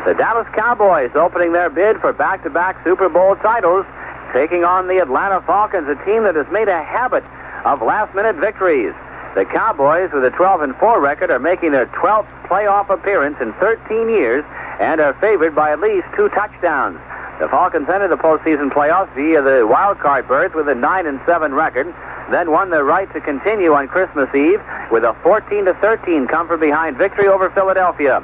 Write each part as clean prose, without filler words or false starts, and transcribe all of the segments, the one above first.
The Dallas Cowboys opening their bid for back-to-back Super Bowl titles, taking on the Atlanta Falcons, a team that has made a habit of last-minute victories. The Cowboys, with a 12-4 record, are making their 12th playoff appearance in 13 years and are favored by at least 2 touchdowns. The Falcons entered the postseason playoffs via the wild card berth with a 9-7 record, then won the right to continue on Christmas Eve with a 14-13 come-from-behind victory over Philadelphia.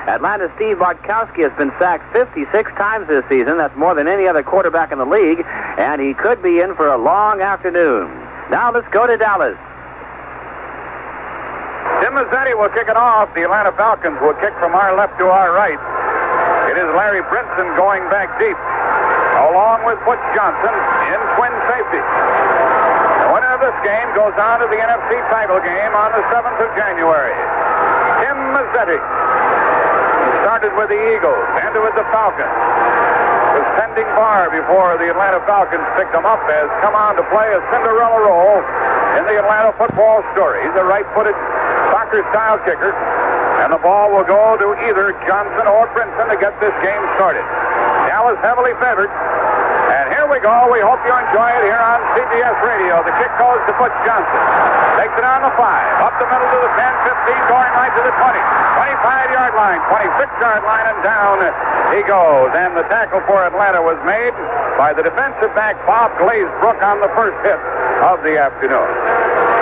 Atlanta's Steve Bartkowski has been sacked 56 times this season. That's more than any other quarterback in the league, and he could be in for a long afternoon. Now let's go to Dallas. Tim Mazzetti will kick it off. The Atlanta Falcons will kick from our left to our right. It is Larry Brinson going back deep, along with Butch Johnson in twin safety. The winner of this game goes on to the NFC title game on the 7th of January. Tim Mazzetti. He started with the Eagles, ended with the Falcons. Was tending bar before the Atlanta Falcons picked him up, has come on to play a Cinderella role in the Atlanta football story. He's a right-footed soccer-style kicker, and the ball will go to either Johnson or Brinson to get this game started. Dallas heavily favored, and here we go. We hope you enjoy it here on CBS Radio. The kick goes to Butch Johnson. Takes it on the 5, up the middle to the 10, 15, going right to the 20, 25-yard line, 26-yard line, and down he goes. And the tackle for Atlanta was made by the defensive back, Bob Glazebrook, on the first hit of the afternoon.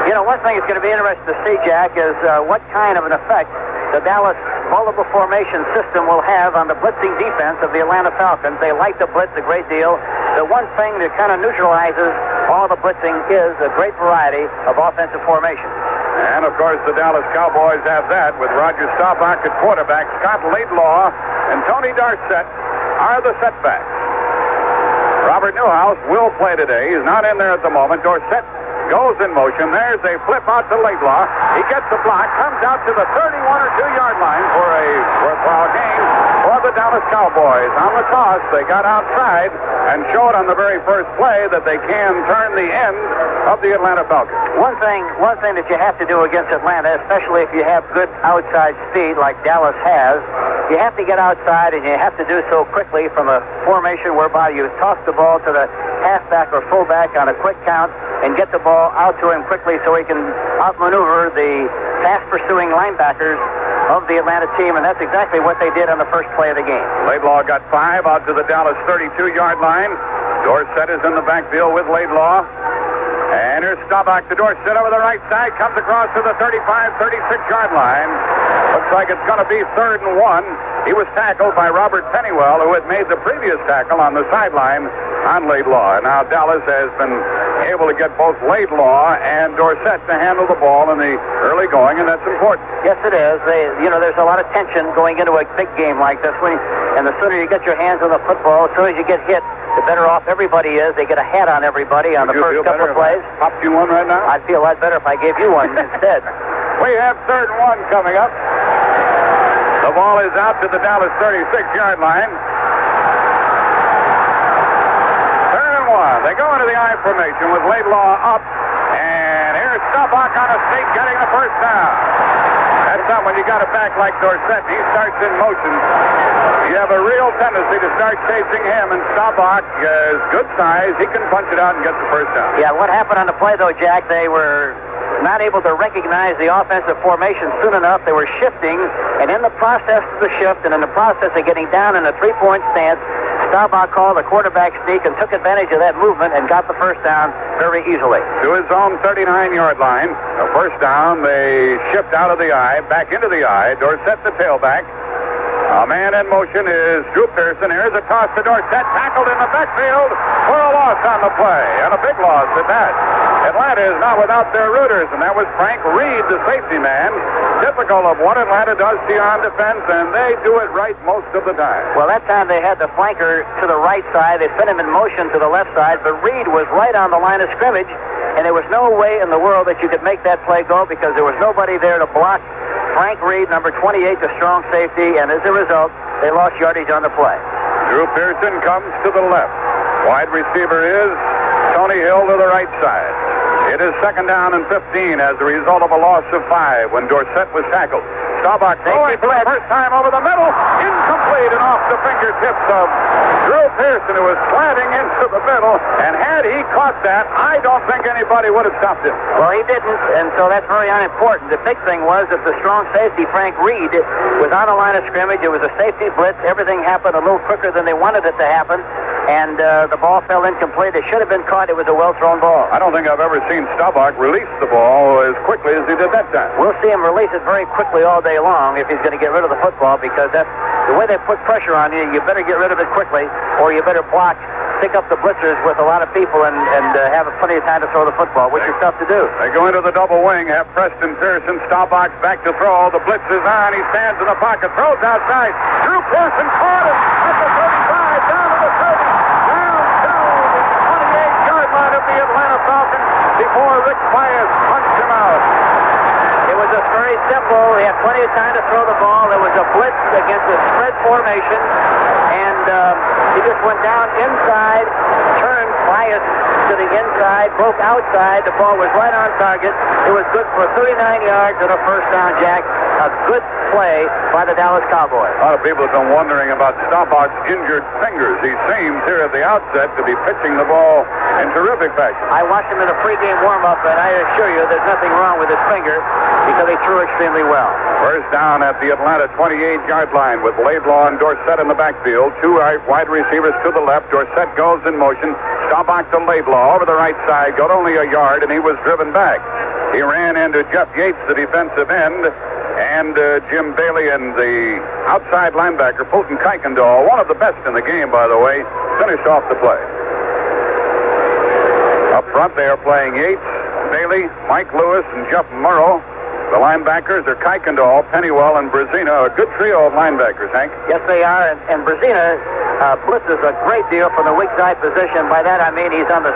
You know, one thing that's going to be interesting to see, Jack, is what kind of an effect the Dallas multiple formation system will have on the blitzing defense of the Atlanta Falcons. They like the blitz a great deal. The one thing that kind of neutralizes all the blitzing is a great variety of offensive formations. And, of course, the Dallas Cowboys have that with Roger Staubach at quarterback. Scott Laidlaw and Tony Dorsett are the setbacks. Robert Newhouse will play today. He's not in there at the moment. Dorsett goes in motion. There's a flip out to Laidlaw. He gets the block, comes out to the 31 or 2-yard line for a worthwhile gain for the Dallas Cowboys. On the toss, they got outside and showed on the very first play that they can turn the end of the Atlanta Falcons. One thing that you have to do against Atlanta, especially if you have good outside speed like Dallas has, you have to get outside, and you have to do so quickly from a formation whereby you toss the ball to the halfback or fullback on a quick count and get the ball out to him quickly so he can outmaneuver the fast-pursuing linebackers of the Atlanta team, and that's exactly what they did on the first play of the game. Laidlaw got 5 out to the Dallas 32-yard line. Dorsett is in the backfield with Laidlaw. And here's Staubach to Dorsett over the right side, comes across to the 35, 36-yard line. Looks like it's going to be 3rd and 1. He was tackled by Robert Pennywell, who had made the previous tackle on the sideline on Laidlaw. And now Dallas has been able to get both Laidlaw and Dorsett to handle the ball in the early going, and that's important. Yes, it is. There's a lot of tension going into a big game like this. And the sooner you get your hands on the football, as soon as you get hit, the better off everybody is. They get a hat on everybody on the first couple of plays. Popped you one right now? I'd feel a lot better if I gave you one instead. We have 3rd and 1 coming up. The ball is out to the Dallas 36-yard line. 3rd and 1. They go into the I formation with Laidlaw up. And here's Staubach on a sneak getting the first down. That's not when you got a back like Dorsett. He starts in motion. You have a real tendency to start chasing him, and Staubach is good size. He can punch it out and get the first down. Yeah, what happened on the play, though, Jack, they were not able to recognize the offensive formation soon enough. They were shifting, and in the process of the shift and in the process of getting down in a 3-point stance, Staubach called a quarterback sneak and took advantage of that movement and got the first down very easily. To his own 39-yard line. The first down, they shift out of the I, back into the I. Dorsett the tailback. A man in motion is Drew Pearson. Here's a toss to Dorsett, tackled in the backfield for a loss on the play, and a big loss at that. Atlanta is not without their rooters, and that was Frank Reed, the safety man. Typical of what Atlanta does to you on defense, and they do it right most of the time. Well, that time they had the flanker to the right side. They sent him in motion to the left side, but Reed was right on the line of scrimmage, and there was no way in the world that you could make that play go because there was nobody there to block Frank Reed, number 28, the strong safety, and as a result, they lost yardage on the play. Drew Pearson comes to the left. Wide receiver is Tony Hill to the right side. It is 2nd down and 15 as a result of a loss of 5 when Dorsett was tackled. Staubach throwing for the first time over the middle. Incomplete and off the fingertips of Drew Pearson, who was slanting into the middle. And had he caught that, I don't think anybody would have stopped him. Well, he didn't, and so that's very unimportant. The big thing was that the strong safety, Frank Reed, was on the line of scrimmage. It was a safety blitz. Everything happened a little quicker than they wanted it to happen. And the ball fell incomplete. It should have been caught. It was a well-thrown ball. I don't think I've ever seen Staubach release the ball as quickly as he did that time. We'll see him release it very quickly all day long if he's going to get rid of the football, because that's the way they put pressure on you. You better get rid of it quickly, or you better pick up the blitzers with a lot of people and have plenty of time to throw the football, which is tough to do. They go into the double wing, have Preston Pearson. Staubach back to throw. The blitz is on. He stands in the pocket, throws outside. Drew Pearson caught him at the 35, down to the 30. Of the Atlanta Falcons before Rick Myers punched him out. It was just very simple. He had plenty of time to throw the ball. There was a blitz against a spread formation, and he just went down inside, turned Myers to the inside, broke outside. The ball was right on target. It was good for 39 yards and a first down, Jack. A good play by the Dallas Cowboys. A lot of people have been wondering about Staubach's injured fingers. He seems here at the outset to be pitching the ball in terrific fashion. I watched him in a pregame warm-up, and I assure you there's nothing wrong with his finger because he threw extremely well. First down at the Atlanta 28-yard line with Laidlaw and Dorsett in the backfield. Two wide receivers to the left. Dorsett goes in motion. Staubach to Laidlaw over the right side. Got only a yard, and he was driven back. He ran into Jeff Yates, the defensive end, and Jim Bailey and the outside linebacker, Fulton Kuykendall, one of the best in the game, by the way, finished off the play. Up front, they are playing Yates, Bailey, Mike Lewis, and Jeff Murrow. The linebackers are Kuykendall, Pennywell, and Brazina. A good trio of linebackers, Hank. Yes, they are, and Brazina blitzes a great deal from the weak side position. By that, I mean he's on the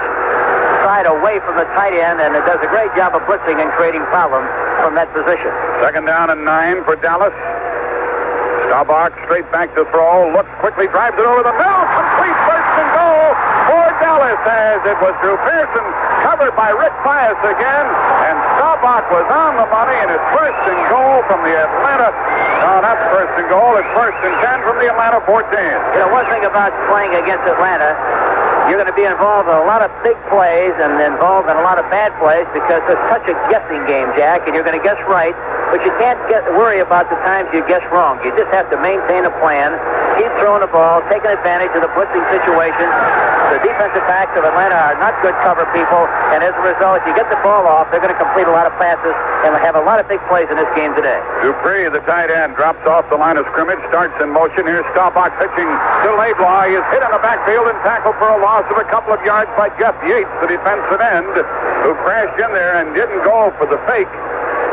side away from the tight end, and it does a great job of blitzing and creating problems from that position. Second down and 9 for Dallas. Staubach straight back to throw, looks quickly, drives it over the middle, complete first and goal for Dallas, as it was Drew Pearson, covered by Rick Pius again, and Staubach was on the money, and it's first and goal from the Atlanta. No, not first and goal, it's first and 10 from the Atlanta 14. You know, one thing about playing against Atlanta, you're going to be involved in a lot of big plays and involved in a lot of bad plays because it's such a guessing game, Jack, and you're going to guess right, but you can't worry about the times you guess wrong. You just have to maintain a plan, keep throwing the ball, taking advantage of the blitzing situations. The defensive backs of Atlanta are not good cover people, and as a result, if you get the ball off, they're going to complete a lot of passes and have a lot of big plays in this game today. Dupree, the tight end, drops off the line of scrimmage, starts in motion. Here's Staubach pitching to Laidlaw. He is hit in the backfield and tackled for a loss of a couple of yards by Jeff Yates, the defensive end, who crashed in there and didn't go for the fake.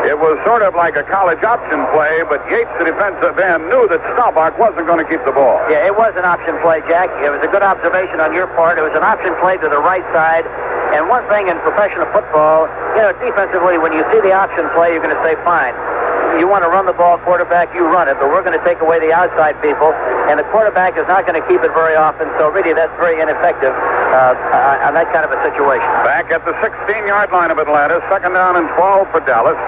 It was sort of like a college option play, but Yates, the defensive end, knew that Staubach wasn't going to keep the ball. Yeah, it was an option play, Jack. It was a good observation on your part. It was an option play to the right side. And one thing in professional football, you know, defensively, when you see the option play, you're going to say, fine. You want to run the ball, quarterback, you run it, but we're going to take away the outside people, and the quarterback is not going to keep it very often, so really that's very ineffective on that kind of a situation. Back at the 16-yard line of Atlanta, second down and 12 for Dallas.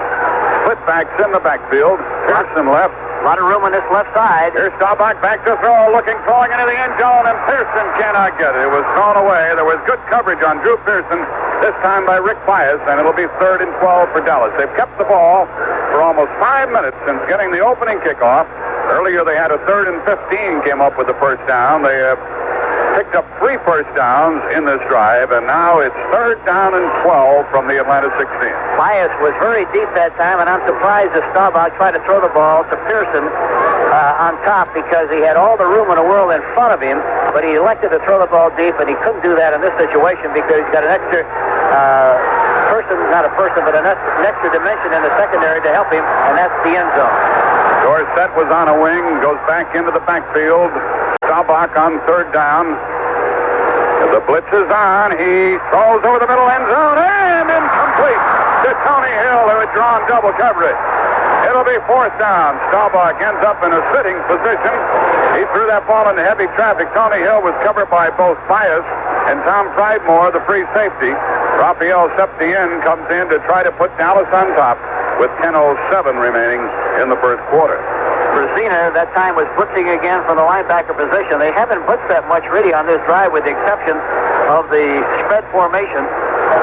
Split backs in the backfield. Pearson left. A lot of room on this left side. Here's Staubach back to throw, throwing into the end zone, and Pearson cannot get it. It was thrown away. There was good coverage on Drew Pearson, this time by Rick Pius, and it'll be third and 12 for Dallas. They've kept the ball for almost 5 minutes since getting the opening kickoff. Earlier they had a third and 15, came up with the first down. They picked up 3 first downs in this drive, and now it's third down and 12 from the Atlanta 16. Pius was very deep that time, and I'm surprised that Staubach tried to throw the ball to Pearson on top because he had all the room in the world in front of him, but he elected to throw the ball deep, and he couldn't do that in this situation because he's got an extra an extra dimension in the secondary to help him, and that's the end zone. Dorsett was on a wing, goes back into the backfield. Staubach on third down. The blitz is on. He throws over the middle end zone and incomplete to Tony Hill, who had drawn double coverage. It'll be fourth down. Staubach ends up in a sitting position. He threw that ball into heavy traffic. Tony Hill was covered by both Pius and Tom Pridemore, the free safety. Raphael Septien comes in to try to put Dallas on top. with 10:07 remaining in the first quarter. Brzezina, that time, was blitzing again from the linebacker position. They haven't blitzed that much really on this drive with the exception of the spread formation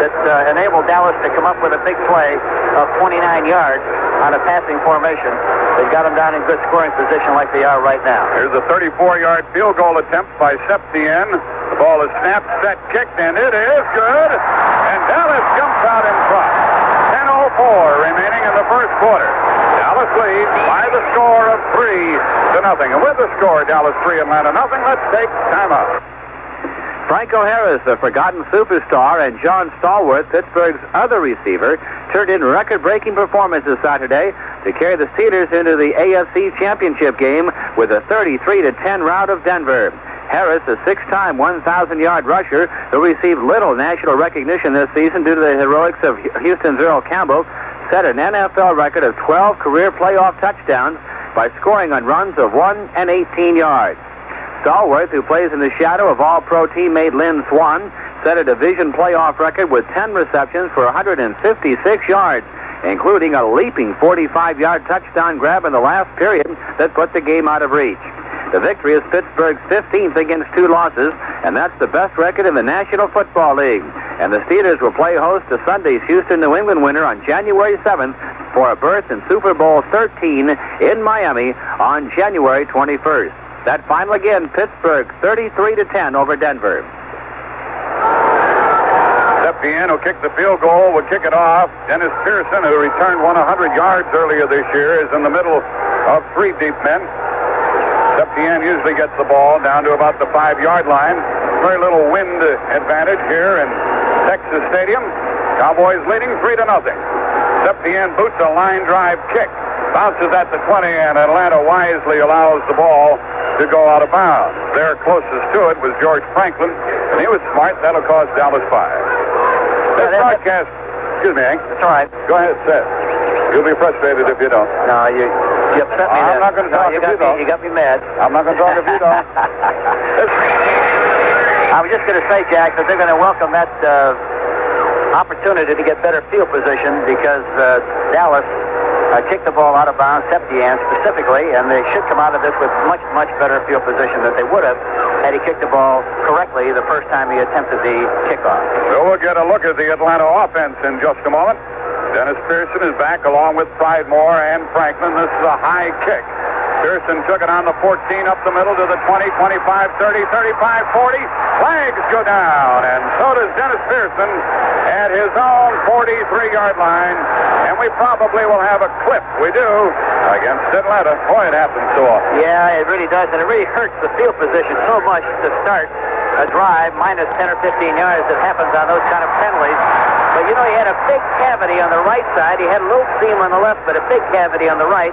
that enabled Dallas to come up with a big play of 29 yards on a passing formation. They've got them down in good scoring position like they are right now. Here's a 34-yard field goal attempt by Septien. The ball is snapped, set, kicked, and it is good. And Dallas jumps out in front. 10:04 remaining in the first quarter. Dallas leads by the score of 3-0. And with the score, Dallas 3, Atlanta nothing. Let's take timeout. Franco Harris, the forgotten superstar, and John Stallworth, Pittsburgh's other receiver, turned in record-breaking performances Saturday to carry the Steelers into the AFC Championship game with a 33-10 rout of Denver. Harris, a six-time 1,000-yard rusher who received little national recognition this season due to the heroics of Houston's Earl Campbell, set an NFL record of 12 career playoff touchdowns by scoring on runs of 1 and 18 yards. Stallworth, who plays in the shadow of All-Pro teammate Lynn Swann, set a division playoff record with 10 receptions for 156 yards, including a leaping 45-yard touchdown grab in the last period that put the game out of reach. The victory is Pittsburgh's 15th against 2 losses, and that's the best record in the National Football League. And the Steelers will play host to Sunday's Houston-New England winner on January 7th for a berth in Super Bowl 13 in Miami on January 21st. That final again, Pittsburgh 33-10 over Denver. Septien, who kicked the field goal, will kick it off. Dennis Pearson, who returned 100 yards earlier this year, is in the middle of 3 deep men. Septien usually gets the ball down to about the 5-yard line. Very little wind advantage here in Texas Stadium. Cowboys leading 3-0. Septien boots a line drive kick. Bounces at the 20, and Atlanta wisely allows the ball to go out of bounds. There closest to it was George Franklin, and he was smart. That'll cost Dallas 5. This broadcast... Excuse me, Hank. That's all right. Go ahead, Seth. You'll be frustrated if you don't. No, you upset me. I'm not going to talk if you don't. You got me mad. I'm not going to talk if you don't. I was just going to say, Jack, that they're going to welcome that opportunity to get better field position because Dallas kicked the ball out of bounds, Septien specifically, and they should come out of this with much, much better field position than they would have had he kicked the ball correctly the first time he attempted the kickoff. So we'll get a look at the Atlanta offense in just a moment. Dennis Pearson is back along with Pridemore and Franklin. This is a high kick. Pearson took it on the 14 up the middle to the 20, 25, 30, 35, 40. Flags go down, and so does Dennis Pearson at his own 43-yard line. And we probably will have a clip. We do against Atlanta. Boy, it happens so often. Yeah, it really does, and it really hurts the field position so much to start a drive minus 10 or 15 yards that happens on those kind of penalties. But, you know, he had a big cavity on the right side. He had a little seam on the left, but a big cavity on the right.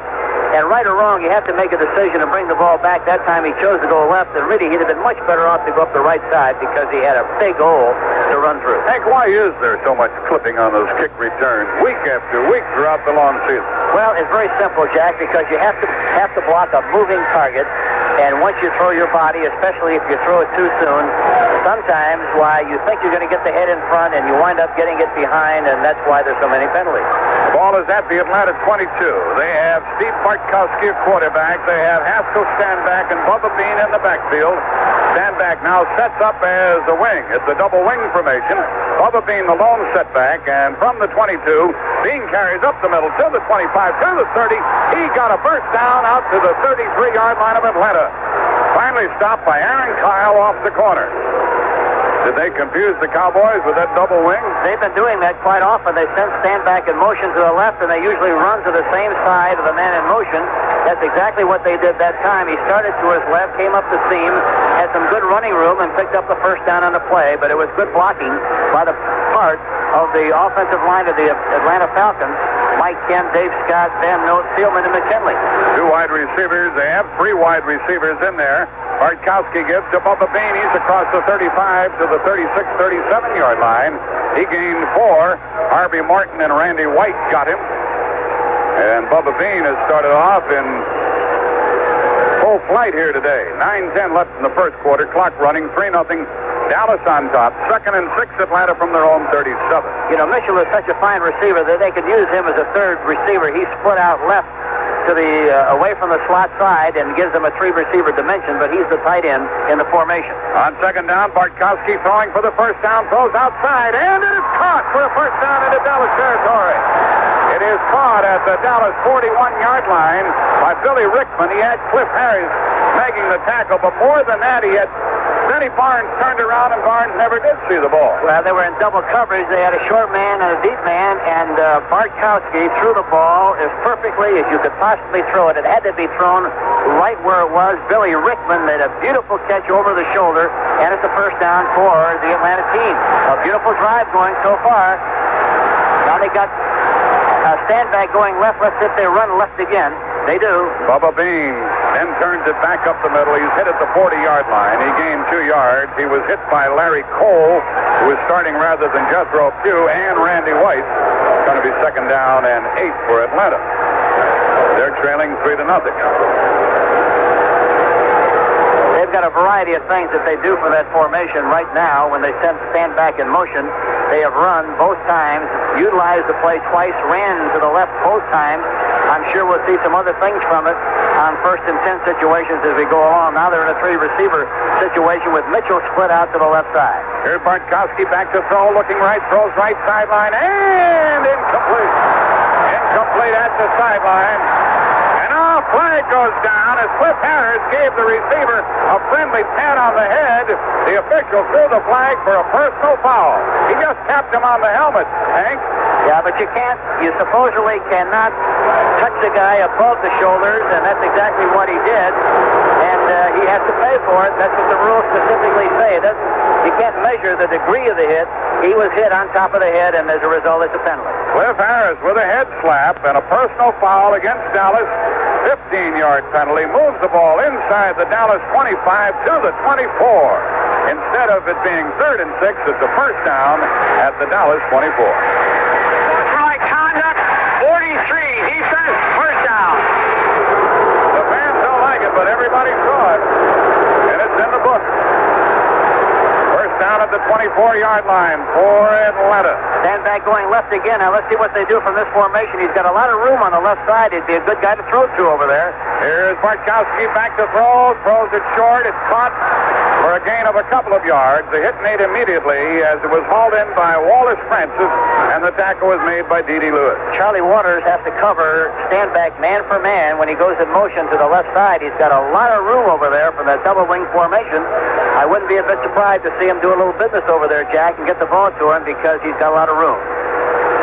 And right or wrong, you have to make a decision to bring the ball back. That time he chose to go left, and really he'd have been much better off to go up the right side because he had a big hole to run through. Hank, why is there so much clipping on those kick returns week after week throughout the long season? Well, it's very simple, Jack, because you have to block a moving target. And once you throw your body, especially if you throw it too soon, sometimes why you think you're going to get the head in front and you wind up getting it behind, and that's why there's so many penalties. The ball is at the Atlanta 22. They have Steve Bartkowski at quarterback. They have Haskell Standback and Bubba Bean in the backfield. Standback now sets up as a wing. It's a double wing formation. Bubba Bean the lone setback, and from the 22, Bean carries up the middle to the 25, to the 30. He got a burst down out to the 33-yard line of Atlanta. Finally stopped by Aaron Kyle off the corner. Did they confuse the Cowboys with that double wing? They've been doing that quite often. They send Standback in motion to the left, and they usually run to the same side of the man in motion. That's exactly what they did that time. He started to his left, came up the seam, had some good running room, and picked up the first down on the play, but it was good blocking by the part of the offensive line of the Atlanta Falcons. Mike Kent, Dave Scott, Van Note, Thielman, and McKinley. 2 wide receivers. They have 3 wide receivers in there. Bartkowski gives to Bubba Bean. He's across the 35 to the 36, 37-yard line. He gained 4. Harvey Martin and Randy White got him. And Bubba Bean has started off in full flight here today. 9:10 left in the first quarter. Clock running. 3-0 Dallas on top. 2nd and 6, Atlanta from their own 37. You know, Mitchell is such a fine receiver that they could use him as a third receiver. He split out left to the away from the slot side and gives them a 3-receiver dimension, but he's the tight end in the formation. On 2nd down, Bartkowski throwing for the first down, throws outside, and it is caught for a first down into Dallas territory. It is caught at the Dallas 41-yard line by Billy Rickman. He had Cliff Harris making the tackle, but more than that, he had Benny Barnes turned around, and Barnes never did see the ball. Well, they were in double coverage. They had a short man and a deep man, and Bartkowski threw the ball as perfectly as you could possibly throw it. It had to be thrown right where it was. Billy Rickman made a beautiful catch over the shoulder, and it's a first down for the Atlanta team. A beautiful drive going so far. Now they got Standback going left. Let's see if they run left again. They do. Bubba Bean then turns it back up the middle. He's hit at the 40-yard line. He gained 2 yards. He was hit by Larry Cole, who was starting rather than Jethro Pugh, and Randy White. It's going to be 2nd down and 8 for Atlanta. They're trailing 3-0. They've got a variety of things that they do for that formation right now. When they stand back in motion, they have run both times, utilized the play twice, ran to the left both times. I'm sure we'll see some other things from it on 1st and 10 situations as we go along. Now they're in a 3-receiver situation with Mitchell split out to the left side. Here's Bartkowski back to throw, looking right, throws right sideline, and incomplete. Incomplete at the sideline. And now a flag goes down as Cliff Harris gave the receiver a friendly pat on the head. The official threw the flag for a personal foul. He just tapped him on the helmet, Hank. Yeah, but you supposedly cannot touch the guy above the shoulders, and that's exactly what he did. And he has to pay for it. That's what the rules specifically say. You can't measure the degree of the hit. He was hit on top of the head, and as a result, it's a penalty. Cliff Harris with a head slap and a personal foul against Dallas. 15-yard penalty. Moves the ball inside the Dallas 25 to the 24. Instead of it being 3rd and 6, it's a first down at the Dallas 24. Conduct 43. He says first down. The fans don't like it, but everybody saw it, and it's in the book. First down at the 24-yard line for Atlanta. Standback going left again. Now let's see what they do from this formation. He's got a lot of room on the left side. He'd be a good guy to throw to over there. Here's Bartkowski back to throw. Throws it short. It's caught for a gain of a couple of yards. The hit made immediately as it was hauled in by Wallace Francis, and the tackle was made by D.D. Lewis. Charlie Waters has to cover Standback man for man when he goes in motion to the left side. He's got a lot of room over there for that double wing formation. I wouldn't be a bit surprised to see him do a little business over there, Jack, and get the ball to him because he's got a lot of room.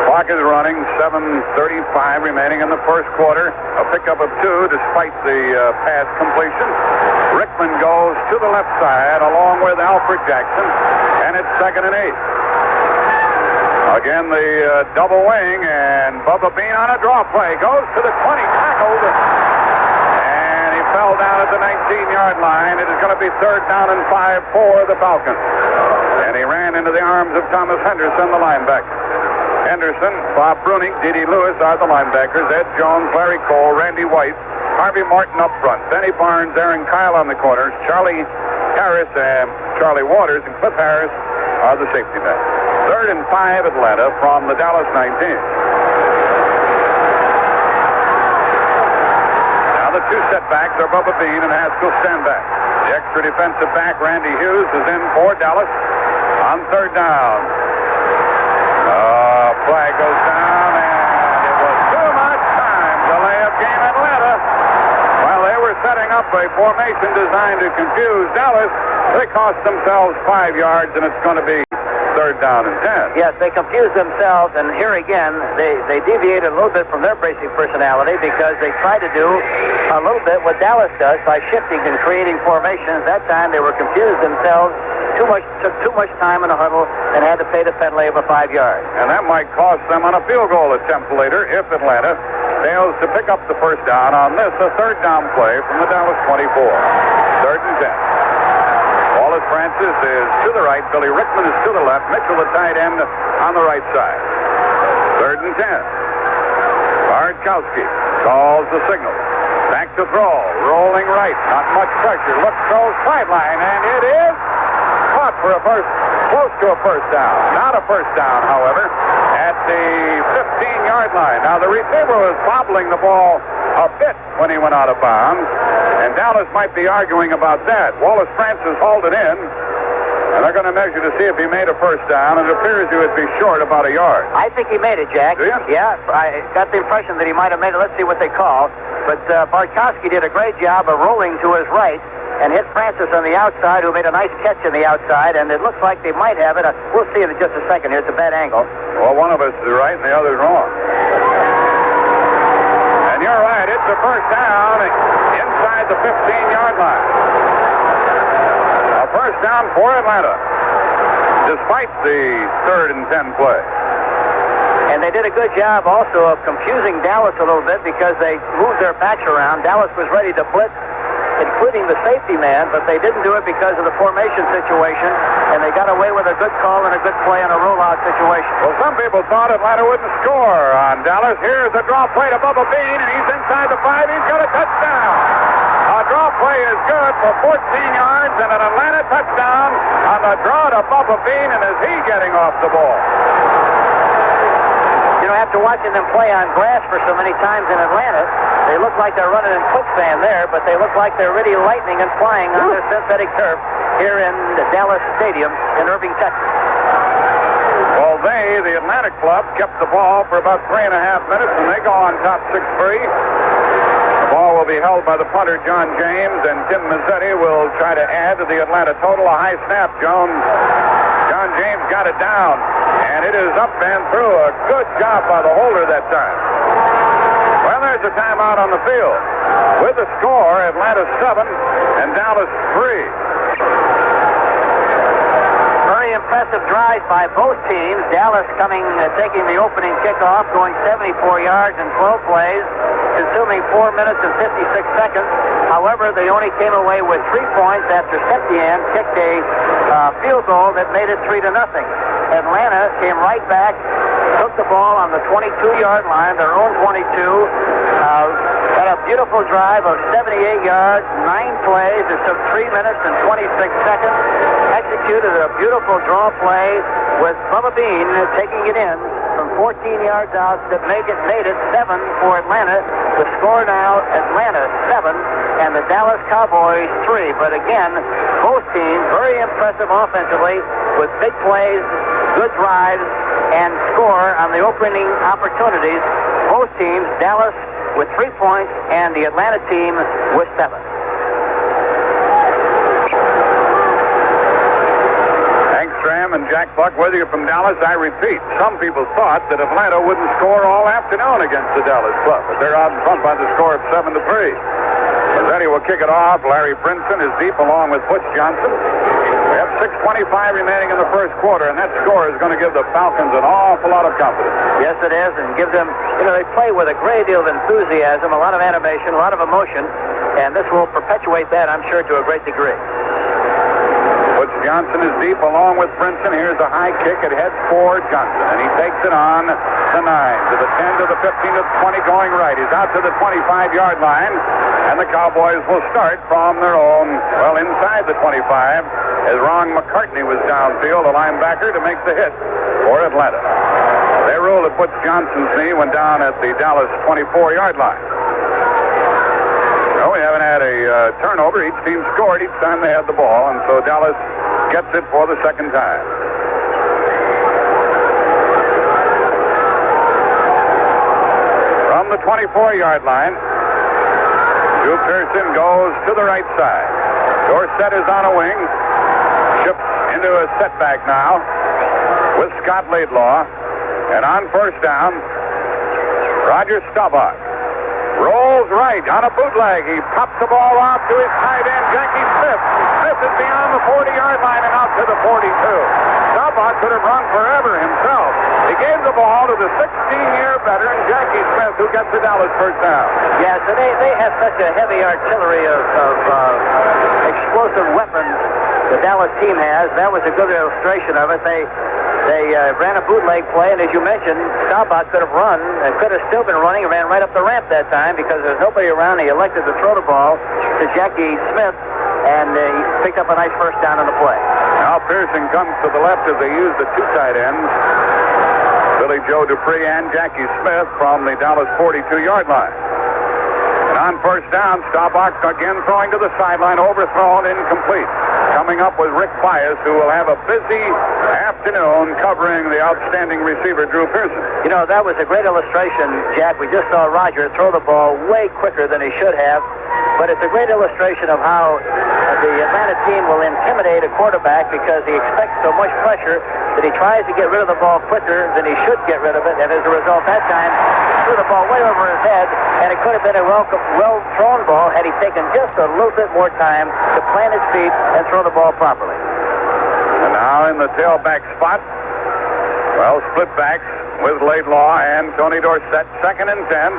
Clock is running, 7:35 remaining in the first quarter. A pickup of 2 despite the pass completion. Rickman goes to the left side along with Alfred Jackson, and it's 2nd and 8. Again, the double wing, and Bubba Bean on a draw play. Goes to the 20, tackled, and he fell down at the 19-yard line. It is going to be 3rd down and 5 for the Falcons. And he ran into the arms of Thomas Henderson, the linebacker. Henderson, Bob Bruning, D.D. Lewis are the linebackers. Ed Jones, Larry Cole, Randy White, Harvey Martin up front. Benny Barnes, Aaron Kyle on the corners. Charlie Harris and Charlie Waters and Cliff Harris are the safety men. 3rd and 5 Atlanta from the Dallas 19. Now the 2 setbacks are Bubba Bean and Haskell Standback. The extra defensive back, Randy Hughes, is in for Dallas on 3rd down. Flag goes down, and it was too much time. Delay of game Atlanta. While they were setting up a formation designed to confuse Dallas, they cost themselves 5 yards, and it's going to be 3rd down and 10. Yes, they confused themselves, and here again, they deviated a little bit from their basic personality because they tried to do a little bit what Dallas does by shifting and creating formations. That time they were confused themselves. Took too much time in a huddle and had to pay the penalty of a 5 yards. And that might cost them on a field goal attempt later if Atlanta fails to pick up the first down on this, a 3rd down play from the Dallas 24. 3rd and 10. Wallace Francis is to the right. Billy Rickman is to the left. Mitchell, the tight end, on the right side. 3rd and 10. Bartkowski calls the signal. Back to throw. Rolling right. Not much pressure. Looks, throws, sideline, and it is shot for a first, close to a first down. Not a first down, however, at the 15-yard line. Now, the receiver was bobbling the ball a bit when he went out of bounds, and Dallas might be arguing about that. Wallace Francis hauled it in, and they're going to measure to see if he made a first down. It appears he would be short about a yard. I think he made it, Jack. Do you? Yeah, I got the impression that he might have made it. Let's see what they call. But Bartkowski did a great job of rolling to his right and hit Francis on the outside, who made a nice catch on the outside, and it looks like they might have it. We'll see it in just a second. Here's a bad angle. Well, one of us is right and the other's wrong. And you're right. It's a first down inside the 15-yard line. A first down for Atlanta, despite the 3rd and 10 play. And they did a good job also of confusing Dallas a little bit because they moved their backs around. Dallas was ready to blitz, including the safety man, but they didn't do it because of the formation situation, and they got away with a good call and a good play on a rollout situation. Well, some people thought Atlanta wouldn't score on Dallas. Here's a draw play to Bubba Bean, and he's inside the 5. He's got a touchdown. A draw play is good for 14 yards and an Atlanta touchdown on the draw to Bubba Bean, and is he getting off the ball? You know, after watching them play on grass for so many times in Atlanta, they look like they're running in quicksand there, but they look like they're really lightning and flying on their synthetic turf here in the Dallas Stadium in Irving, Texas. Well, the Atlanta club, kept the ball for about 3.5 minutes, and they go on top 6-3. The ball will be held by the punter, John James, and Tim Mazzetti will try to add to the Atlanta total. A high snap, John James got it down, and it is up and through. A good job by the holder that time. Well, there's a timeout on the field. With the score, Atlanta 7 and Dallas 3. Very impressive drive by both teams. Dallas taking the opening kickoff, going 74 yards in 12 plays, consuming 4 minutes and 56 seconds. However, they only came away with 3 points after Septien kicked a field goal that made it 3-0. Atlanta came right back, took the ball on the 22-yard line, their own 22, had a beautiful drive of 78 yards, 9 plays. It took 3 minutes and 26 seconds. Executed a beautiful draw play with Bubba Bean taking it in from 14 yards out that made it 7 for Atlanta. The score now, Atlanta 7 and the Dallas Cowboys 3. But again, both teams very impressive offensively with big plays, good drives, and score on the opening opportunities. Both teams, Dallas with 3 points and the Atlanta team with 7. Stram and Jack Buck, whether you're from Dallas, I repeat, some people thought that Atlanta wouldn't score all afternoon against the Dallas club, but they're out in front by the score of 7-3. Mazzetti will kick it off. Larry Brinson is deep along with Butch Johnson. We have 6:25 remaining in the first quarter, and that score is going to give the Falcons an awful lot of confidence. Yes, it is, and give them, they play with a great deal of enthusiasm, a lot of animation, a lot of emotion, and this will perpetuate that, I'm sure, to a great degree. Johnson is deep along with Brinson. Here's a high kick. It heads for Johnson, and he takes it on the 9 to the 10 to the 15 to the 20 going right. He's out to the 25-yard line, and the Cowboys will start from their own, inside the 25, as Ron McCartney was downfield, a linebacker, to make the hit for Atlanta. They ruled that Butch Johnson's knee went down at the Dallas 24-yard line. We haven't had a turnover. Each team scored each time they had the ball, and so Dallas gets it for the second time. From the 24-yard line, Drew Pearson goes to the right side. Dorsett is on a wing, ships into a setback now with Scott Laidlaw, and on first down, Roger Staubach rolls right on a bootleg. He pops the ball off to his tight end, Jackie Smith. Smith is beyond the 40-yard line and out to the 42. Staubach could have run forever himself. He gave the ball to the 16-year veteran, Jackie Smith, who gets the Dallas first down. Yeah, so they have such a heavy artillery of explosive weapons the Dallas team has. That was a good illustration of it. They ran a bootleg play, and as you mentioned, Staubach could have run, and could have still been running, and ran right up the ramp that time because there's nobody around. He elected to throw the ball to Jackie Smith, and he picked up a nice first down on the play. Now Pearson comes to the left as they use the two tight ends, Billy Joe Dupree and Jackie Smith from the Dallas 42-yard line. And on first down, Staubach again throwing to the sideline, overthrown, incomplete. Coming up with Rick Bias, who will have a busy afternoon covering the outstanding receiver, Drew Pearson. You know, that was a great illustration, Jack. We just saw Roger throw the ball way quicker than he should have, but it's a great illustration of how the Atlanta team will intimidate a quarterback because he expects so much pressure that he tries to get rid of the ball quicker than he should get rid of it, and as a result, that time, he threw the ball way over his head, and it could have been a well-thrown ball had he taken just a little bit more time to plant his feet and throw the ball properly. And now in the tailback spot, well, split backs with Laidlaw and Tony Dorsett, 2nd and 10.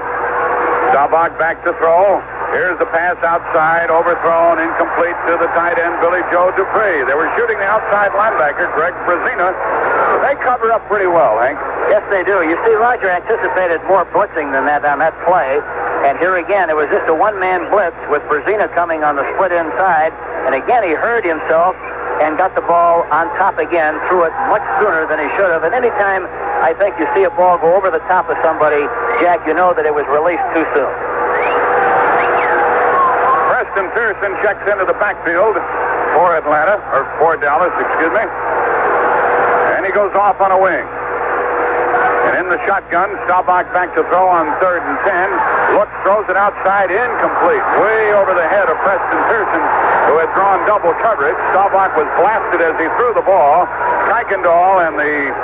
Staubach back to throw. Here's the pass outside, overthrown, incomplete to the tight end, Billy Joe Dupree. They were shooting the outside linebacker, Greg Brazina. They cover up pretty well, Hank. Yes, they do. You see, Roger anticipated more blitzing than that on that play. And here again, it was just a one-man blitz with Brazina coming on the split inside. And again, he hurt himself and got the ball on top again, threw it much sooner than he should have. And anytime I think you see a ball go over the top of somebody, Jack, you know that it was released too soon. Preston Pearson checks into the backfield for Atlanta, or for Dallas, excuse me. And he goes off on a wing. And in the shotgun, Staubach back to throw on 3rd and 10. Looks, throws it outside, incomplete. Way over the head of Preston Pearson, who had drawn double coverage. Staubach was blasted as he threw the ball. Kuykendall and the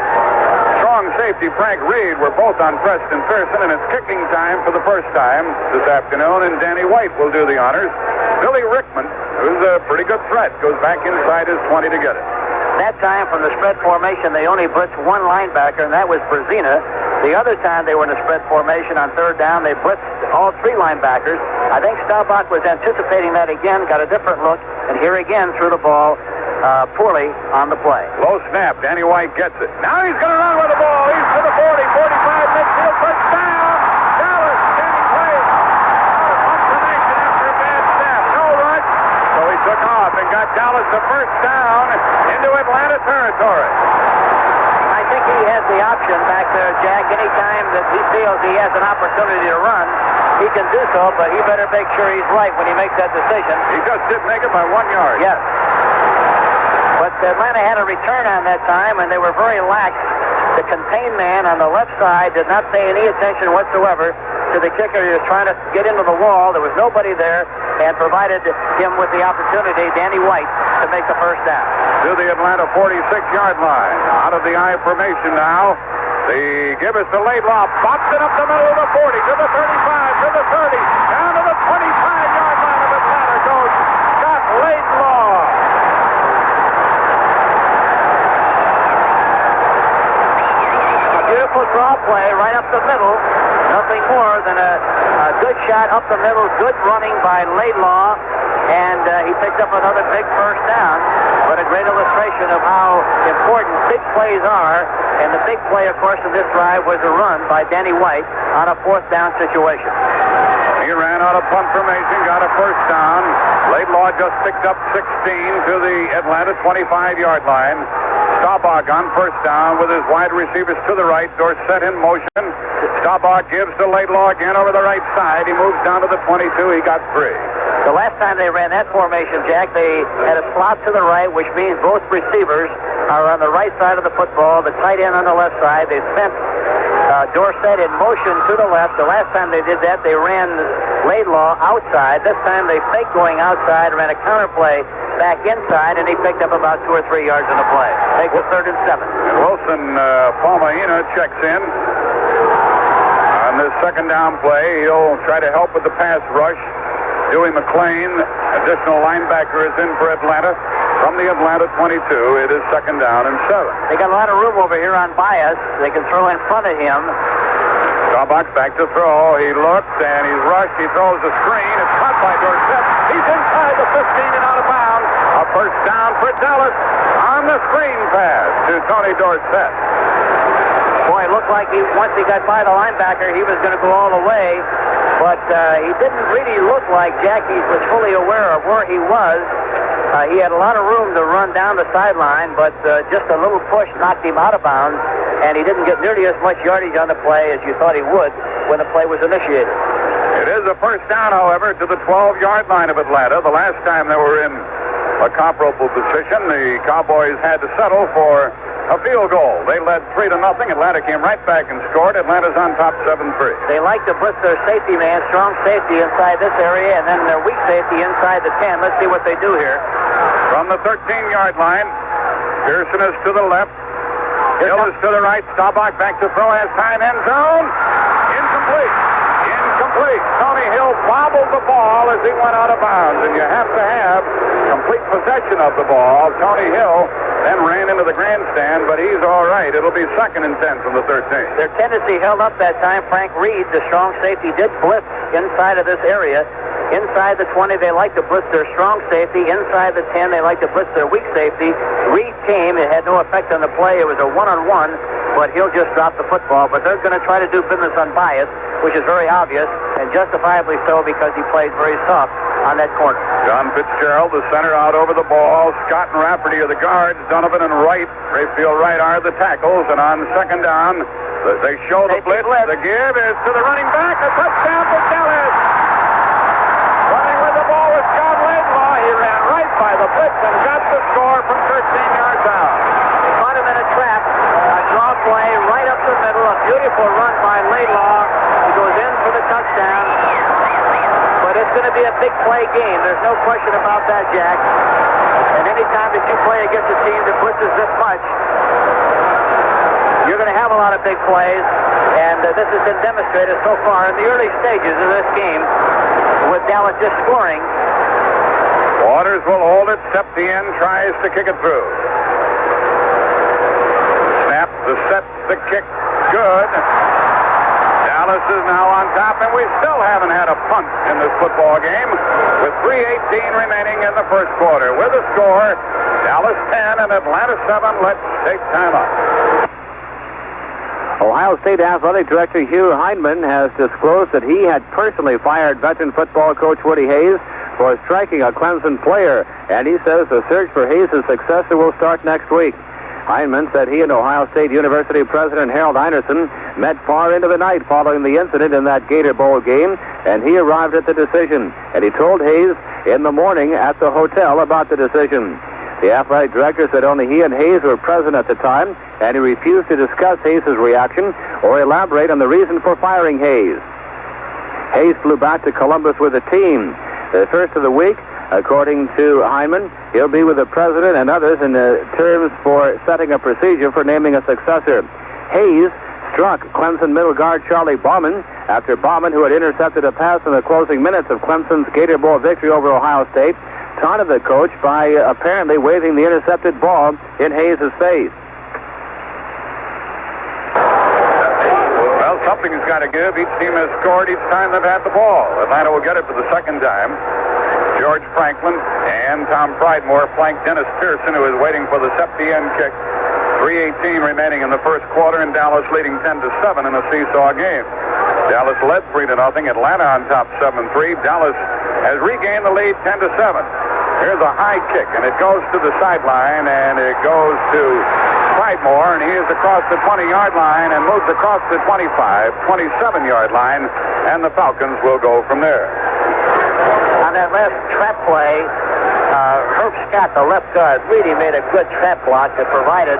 strong safety Frank Reed were both on Preston Pearson, and it's kicking time for the first time this afternoon, and Danny White will do the honors. Billy Rickman, who's a pretty good threat, goes back inside his 20 to get it. That time from the spread formation, they only blitzed one linebacker, and that was Brazina. The other time they were in a spread formation on 3rd down, they blitzed all 3 linebackers. I think Staubach was anticipating that again, got a different look, and here again threw the ball poorly on the play. Low snap. Danny White gets it. Now he's going to run with the ball. He's to the 40, 45, midfield, touchdown. Dallas, Danny White. Out of punctuation after a bad snap. No rush. So he took off and got Dallas the first down into Atlanta territory. I think he has the option back there, Jack. Anytime that he feels he has an opportunity to run, he can do so, but he better make sure he's right when he makes that decision. He just did make it by 1 yard. Yes. But Atlanta had a return on that time, and they were very lax. The contained man on the left side did not pay any attention whatsoever to the kicker. He was trying to get into the wall. There was nobody there, and provided him with the opportunity, Danny White, to make the first down. To the Atlanta 46-yard line. Out of the I formation now. They give us the Laidlaw. Bops it up the middle of the 40, to the 35, to the 30, down to the 25-yard line of Atlanta goes Scott Laidlaw. Beautiful draw play right up the middle. Nothing more than a good shot up the middle. Good running by Laidlaw. And he picked up another big first down. But a great illustration of how important big plays are. And the big play, of course, in this drive was a run by Danny White on a 4th down situation. He ran out of punt formation, got a first down. Laidlaw just picked up 16 to the Atlanta 25-yard line. Staubach on first down with his wide receivers to the right. Dorsett in motion. Staubach gives to Laidlaw again over the right side. He moves down to the 22. He got 3. The last time they ran that formation, Jack, they had a slot to the right, which means both receivers are on the right side of the football, the tight end on the left side. They sent Dorsett in motion to the left. The last time they did that, they ran Laidlaw outside. This time they faked going outside, ran a counter play back inside, and he picked up about 2 or 3 yards on the play. Take the 3rd and 7. Wilson Palmaina checks in. On this 2nd down play, he'll try to help with the pass rush. Dewey McClain, additional linebacker, is in for Atlanta. From the Atlanta 22, it is 2nd down and 7. They got a lot of room over here on Bias. They can throw in front of him. Staubach back to throw. He looks and he's rushed. He throws a screen. It's caught by Dorsett. He's inside the 15 and out of bounds. A first down for Dallas on the screen pass to Tony Dorsett. Boy, it looked like once he got by the linebacker, he was going to go all the way. But he didn't really look like Jackie was fully aware of where he was. He had a lot of room to run down the sideline, but just a little push knocked him out of bounds, and he didn't get nearly as much yardage on the play as you thought he would when the play was initiated. It is a first down, however, to the 12-yard line of Atlanta. The last time they were in a comparable position, the Cowboys had to settle for a field goal. They led 3-0. Atlanta came right back and scored. Atlanta's on top 7-3. They like to blitz their safety man, strong safety inside this area, and then their weak safety inside the 10. Let's see what they do here. From the 13-yard line, Pearson is to the left. Hill is to the right. Staubach back to throw. Has time. End zone. Incomplete. Tony Hill bobbled the ball as he went out of bounds, and you have to have complete possession of the ball. Tony Hill then ran into the grandstand, but he's all right. It'll be 2nd and 10 from the 13. Their tendency held up that time. Frank Reed, the strong safety, did blitz inside of this area. Inside the 20, they like to blitz their strong safety. Inside the 10, they like to blitz their weak safety. Reed came. It had no effect on the play. It was a one-on-one, but he'll just drop the football. But they're going to try to do business unbiased, which is very obvious, and justifiably so because he plays very soft on that corner. John Fitzgerald, the center, out over the ball. Scott and Rafferty are the guards. Donovan and Wright, Rayfield Wright, are the tackles. And on 2nd down, they show the blitz. The give is to the running back. A touchdown for Dallas. Running with the ball was John Laidlaw. He ran right by the blitz and got the score from 13 yards out. They caught him in a trap. A draw play right up the middle. A beautiful run by Laidlaw. He goes in for the touchdown. But it's going to be a big play game. There's no question about that, Jack. And any time that you play against a team that blitzes this much, you're going to have a lot of big plays. And this has been demonstrated so far in the early stages of this game with Dallas just scoring. Waters will hold it. Septien tries to kick it through. Snap, the set, the kick. Good. Dallas is now on top, and we still haven't had a punt in this football game with 3:18 remaining in the first quarter. With a score, Dallas 10 and Atlanta 7. Let's take time out. Ohio State Athletic Director Hugh Hindman has disclosed that he had personally fired veteran football coach Woody Hayes for striking a Clemson player, and he says the search for Hayes' successor will start next week. Hindman said he and Ohio State University President Harold Einerson met far into the night following the incident in that Gator Bowl game, and he arrived at the decision. And he told Hayes in the morning at the hotel about the decision. The athletic director said only he and Hayes were present at the time, and he refused to discuss Hayes' reaction or elaborate on the reason for firing Hayes. Hayes flew back to Columbus with the team. The first of the week, according to Hyman, he'll be with the president and others in the terms for setting a procedure for naming a successor. Hayes struck Clemson middle guard Charlie Bauman after Bauman, who had intercepted a pass in the closing minutes of Clemson's Gator Bowl victory over Ohio State, taunted the coach by apparently waving the intercepted ball in Hayes' face. Well, something's got to give. Each team has scored each time they've had the ball. Atlanta will get it for the second time. George Franklin and Tom Pridemore flanked Dennis Pearson, who is waiting for the Septien kick. 3:18 remaining in the first quarter, and Dallas leading 10-7 in a seesaw game. Dallas led 3-0. Atlanta on top 7-3. Dallas has regained the lead 10-7. Here's a high kick, and it goes to the sideline, and it goes to Pridemore, and he is across the 20-yard line and moves across the 25, 27-yard line, and the Falcons will go from there. On that last trap play, Herb Scott, the left guard, really made a good trap block that provided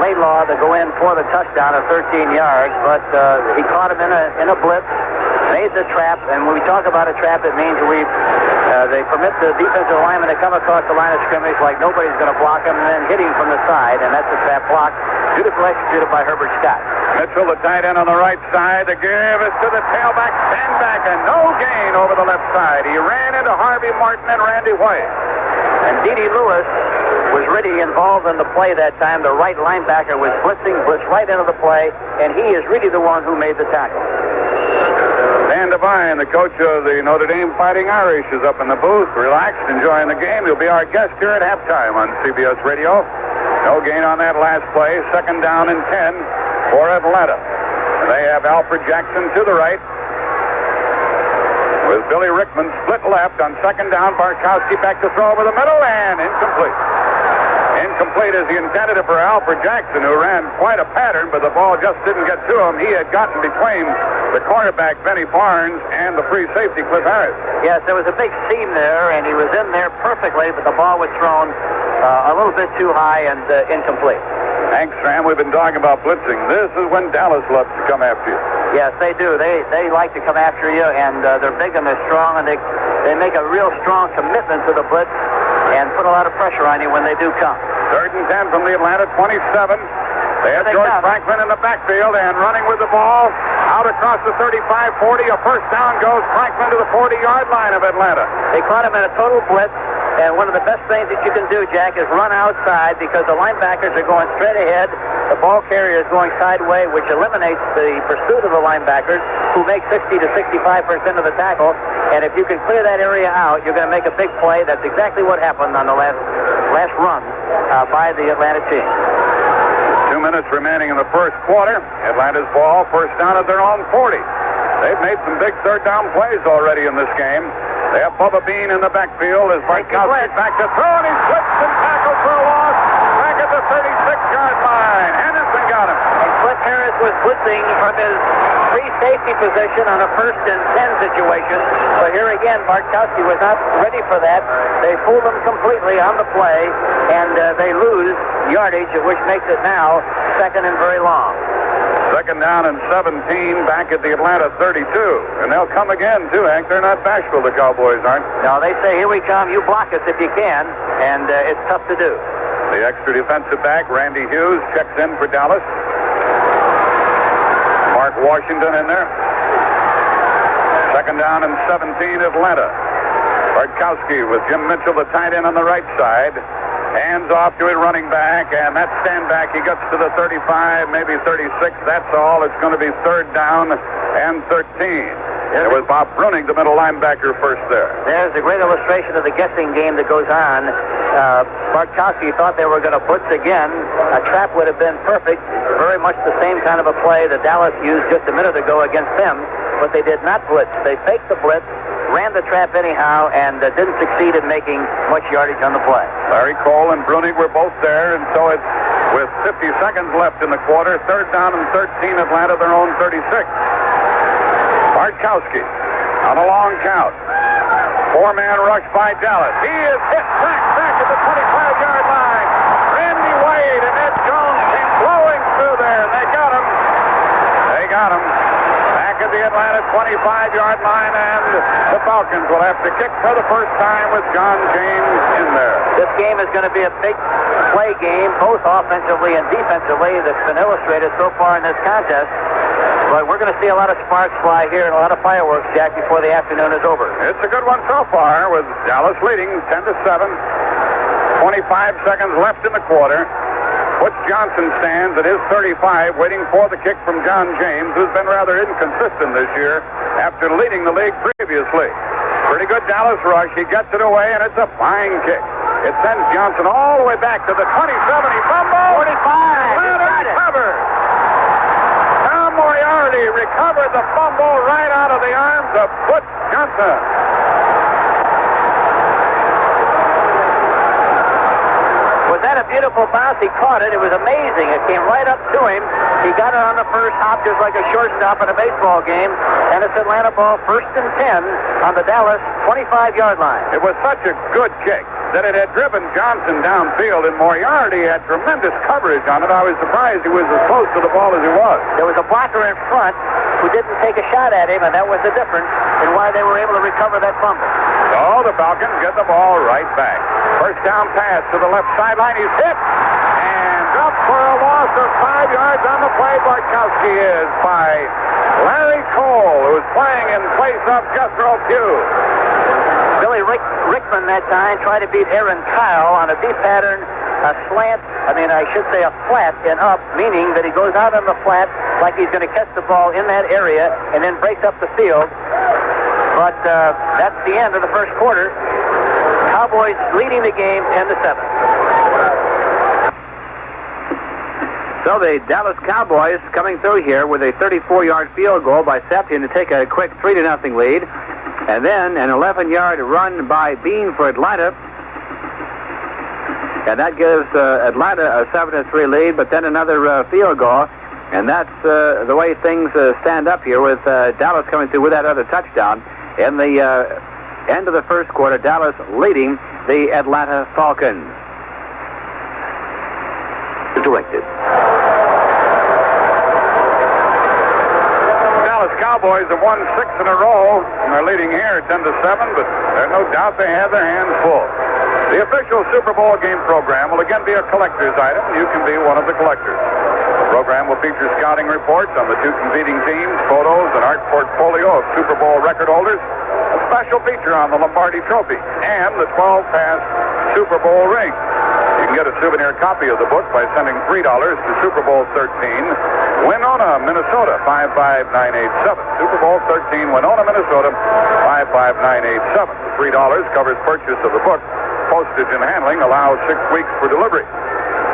Laidlaw to go in for the touchdown of 13 yards, but he caught him in a blitz, made the trap, and when we talk about a trap, it means they permit the defensive lineman to come across the line of scrimmage like nobody's going to block him and then hit him from the side, and that's a trap block, beautifully executed by Herbert Scott. Mitchell, the tight end on the right side. The give is to the tailback, stand back, and no gain over the left side. He ran into Harvey Martin and Randy White. And D.D. Lewis was really involved in the play that time. The right linebacker was blitzed right into the play, and he is really the one who made the tackle. Dan Devine, the coach of the Notre Dame Fighting Irish, is up in the booth, relaxed, enjoying the game. He'll be our guest here at halftime on CBS Radio. No gain on that last play. Second down and 10 for Atlanta. And they have Alfred Jackson to the right with with Billy Rickman split left on second down. Bartkowski back to throw over the middle and incomplete. Incomplete as he intended it for Alfred Jackson, who ran quite a pattern, but the ball just didn't get to him. He had gotten between the cornerback, Benny Barnes, and the free safety, Cliff Harris. Yes, there was a big seam there, and he was in there perfectly, but the ball was thrown a little bit too high and incomplete. Hank Stram, we've been talking about blitzing. This is when Dallas loves to come after you. Yes, they do. They like to come after you, and they're big and they're strong, and they make a real strong commitment to the blitz and put a lot of pressure on you when they do come. 3rd and 10 from the Atlanta 27. They have George Franklin in the backfield and running with the ball out across the 35-40. A first down goes Franklin to the 40-yard line of Atlanta. They caught him in a total blitz, and one of the best things that you can do, Jack, is run outside because the linebackers are going straight ahead. The ball carrier is going sideways, which eliminates the pursuit of the linebackers, who make 60 to 65% of the tackle. And if you can clear that area out, you're going to make a big play. That's exactly what happened on the last run by the Atlanta team. 2 minutes remaining in the first quarter. Atlanta's ball, first down at their own 40. They've made some big third down plays already in this game. They have Bubba Bean in the backfield as Bartkowski back to throw, and he slips and tackles for a loss back at the 36-yard line. Henderson got him. And Cliff Harris was blitzing from his free safety position on a 1st and 10 situation. So here again, Bartkowski was not ready for that. They fooled him completely on the play, and they lose yardage, which makes it now 2nd and very long. 2nd down and 17 back at the Atlanta 32. And they'll come again, too, Hank. They're not bashful, the Cowboys aren't. No, they say, here we come, you block us if you can, and it's tough to do. The extra defensive back, Randy Hughes, checks in for Dallas. Mark Washington in there. 2nd down and 17, Atlanta. Bartkowski with Jim Mitchell, the tight end, on the right side. Hands off to a running back, and that stand back, he gets to the 35, maybe 36. That's all. It's going to be 3rd down and 13. It was Bob Bruning, the middle linebacker, first there. There's a great illustration of the guessing game that goes on. Bartkowski thought they were going to blitz again. A trap would have been perfect. Very much the same kind of a play that Dallas used just a minute ago against them, but they did not blitz. They faked the blitz, ran the trap anyhow, and didn't succeed in making much yardage on the play. Larry Cole and Bruning were both there, and so it's with 50 seconds left in the quarter. 3rd down and 13, Atlanta, their own 36. Bartkowski on a long count. 4-man rush by Dallas. He is hit back at the 25-yard line. Randy Wade and Ed Jones came blowing through there, and they got him. Back at the Atlanta 25-yard line, and the Falcons will have to kick for the first time with John James in there. This game is going to be a big play game, both offensively and defensively. That's been illustrated so far in this contest. But we're going to see a lot of sparks fly here and a lot of fireworks, Jack, before the afternoon is over. It's a good one so far, with Dallas leading 10-7. 25 seconds left in the quarter. Butch Johnson stands at his 35, waiting for the kick from John James, who's been rather inconsistent this year after leading the league previously. Pretty good Dallas rush. He gets it away, and it's a fine kick. It sends Johnson all the way back to the 27. He fumbles. 45. Atlanta recovered. Tom Moriarty recovered the fumble right out of the arms of Butch Johnson. Was that a beautiful bounce? He caught it. It was amazing. It came right up to him. He got it on the first hop just like a shortstop in a baseball game. And it's Atlanta ball 1st and 10 on the Dallas 25-yard line. It was such a good kick that it had driven Johnson downfield, and Moriarty had tremendous coverage on it. I was surprised he was as close to the ball as he was. There was a blocker in front who didn't take a shot at him, and that was the difference in why they were able to recover that fumble. So the Falcons get the ball right back. First down pass to the left sideline. He's hit and dropped for a loss of 5 yards on the play. Bartkowski is by Larry Cole, who's playing in place of Jethro Pugh. Billy Rickman that time tried to beat Aaron Kyle on a deep pattern, a slant, I should say a flat and up, meaning that he goes out on the flat like he's going to catch the ball in that area and then breaks up the field. But that's the end of the first quarter. Cowboys leading the game 10-7. So the Dallas Cowboys coming through here with a 34-yard field goal by Septian to take a quick 3-0 lead. And then an 11-yard run by Bean for Atlanta. And that gives Atlanta a 7-3 lead, but then another field goal. And that's the way things stand up here with Dallas coming through with that other touchdown. In the end of the first quarter, Dallas leading the Atlanta Falcons. Directed. Dallas Cowboys have won 6 in a row, and they're leading here 10-7, but there's no doubt they have their hands full. The official Super Bowl game program will again be a collector's item. You can be one of the collectors. The program will feature scouting reports on the 2 competing teams, photos, and art portfolio of Super Bowl record holders, a special feature on the Lombardi Trophy, and the 12-pass Super Bowl ring. You can get a souvenir copy of the book by sending $3 to Super Bowl 13, Winona, Minnesota, 55987. Super Bowl 13, Winona, Minnesota, 55987. The $3 covers purchase of the book. Postage and handling allows 6 weeks for delivery.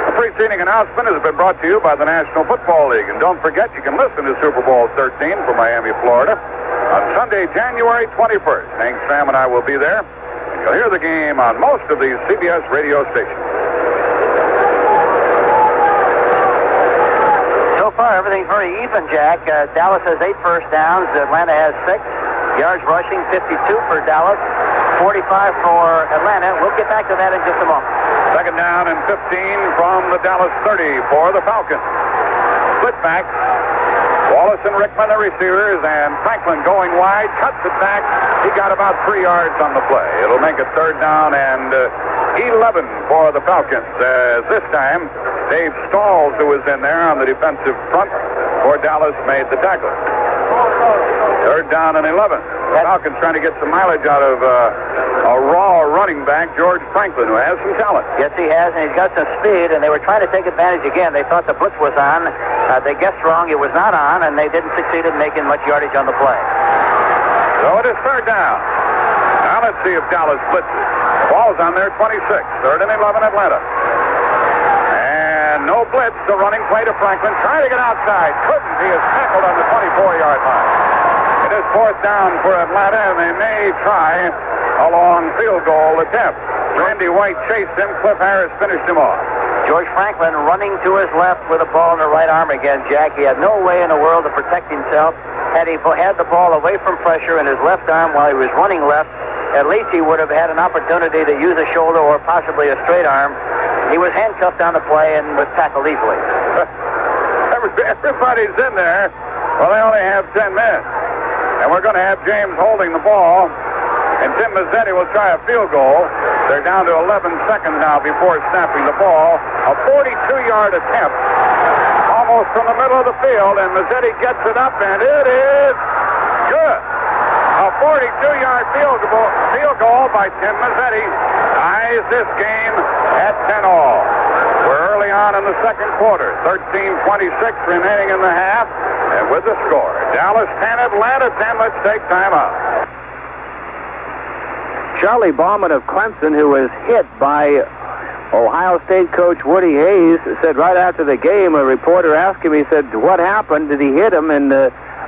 The preceding announcement has been brought to you by the National Football League. And don't forget, you can listen to Super Bowl 13 from Miami, Florida on Sunday, January 21st. Hank, Stram, and I will be there. And you'll hear the game on most of these CBS radio stations. So far, everything's very even, Jack. Dallas has 8 first downs. Atlanta has 6. Yards rushing, 52 for Dallas. 45 for Atlanta. We'll get back to that in just a moment. Second down and 15 from the Dallas 30 for the Falcons. Split back. Wallace and Rickman, the receivers, and Franklin going wide, cuts it back. He got about 3 yards on the play. It'll make it third down and 11 for the Falcons. This time, Dave Stalls, who was in there on the defensive front for Dallas, made the tackle. Third down and 11. The Falcons trying to get some mileage out of a raw running back, George Franklin, who has some talent. Yes, he has, and he's got some speed, and they were trying to take advantage again. They thought the blitz was on. They guessed wrong. It was not on, and they didn't succeed in making much yardage on the play. So it is third down. Now let's see if Dallas blitzes. The ball's on their 26. Third and 11, Atlanta. And no blitz. The running play to Franklin. Trying to get outside. Couldn't. He is tackled on the 24-yard line. It is fourth down for Atlanta, and they may try a long field goal attempt. Randy White chased him. Cliff Harris finished him off. George Franklin running to his left with the ball in the right arm again, Jack. He had no way in the world to protect himself. Had he had the ball away from pressure in his left arm while he was running left, at least he would have had an opportunity to use a shoulder or possibly a straight arm. He was handcuffed on the play and was tackled easily. Everybody's in there. Well, they only have 10 men. And we're going to have James holding the ball. And Tim Mazzetti will try a field goal. They're down to 11 seconds now before snapping the ball. A 42-yard attempt. Almost from the middle of the field. And Mazzetti gets it up, and it is good. A 42-yard field goal by Tim Mazzetti ties this game at 10-all. We're early on in the second quarter. 13:26 remaining in the half. And with the score, Dallas 10, Atlanta 10. Let's take time out. Charlie Bauman of Clemson, who was hit by Ohio State coach Woody Hayes, said right after the game, a reporter asked him, he said, what happened? Did he hit him? And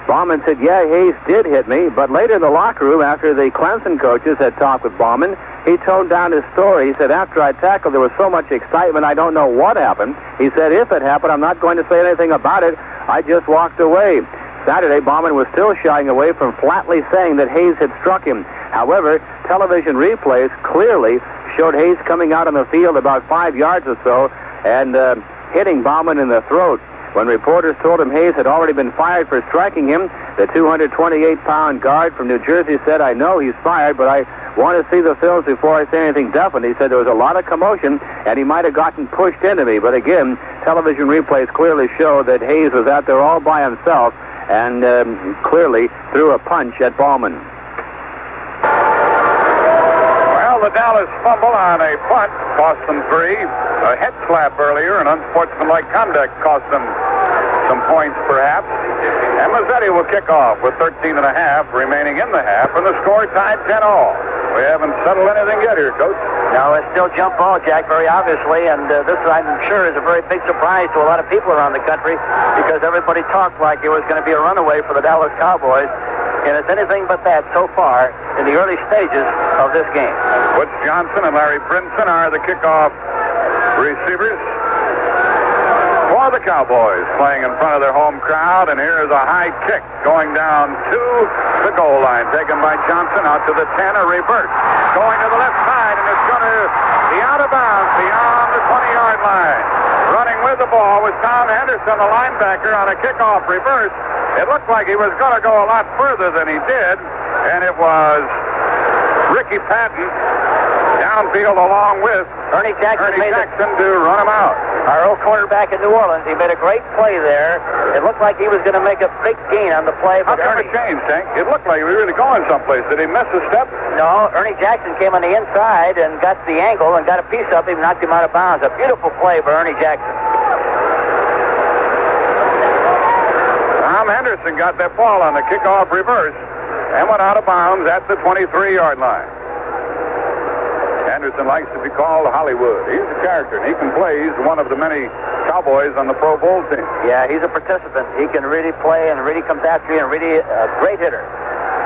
Bauman said, yeah, Hayes did hit me. But later in the locker room, after the Clemson coaches had talked with Bauman, he toned down his story. He said, after I tackled, there was so much excitement, I don't know what happened. He said, if it happened, I'm not going to say anything about it. I just walked away. Saturday, Bauman was still shying away from flatly saying that Hayes had struck him. However, television replays clearly showed Hayes coming out on the field about 5 yards or so and hitting Bauman in the throat. When reporters told him Hayes had already been fired for striking him, the 228-pound guard from New Jersey said, I know he's fired, but I want to see the films before I say anything definite. He said there was a lot of commotion, and he might have gotten pushed into me. But again, television replays clearly show that Hayes was out there all by himself and clearly threw a punch at Bauman. Well, the Dallas fumble on a punt cost them 3. A head slap earlier, and unsportsmanlike conduct cost them some points, perhaps. And Mazzetti will kick off with 13 and a half remaining in the half, and the score tied 10-all. We haven't settled anything yet here, Coach. No, it's still jump ball, Jack, very obviously, and this, I'm sure, is a very big surprise to a lot of people around the country because everybody talked like it was going to be a runaway for the Dallas Cowboys, and it's anything but that so far. in the early stages of this game. Butch Johnson and Larry Brinson are the kickoff receivers for the Cowboys, playing in front of their home crowd. And here is a high kick going down to the goal line, taken by Johnson out to the 10, a reverse going to the left side, and it's going to be out of bounds beyond the 20-yard line. Running with the ball was Tom Henderson, the linebacker, on a kickoff reverse. It looked like he was going to go a lot further than he did, and it was Ricky Patton downfield along with Ernie Jackson to run him out. Our old quarterback in New Orleans, he made a great play there. It looked like he was going to make a big gain on the play. How come it changed, Hank? It looked like he was really going someplace. Did he miss a step? No, Ernie Jackson came on the inside and got the angle and got a piece of him, knocked him out of bounds. A beautiful play by Ernie Jackson. Tom Henderson got that ball on the kickoff reverse and went out of bounds at the 23-yard line. Henderson likes to be called Hollywood. He's a character, and he can play. He's one of the many Cowboys on the Pro Bowl team. Yeah, he's a participant. He can really play and really comes after you and really a great hitter.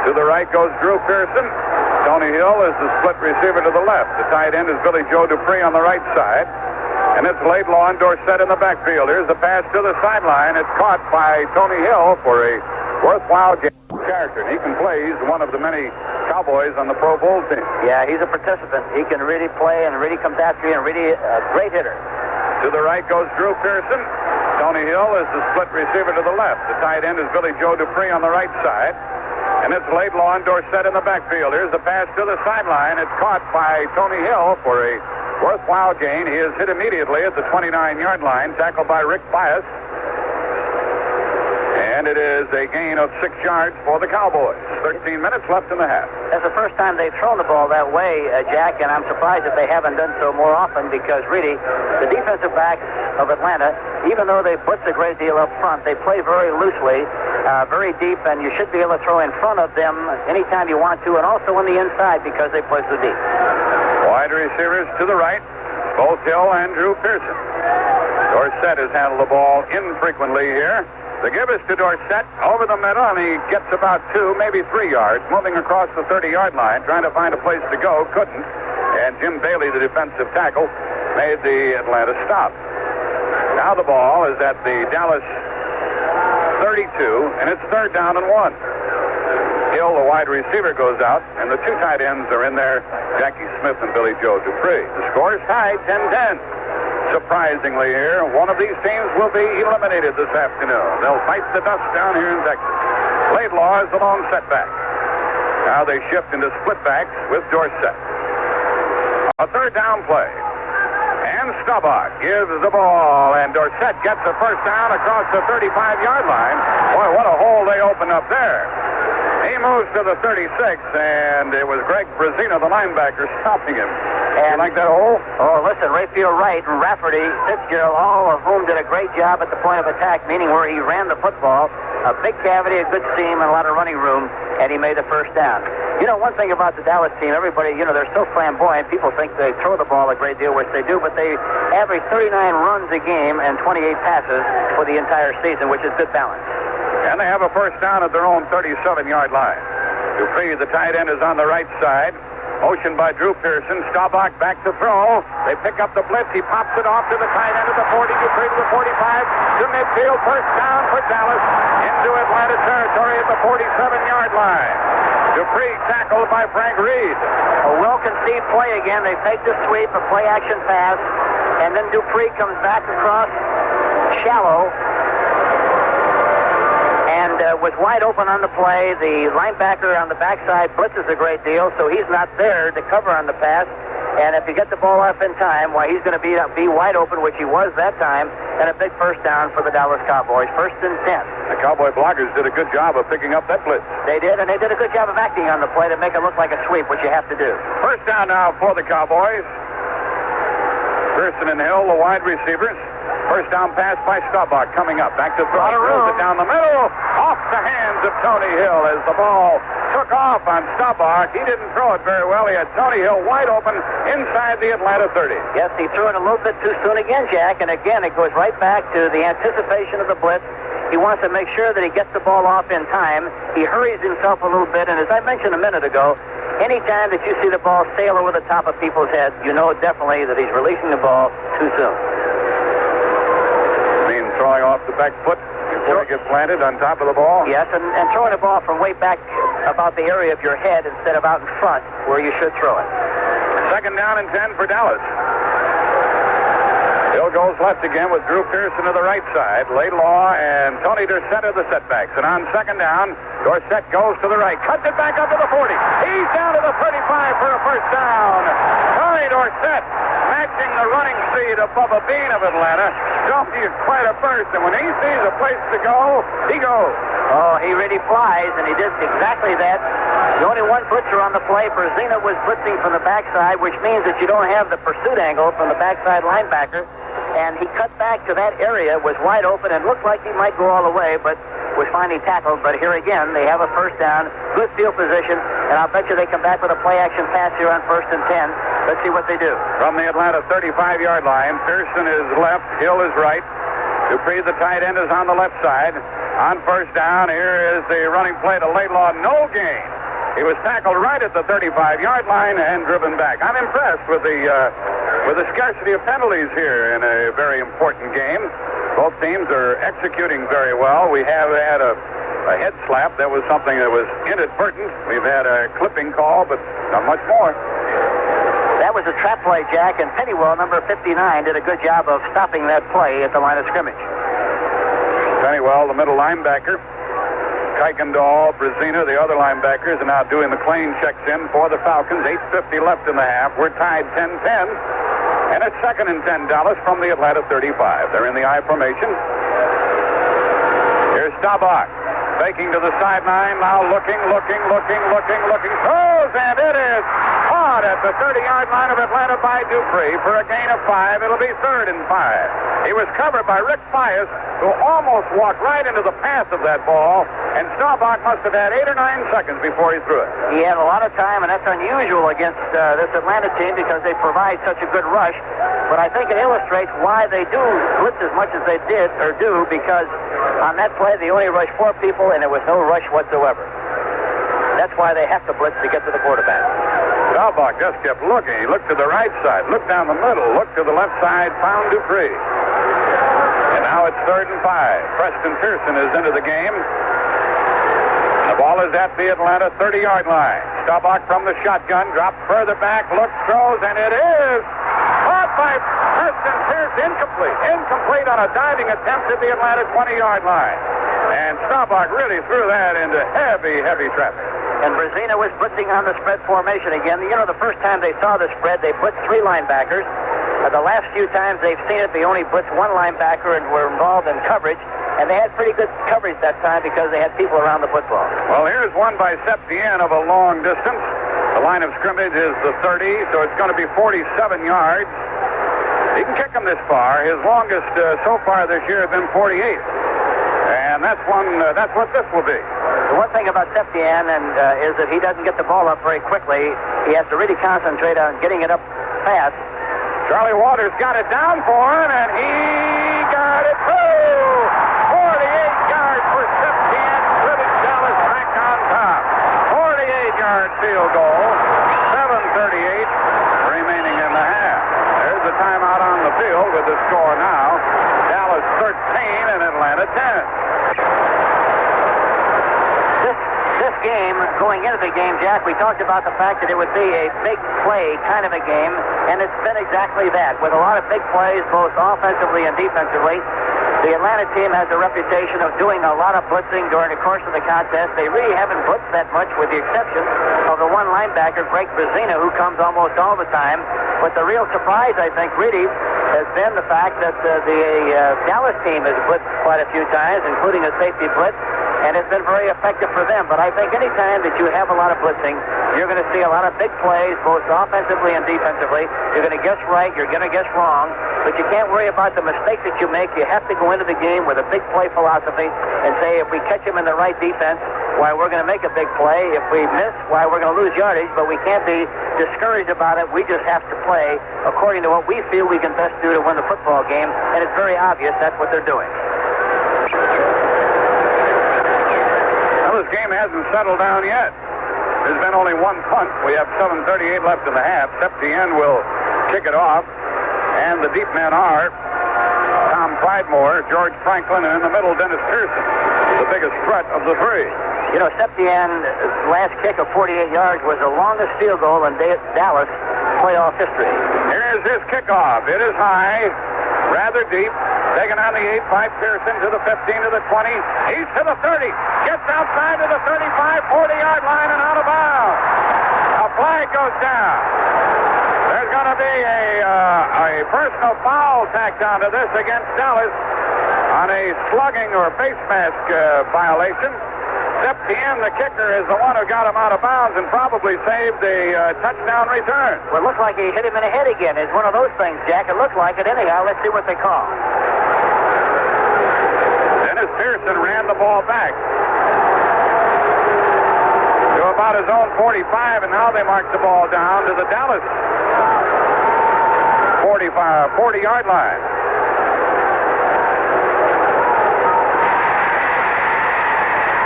To the right goes Drew Pearson. Tony Hill is the split receiver to the left. The tight end is Billy Joe Dupree on the right side. And it's Laidlaw and Dorsett in the backfield. Here's the pass to the sideline. It's caught by Tony Hill for a worthwhile game. Character, and he can play. He's one of the many Cowboys on the Pro Bowl team. Yeah, he's a participant. He can really play and really comes after you and really a great hitter. To the right goes Drew Pearson. Tony Hill is the split receiver to the left. The tight end is Billy Joe Dupree on the right side. And it's Laidlaw and Dorsett in the backfield. Here's the pass to the sideline. It's caught by Tony Hill for a worthwhile gain. He is hit immediately at the 29-yard line, tackled by Rick Bias. And it is a gain of 6 yards for the Cowboys. 13 minutes left in the half. That's the first time they've thrown the ball that way, Jack, and I'm surprised that they haven't done so more often because really the defensive backs of Atlanta, even though they blitz a great deal up front, they play very loosely, very deep, and you should be able to throw in front of them anytime you want to, and also on the inside because they play so deep. Wide receivers to the right, both Hill and Drew Pearson. Dorsett has handled the ball infrequently here. The give is to Dorsett over the middle, and he gets about 2, maybe 3 yards, moving across the 30-yard line, trying to find a place to go, couldn't. And Jim Bailey, the defensive tackle, made the Atlanta stop. Now the ball is at the Dallas 32, and it's 3rd down and 1. Hill, the wide receiver, goes out, and the 2 tight ends are in there, Jackie Smith and Billy Joe Dupree. The score is tied 10-10. Surprisingly here, one of these teams will be eliminated this afternoon. They'll fight the dust down here in Texas. Laidlaw is the lone setback. Now they shift into split backs with Dorsett. A 3rd down play. And Staubach gives the ball, and Dorsett gets the first down across the 35-yard line. Boy, what a hole they opened up there. He moves to the 36, and it was Greg Brazina, the linebacker, stopping him. And you like that hole? Oh, listen, Rayfield Wright and Rafferty, Fitzgerald, all of whom did a great job at the point of attack, meaning where he ran the football. A big cavity, a good seam, and a lot of running room, and he made the first down. You know, one thing about the Dallas team, everybody, you know, they're so flamboyant. People think they throw the ball a great deal, which they do, but they average 39 runs a game and 28 passes for the entire season, which is good balance. And they have a first down at their own 37-yard line. Dupree, the tight end, is on the right side. Motion by Drew Pearson. Staubach back to throw. They pick up the blitz. He pops it off to the tight end of the 40. Dupree to the 45. To midfield. First down for Dallas. Into Atlanta territory at the 47-yard line. Dupree tackled by Frank Reed. A well-conceived play again. They take the sweep, a play-action pass, and then Dupree comes back across shallow. And was wide open on the play. The linebacker on the backside blitzes a great deal, so he's not there to cover on the pass. And if you get the ball off in time, why, he's going to be wide open, which he was that time, and a big first down for the Dallas Cowboys. 1st and 10. The Cowboy blockers did a good job of picking up that blitz. They did, and they did a good job of acting on the play to make it look like a sweep, which you have to do. First down now for the Cowboys. Pearson and Hill, the wide receivers. First down pass by Staubach coming up. Back to throw. Throws it down the middle. Off the hands of Tony Hill as the ball took off on Staubach. He didn't throw it very well. He had Tony Hill wide open inside the Atlanta 30. Yes, he threw it a little bit too soon again, Jack. And again, it goes right back to the anticipation of the blitz He wants to make sure that he gets the ball off in time. He hurries himself a little bit, and as I mentioned a minute ago, anytime that you see the ball sail over the top of people's heads, you know definitely that he's releasing the ball too soon. You mean throwing off the back foot before it gets planted on top of the ball? Yes, and throwing the ball from way back about the area of your head instead of out in front where you should throw it. Second down and 10 for Dallas. Hill goes left again with Drew Pearson to the right side. Laidlaw and Tony Dorsett are the setbacks. And on second down, Dorsett goes to the right. Cuts it back up to the 40. He's down to the 35 for a first down. Tony Dorsett matching the running speed of Bubba Bean of Atlanta. Don't be quite a burst. And when he sees a place to go, he goes. Oh, he really flies, and he did exactly that. The only one blitzer on the play, Brzezina was blitzing from the backside, which means that you don't have the pursuit angle from the backside linebacker. And he cut back to that area, was wide open, and looked like he might go all the way, but was finally tackled. But here again, they have a first down, good field position, and I'll bet you they come back with a play-action pass here on 1st and 10. Let's see what they do. From the Atlanta 35-yard line, Pearson is left, Hill is right. Dupree, the tight end, is on the left side. On first down, here is the running play to Laidlaw. No gain. He was tackled right at the 35-yard line and driven back. I'm impressed with the scarcity of penalties here in a very important game. Both teams are executing very well. We have had a head slap. That was something that was inadvertent. We've had a clipping call, but not much more. That was a trap play, Jack, and Pennywell, number 59, did a good job of stopping that play at the line of scrimmage. Pennywell, the middle linebacker. Kuykendall, Brzezina, the other linebackers, are now doing the clean checks in for the Falcons. 8:50 left in the half. We're tied 10-10. And it's 2nd and 10 Dallas from the Atlanta 35. They're in the I formation. Here's Staubach. Faking to the sideline, now looking. Throws, and it is caught at the 30-yard line of Atlanta by Dupree for a gain of 5. It'll be 3rd and 5. He was covered by Rick Fias, who almost walked right into the path of that ball, and Staubach must have had 8 or 9 seconds before he threw it. He had a lot of time, and that's unusual against this Atlanta team because they provide such a good rush. But I think it illustrates why they do blitz as much as they did or do, because on that play they only rushed 4 people and there was no rush whatsoever. That's why they have to blitz to get to the quarterback. Staubach just kept looking. He looked to the right side, looked down the middle, looked to the left side, found Dupree. And now it's 3rd and 5. Preston Pearson is into the game. The ball is at the Atlanta 30-yard line. Staubach from the shotgun, dropped further back, looks, throws, and it is caught by Preston Pearson. Incomplete on a diving attempt at the Atlanta 20-yard line. And Staubach really threw that into heavy traffic. And Brzezina was blitzing on the spread formation again. You know, the first time they saw the spread, they blitzed 3 linebackers. The last few times they've seen it, they only blitzed 1 linebacker and were involved in coverage. And they had pretty good coverage that time because they had people around the football. Well, here's one by Septien of a long distance. The line of scrimmage is the 30, so it's going to be 47 yards. He can kick them this far. His longest so far this year has been 48. And that's what this will be. The one thing about Septien is that he doesn't get the ball up very quickly. He has to really concentrate on getting it up fast. Charlie Waters got it down for him, and he got it through. 48 yards for Septien, putting Dallas back on top. 48-yard field goal. 7:38 remaining in the half. There's the timeout on the field with the score now. Dallas 13 and Atlanta 10. This game, going into the game, Jack, we talked about the fact that it would be a big play kind of a game, and it's been exactly that, with a lot of big plays, both offensively and defensively. The Atlanta team has a reputation of doing a lot of blitzing during the course of the contest. They really haven't blitzed that much, with the exception of the one linebacker, Greg Brzezina, who comes almost all the time. But the real surprise, I think, really has been the fact that the Dallas team has blitzed quite a few times, including a safety blitz, and it's been very effective for them. But I think any time that you have a lot of blitzing, you're going to see a lot of big plays, both offensively and defensively. You're going to guess right, you're going to guess wrong, but you can't worry about the mistake that you make. You have to go into the game with a big play philosophy and say, if we catch him in the right defense, why, we're going to make a big play. If we miss, why, we're going to lose yardage, but we can't be discouraged about it. We just have to play according to what we feel we can best do to win the football game, and it's very obvious that's what they're doing. this game hasn't settled down yet. There's been only one punt. We have 7:38 left in the half. Septien will kick it off. And the deep men are Tom Pridemore, George Franklin, and in the middle, Dennis Pearson, the biggest threat of the three. You know, Septien's last kick of 48 yards was the longest field goal in Dallas playoff history. Here's his kickoff. It is high, rather deep. Taken on the 8 by Pearson to the 15 to the 20. He's to the 30. Gets outside to the 35, 40-yard line and out of bounds. A flag goes down. There's going to be a personal foul tacked onto this against Dallas on a slugging or face mask violation. Septien, the kicker, is the one who got him out of bounds and probably saved a touchdown return. Well, it looked like he hit him in the head again. It's one of those things, Jack. It looked like it anyhow. Let's see what they call. Dennis Pearson ran the ball back to about his own 45, and now they mark the ball down to the Dallas 40-yard line.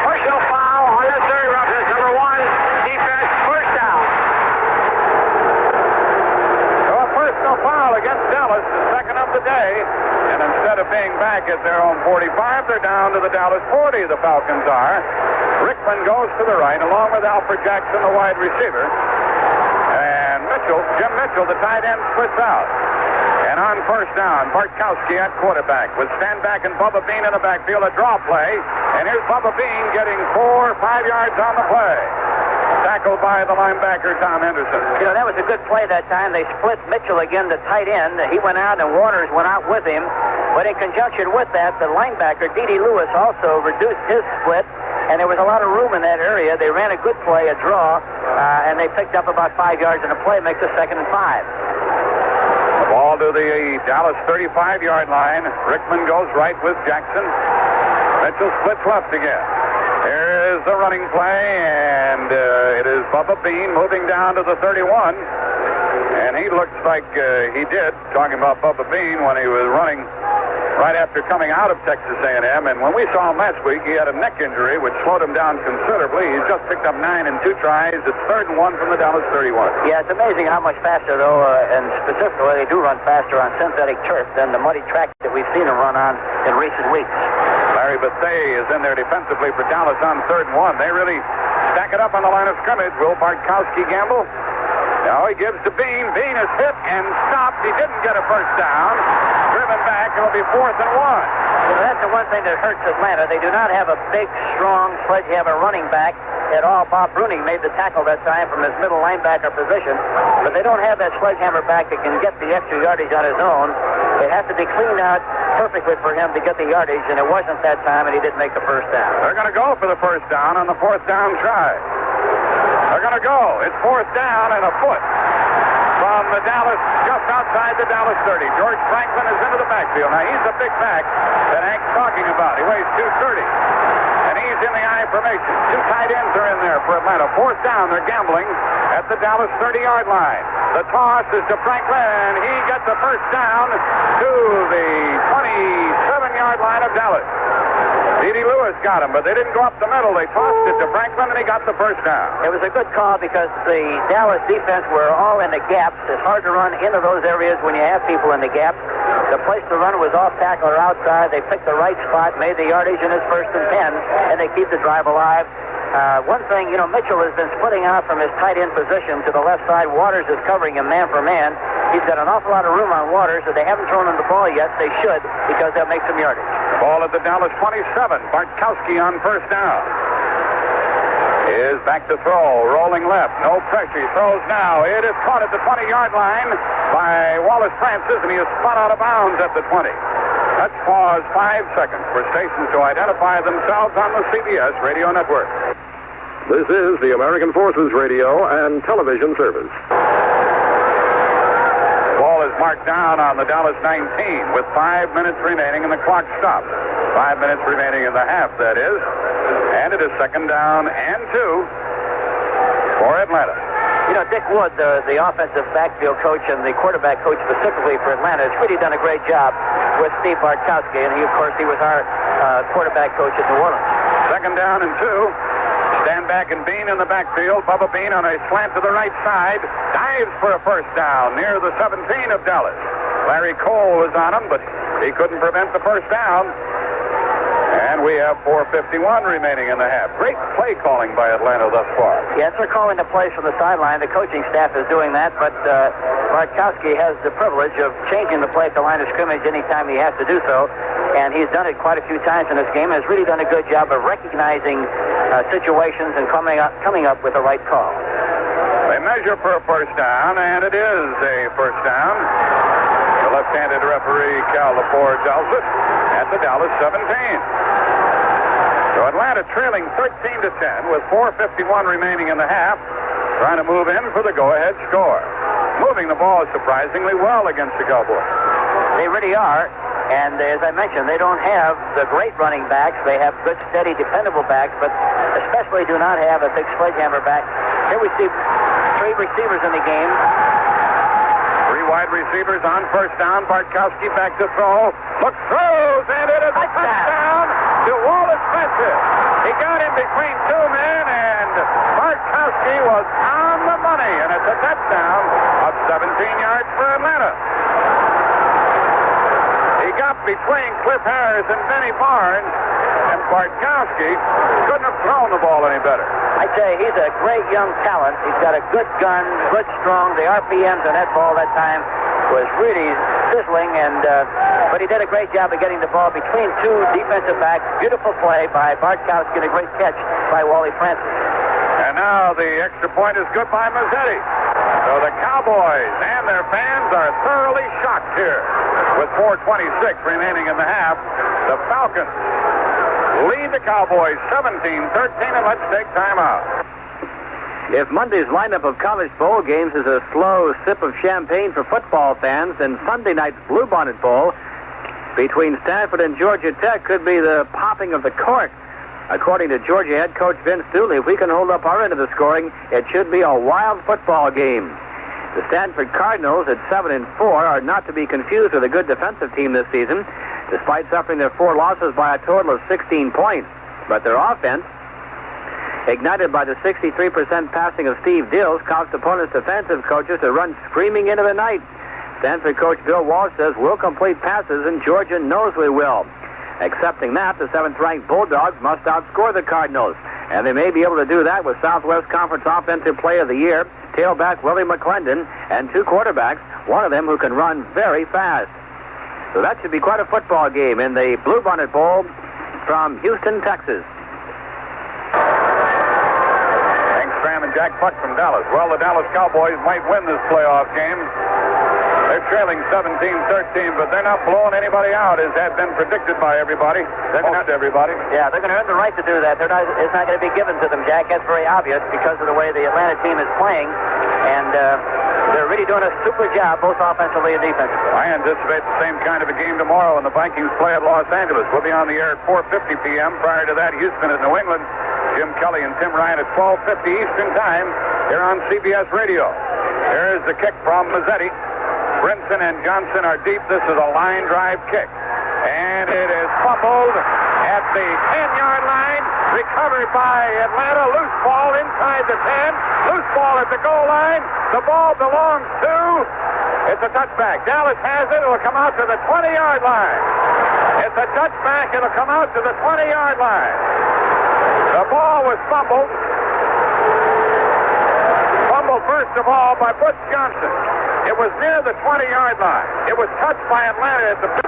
Personal foul on the third roughness, number 1, defense, first down. So a personal foul against Dallas, the second of the day. And instead of being back at their own 45, they're down to the Dallas 40, the Falcons are. Rickman goes to the right, along with Alfred Jackson, the wide receiver. And Jim Mitchell, the tight end, splits out. And on first down, Bartkowski at quarterback with Stanback and Bubba Bean in the backfield, a draw play. And here's Bubba Bean getting 4 or 5 yards on the play. Tackled by the linebacker, Tom Henderson. You know, that was a good play that time. They split Mitchell again to tight end. He went out and Waters went out with him. But in conjunction with that, the linebacker, D.D. Lewis, also reduced his split. And there was a lot of room in that area. They ran a good play, a draw, and they picked up about 5 yards in a play, makes it 2nd and 5. The ball to the Dallas 35-yard line. Rickman goes right with Jackson. Mitchell splits left again. Here's the running play, and it is Bubba Bean moving down to the 31. And he looks like he did, talking about Bubba Bean, when he was running right after coming out of Texas A&M. And when we saw him last week, he had a neck injury, which slowed him down considerably. He's just picked up 9 in 2 tries. It's 3rd and 1 from the Dallas 31. Yeah, it's amazing how much faster, though, and specifically they do run faster on synthetic turf than the muddy track that we've seen them run on in recent weeks. Larry Bethea is in there defensively for Dallas on 3rd and 1. They really stack it up on the line of scrimmage. Will Bartkowski gamble? Now he gives to Bean. Bean is hit and stopped. He didn't get a first down. Driven back. It'll be 4th and 1. You know, that's the one thing that hurts Atlanta. They do not have a big, strong sledgehammer running back at all. Bob Bruning made the tackle that time from his middle linebacker position. But they don't have that sledgehammer back that can get the extra yardage on his own. It has to be cleaned out perfectly for him to get the yardage, and it wasn't that time, and he didn't make the first down. They're going to go for the first down on the 4th down try. They're going to go. It's 4th down and a foot from the Dallas, just outside the Dallas 30. George Franklin is into the backfield. Now, he's the big back that Hank's talking about. He weighs 230. And he's in the I formation. 2 tight ends are in there for Atlanta. 4th down. They're gambling at the Dallas 30-yard line. The toss is to Franklin. He gets the first down to the 27-yard line of Dallas. D.D. Lewis got him, but they didn't go up the middle. They tossed it to Franklin, and he got the first down. It was a good call because the Dallas defense were all in the gaps. It's hard to run into those areas when you have people in the gaps. The place to run was off tackle or outside. They picked the right spot, made the yardage in his 1st and 10, and they keep the drive alive. One thing, you know, Mitchell has been splitting out from his tight end position to the left side. Waters is covering him man for man. He's got an awful lot of room on Waters, so they haven't thrown him the ball yet. They should, because they'll make some yardage. Ball at the Dallas 27. Bartkowski on first down. Is back to throw. Rolling left. No pressure. He throws now. It is caught at the 20-yard line by Wallace Francis, and he is spun out of bounds at the 20. Let's pause 5 seconds for stations to identify themselves on the CBS Radio Network. This is the American Forces Radio and Television Service. Ball is marked down on the Dallas 19 with 5 minutes remaining, and the clock stops. 5 minutes remaining in the half, that is. And it is 2nd down and 2 for Atlanta. You know, Dick Wood, the offensive backfield coach and the quarterback coach specifically for Atlanta, has really done a great job with Steve Bartkowski, and he was our quarterback coach at New Orleans. 2nd down and 2. back, and Bean in the backfield. Bubba Bean on a slant to the right side. Dives for a first down near the 17 of Dallas. Larry Cole was on him, but he couldn't prevent the first down. And we have 4:51 remaining in the half. Great play calling by Atlanta thus far. Yes, they're calling the plays from the sideline. The coaching staff is doing that, but Bartkowski has the privilege of changing the play at the line of scrimmage anytime he has to do so. And he's done it quite a few times in this game, and has really done a good job of recognizing situations and coming up with the right call. They measure for a first down, and it is a first down. The left-handed referee, Cal Lepore, tells it at the Dallas 17. So Atlanta trailing 13-10 with 4:51 remaining in the half, trying to move in for the go-ahead score. Moving the ball surprisingly well against the Cowboys. They really are. And as I mentioned, they don't have the great running backs. They have good, steady, dependable backs, but especially do not have a big sledgehammer back. Here we see 3 receivers in the game. 3 wide receivers on first down. Bartkowski back to throw. Looks, throws, and it is a touchdown to Wallace Spencer. He got in between 2 men, and Bartkowski was on the money, and it's a touchdown of 17 yards for Atlanta. He got between Cliff Harris and Benny Barnes, and Bartkowski couldn't have thrown the ball any better. I tell you, he's a great young talent. He's got a good gun, good strong. The RPMs on that ball that time was really sizzling, and but he did a great job of getting the ball between 2 defensive backs. Beautiful play by Bartkowski and a great catch by Wally Francis. And now the extra point is good by Mazzetti. So the Cowboys and their fans are thoroughly shocked here. With 4:26 remaining in the half, the Falcons lead the Cowboys 17-13, and let's take time out. If Monday's lineup of college bowl games is a slow sip of champagne for football fans, then Sunday night's Bluebonnet Bowl between Stanford and Georgia Tech could be the popping of the cork. According to Georgia head coach Vince Dooley, if we can hold up our end of the scoring, it should be a wild football game. The Stanford Cardinals at 7-4 are not to be confused with a good defensive team this season, despite suffering their 4 losses by a total of 16 points. But their offense, ignited by the 63% passing of Steve Dills, caused opponents' defensive coaches to run screaming into the night. Stanford coach Bill Walsh says we'll complete passes, and Georgia knows we will. Accepting that, the 7th-ranked Bulldogs must outscore the Cardinals, and they may be able to do that with Southwest Conference Offensive Player of the Year, tailback Willie McClendon, and 2 quarterbacks, one of them who can run very fast. So that should be quite a football game in the Bluebonnet Bowl from Houston, Texas. Hank Stram and Jack Buck from Dallas. Well, the Dallas Cowboys might win this playoff game. They're trailing 17-13, but they're not blowing anybody out, as had been predicted by everybody. Most everybody. Yeah, they're going to earn the right to do that. It's not going to be given to them, Jack. That's very obvious because of the way the Atlanta team is playing. And they're really doing a super job, both offensively and defensively. I anticipate the same kind of a game tomorrow when the Vikings play at Los Angeles. We'll be on the air at 4:50 p.m. Prior to that, Houston at New England. Jim Kelly and Tim Ryan at 12:50 Eastern Time here on CBS Radio. Here's the kick from Mazzetti. Brinson and Johnson are deep. This is a line drive kick. And it is fumbled at the 10-yard line. Recovered by Atlanta. Loose ball inside the 10. Loose ball at the goal line. The ball belongs to... It's a touchback. Dallas has it. It'll come out to the 20-yard line. It's a touchback. It'll come out to the 20-yard line. The ball was fumbled. Fumbled, first of all, by Butch Johnson. It was near the 20-yard line. It was touched by Atlanta at the 15.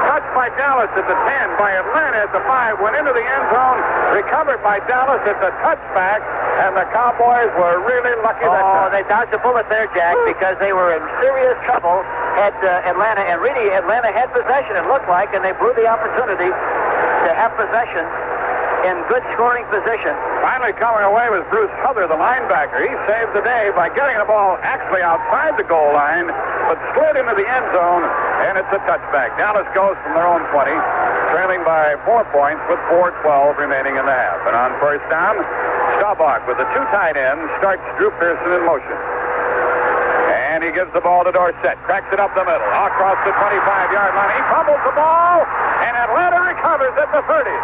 Touched by Dallas at the 10. By Atlanta at the 5. Went into the end zone. Recovered by Dallas at the touchback. And the Cowboys were really lucky that time. They dodged a bullet there, Jack, because they were in serious trouble at Atlanta. And really, Atlanta had possession, it looked like, and they blew the opportunity to have possession in good scoring position. Finally coming away was Bruce Huther, the linebacker. He saved the day by getting the ball actually outside the goal line, but slid into the end zone, and it's a touchback. Dallas goes from their own 20, trailing by 4 points with 4:12 remaining in the half. And on first down, Staubach with the 2 tight ends starts Drew Pearson in motion. And he gives the ball to Dorsett. Cracks it up the middle. Across the 25-yard line. He fumbles the ball, and Atlanta recovers at the 30.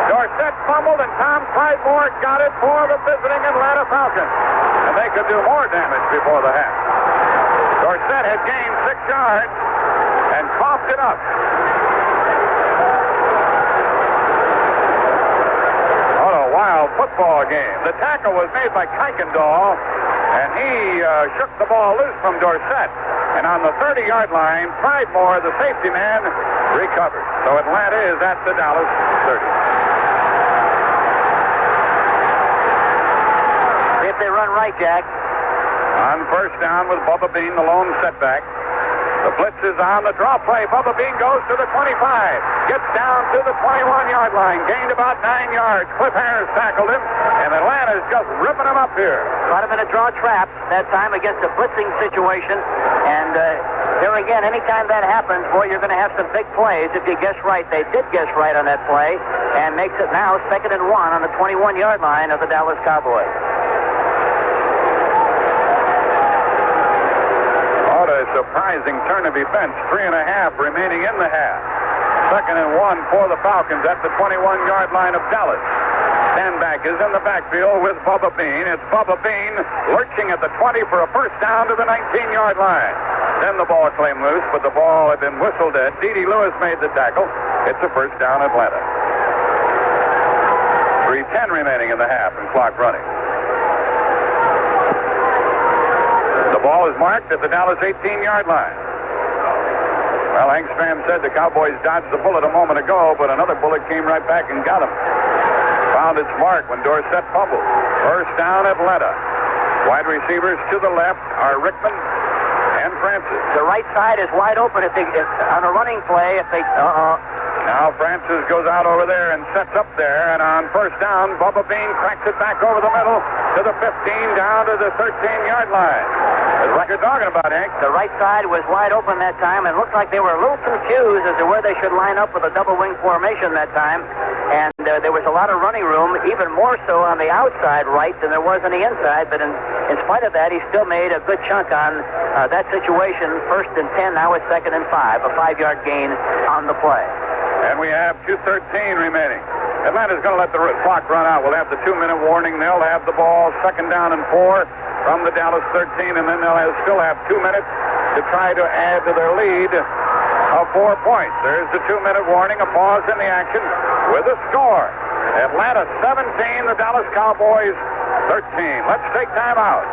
Dorsett fumbled, and Tom Clydemore got it for the visiting Atlanta Falcons. And they could do more damage before the half. Dorsett had gained 6 yards and coughed it up. What a wild football game. The tackle was made by Kuykendall, and he shook the ball loose from Dorsett. And on the 30-yard line, Clydemore, the safety man, recovered. So Atlanta is at the Dallas 30. If they run right, Jack. On first down with Bubba Bean, the lone setback. The blitz is on the draw play. Bubba Bean goes to the 25. Gets down to the 21-yard line. Gained about 9 yards. Cliff Harris tackled him. And Atlanta's just ripping him up here. Caught him in a draw trap that time against a blitzing situation. And there again, anytime that happens, boy, you're going to have some big plays if you guess right. They did guess right on that play. And makes it now 2nd and 1 on the 21-yard line of the Dallas Cowboys. A surprising turn of events. 3.5 remaining in the half. 2nd and 1 for the Falcons at the 21-yard line of Dallas. Stanback is in the backfield with Bubba Bean. It's Bubba Bean lurching at the 20 for a first down to the 19-yard line. Then the ball came loose, but the ball had been whistled at. D.D. Lewis made the tackle. It's a first down, Atlanta. 3:10 remaining in the half and clock running. The ball is marked at the Dallas 18-yard line. Well, Hank Stram said the Cowboys dodged the bullet a moment ago, but another bullet came right back and got him. Found its mark when Dorsett fumbled. First down, Atlanta. Wide receivers to the left are Rickman and Francis. The right side is wide open if on a running play. Now Francis goes out over there and sets up there, and on first down, Bubba Bean cracks it back over the middle to the 15, down to the 13-yard line. That's what you're talking about, Hank. The right side was wide open that time, and looked like they were a little confused as to where they should line up with a double wing formation that time. And there was a lot of running room, even more so on the outside right than there was on the inside. But in spite of that, he still made a good chunk on that situation. 1st and 10, now it's 2nd and 5, a 5-yard gain on the play. And we have 2:13 remaining. Atlanta's going to let the clock run out. We'll have the 2-minute warning. They'll have the ball 2nd down and 4 from the Dallas 13, and then they'll still have 2 minutes to try to add to their lead of 4 points. There's the 2-minute warning, a pause in the action with a score. Atlanta 17, the Dallas Cowboys 13. Let's take time out.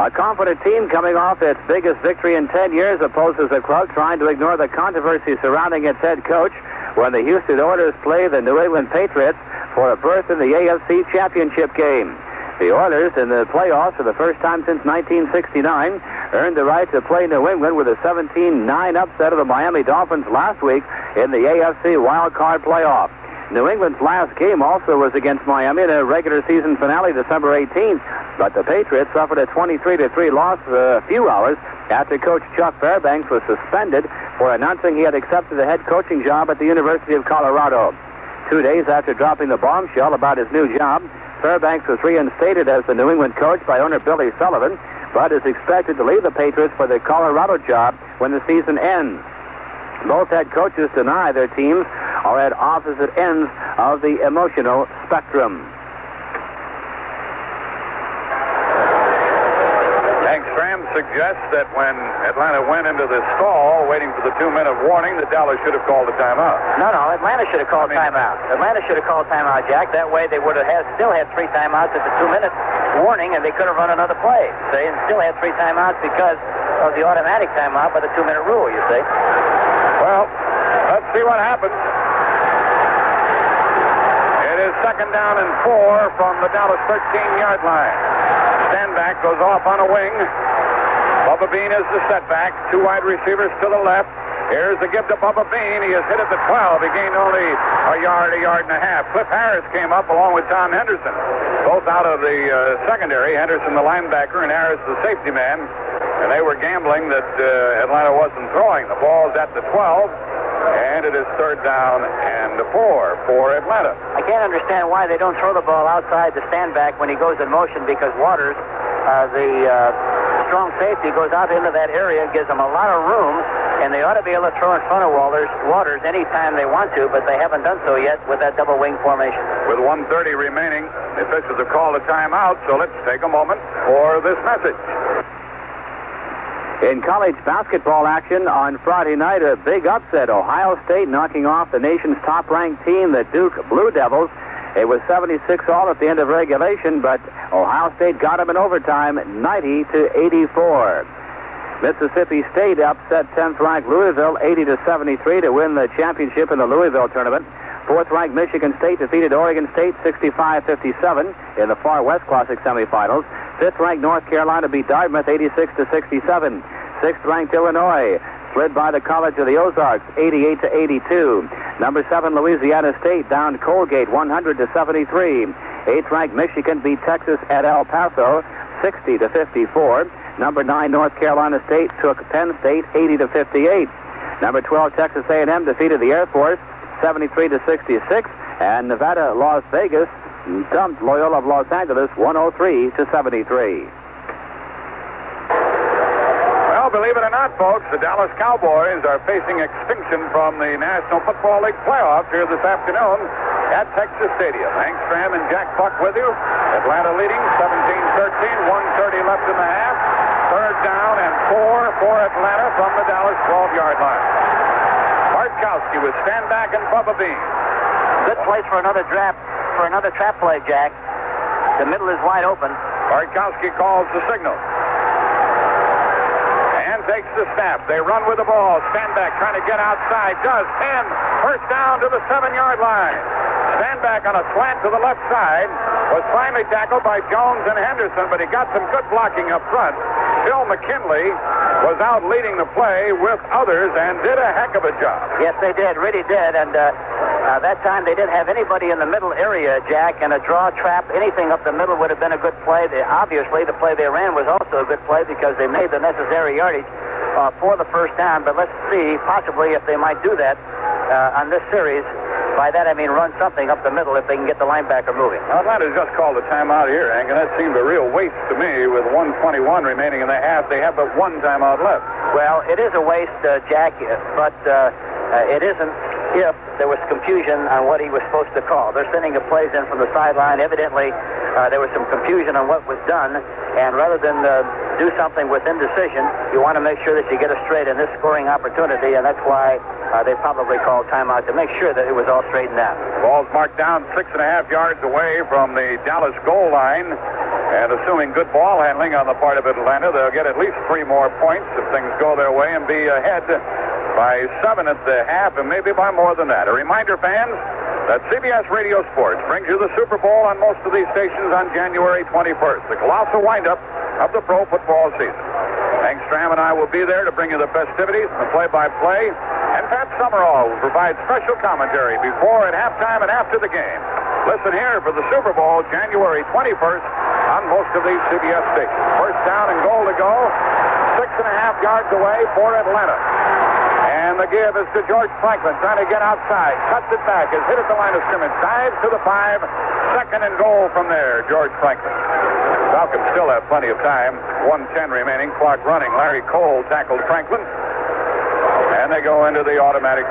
A confident team coming off its biggest victory in 10 years opposes a club trying to ignore the controversy surrounding its head coach when the Houston Oilers play the New England Patriots for a berth in the AFC Championship game. The Oilers, in the playoffs for the first time since 1969, earned the right to play New England with a 17-9 upset of the Miami Dolphins last week in the AFC Wild Card playoff. New England's last game also was against Miami in a regular season finale December 18th, but the Patriots suffered a 23-3 loss a few hours after coach Chuck Fairbanks was suspended for announcing he had accepted the head coaching job at the University of Colorado. 2 days after dropping the bombshell about his new job, Fairbanks was reinstated as the New England coach by owner Billy Sullivan, but is expected to leave the Patriots for the Colorado job when the season ends. Both head coaches deny their teams are at opposite ends of the emotional spectrum. Hank Stram suggests that when Atlanta went into the stall waiting for the 2-minute warning, that Dallas should have called a timeout. No, Atlanta should have called timeout. Atlanta should have called timeout, Jack. That way they would have still had 3 timeouts at the 2-minute warning, and they could have run another play. See, and still had 3 timeouts because of the automatic timeout by the 2-minute rule, you see. Well, let's see what happens. It is 2nd down and 4 from the Dallas 13-yard line. Stanback goes off on a wing. Bubba Bean is the setback. 2 wide receivers to the left. Here's the give to Bubba Bean. He is hit at the 12. He gained only a yard and a half. Cliff Harris came up along with Tom Henderson. Both out of the secondary. Henderson the linebacker and Harris the safety man. And they were gambling that Atlanta wasn't throwing. The ball's at the 12. And it is 3rd down and 4 for Atlanta. I can't understand why they don't throw the ball outside the Stanback when he goes in motion, because Waters, the strong safety, goes out into that area and gives him a lot of room and they ought to be able to throw in front of Waters anytime they want to, but they haven't done so yet with that double wing formation. With 1:30 remaining, the officials have called a timeout, so let's take a moment for this message. In college basketball action on Friday night, a big upset. Ohio State knocking off the nation's top-ranked team, the Duke Blue Devils. It was 76 all at the end of regulation, but Ohio State got them in overtime, 90-84. Mississippi State upset 10th-ranked Louisville 80-73 to win the championship in the Louisville tournament. 4th-ranked Michigan State defeated Oregon State 65-57 in the Far West Classic semifinals. 5th-ranked North Carolina beat Dartmouth 86-67. 6th-ranked Illinois slid by the College of the Ozarks 88-82. Number 7 Louisiana State downed Colgate 100-73. 8th-ranked Michigan beat Texas at El Paso 60-54. Number 9 North Carolina State took Penn State 80-58. Number 12 Texas A&M defeated the Air Force 73-66, and Nevada Las Vegas dumped Loyola of Los Angeles 103-73. Well, believe it or not, folks, the Dallas Cowboys are facing extinction from the National Football League playoffs here this afternoon at Texas Stadium. Hank Stram and Jack Buck with you. Atlanta leading 17-13, 1:30 left in the half. 3rd down and 4 for Atlanta from the Dallas 12-yard line. Bartkowski with Stanback and Bubba Bean. Good place for another trap play, Jack. The middle is wide open. Bartkowski calls the signal. And takes the snap. They run with the ball. Stanback trying to get outside. Does. 10. First down to the 7-yard line. Stanback on a slant to the left side. Was finally tackled by Jones and Henderson, but he got some good blocking up front. Phil McKinley was out leading the play with others and did a heck of a job. Yes, they did. Really did. And that time they didn't have anybody in the middle area, Jack, and a draw trap, anything up the middle would have been a good play. Obviously, the play they ran was also a good play because they made the necessary yardage for the first down. But let's see, possibly, if they might do that on this series. By that, I mean run something up the middle if they can get the linebacker moving. Atlanta's just called a timeout here, Hank, and that seemed a real waste to me with 1:21 remaining in the half. They have but one timeout left. Well, it is a waste, Jack, but it isn't if there was confusion on what he was supposed to call. They're sending the plays in from the sideline. Evidently, there was some confusion on what was done, and rather than do something with indecision, you want to make sure that you get it straight in this scoring opportunity, and that's why they probably called timeout to make sure that it was all straightened out. Ball's marked down 6.5 yards away from the Dallas goal line, and assuming good ball handling on the part of Atlanta, they'll get at least 3 more points if things go their way and be ahead by 7 at the half, and maybe by more than that. A reminder, fans, that CBS Radio Sports brings you the Super Bowl on most of these stations on January 21st, the colossal windup of the pro football season. Hank Stram and I will be there to bring you the festivities and the play-by-play, and Pat Summerall will provide special commentary before, at halftime, and after the game. Listen here for the Super Bowl January 21st on most of these CBS stations. First down and goal to go, 6.5 yards away for Atlanta. And the give is to George Franklin, trying to get outside. Cuts it back, has hit at the line of scrimmage. Dives to the 5. 2nd and goal from there, George Franklin. Falcons still have plenty of time. 1:10 remaining, clock running. Larry Cole tackled Franklin. And they go into the automatic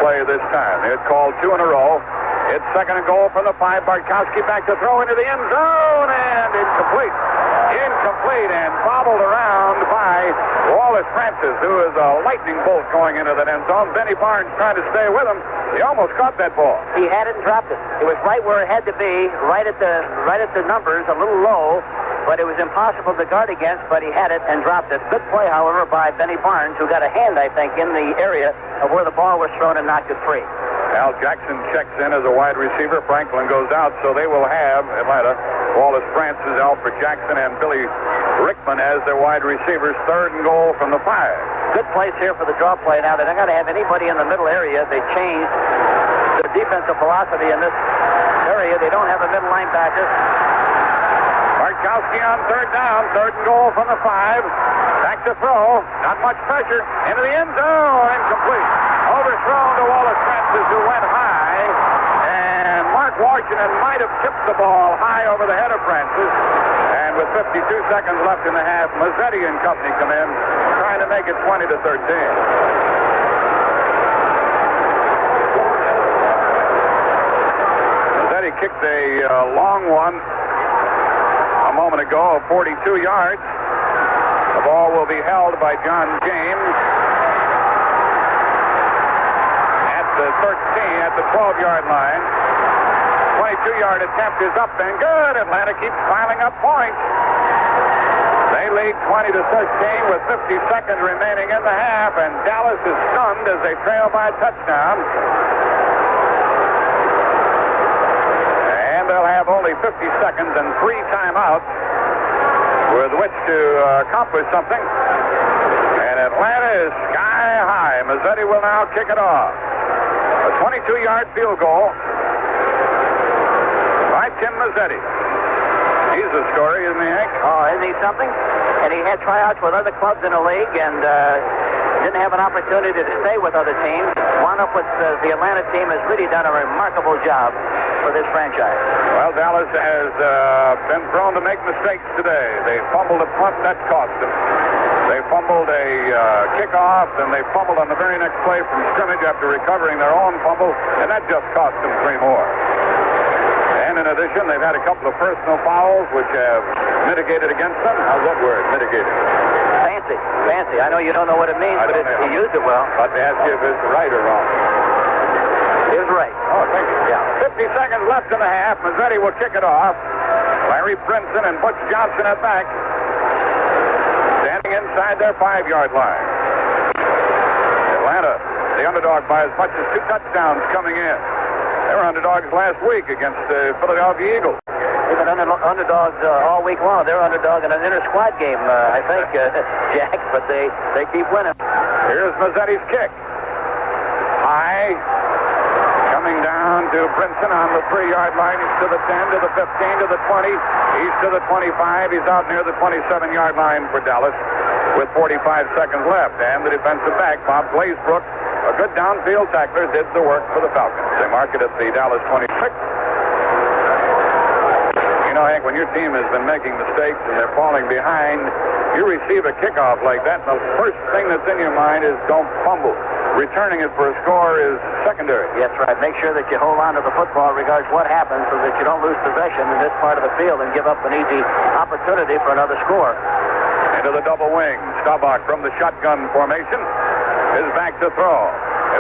play this time. They had called 2 in a row. It's 2nd and goal from the 5. Bartkowski back to throw into the end zone, and incomplete. Incomplete and bobbled around by Wallace Francis, who is a lightning bolt going into that end zone. Benny Barnes trying to stay with him. He almost caught that ball. He had it and dropped it. It was right where it had to be, right at the numbers, a little low, but it was impossible to guard against, but he had it and dropped it. Good play, however, by Benny Barnes, who got a hand, I think, in the area of where the ball was thrown and knocked it free. Al Jackson checks in as a wide receiver. Franklin goes out, so they will have Atlanta, Wallace Francis, Alfred Jackson, and Billy Rickman as their wide receivers. 3rd and goal from the 5. Good place here for the draw play. Now, they're not going to have anybody in the middle area. They changed their defensive philosophy in this area. They don't have a middle linebacker. Bartkowski on 3rd down. 3rd and goal from the 5. Back to throw. Not much pressure. Into the end zone. Incomplete. Overthrown to Wallace Francis, who went high. And Mark Washington might have tipped the ball high over the head of Francis. And with 52 seconds left in the half, Mazzetti and company come in, trying to to make it 20-13. Mazzetti kicked a long one a moment ago of 42 yards. The ball will be held by John James at the 13, at the 12-yard line. 22-yard attempt is up and good. Atlanta keeps piling up points. They lead 20-13 with 50 seconds remaining in the half, and Dallas is stunned as they trail by a touchdown. And they'll have only 50 seconds and 3 timeouts with which to accomplish something. And Atlanta is sky high. Mazzetti will now kick it off. A 22-yard field goal by Tim Mazzetti. He's a story, isn't he, Hank? Oh, isn't he something? And he had tryouts with other clubs in the league and didn't have an opportunity to stay with other teams. Wound up with the Atlanta team, has really done a remarkable job for this franchise. Well, Dallas has been prone to make mistakes today. They fumbled a punt, that cost them. They fumbled a kickoff, and they fumbled on the very next play from scrimmage after recovering their own fumble, and that just cost them 3 more. And in addition, they've had a couple of personal fouls which have mitigated against them. How's that word, mitigated? Fancy, fancy. I know you don't know what it means, but he used it well. I'd like to ask you if it's right or wrong. It was right. Oh, thank you. Yeah. 50 seconds left in the half. Mazzetti will kick it off. Larry Brinson and Butch Johnson at back, standing inside their 5-yard line. Atlanta, the underdog by as much as 2 touchdowns coming in. They were underdogs last week against the Philadelphia Eagles. They've been underdogs all week long. They're underdog in an inter-squad game, I think, Jack, but they keep winning. Here's Mazzetti's kick. High. Coming down to Brinson on the 3-yard line. He's to the 10, to the 15, to the 20. He's to the 25. He's out near the 27-yard line for Dallas with 45 seconds left. And the defensive back, Bob Glazebrook, a good downfield tackler, did the work for the Falcons. They mark it at the Dallas 26. You know, Hank, when your team has been making mistakes and they're falling behind, you receive a kickoff like that, and the first thing that's in your mind is don't fumble. Returning it for a score is secondary. Yes, right. Make sure that you hold on to the football regardless what happens so that you don't lose possession in this part of the field and give up an easy opportunity for another score. Into the double wing. Staubach from the shotgun formation is back to throw.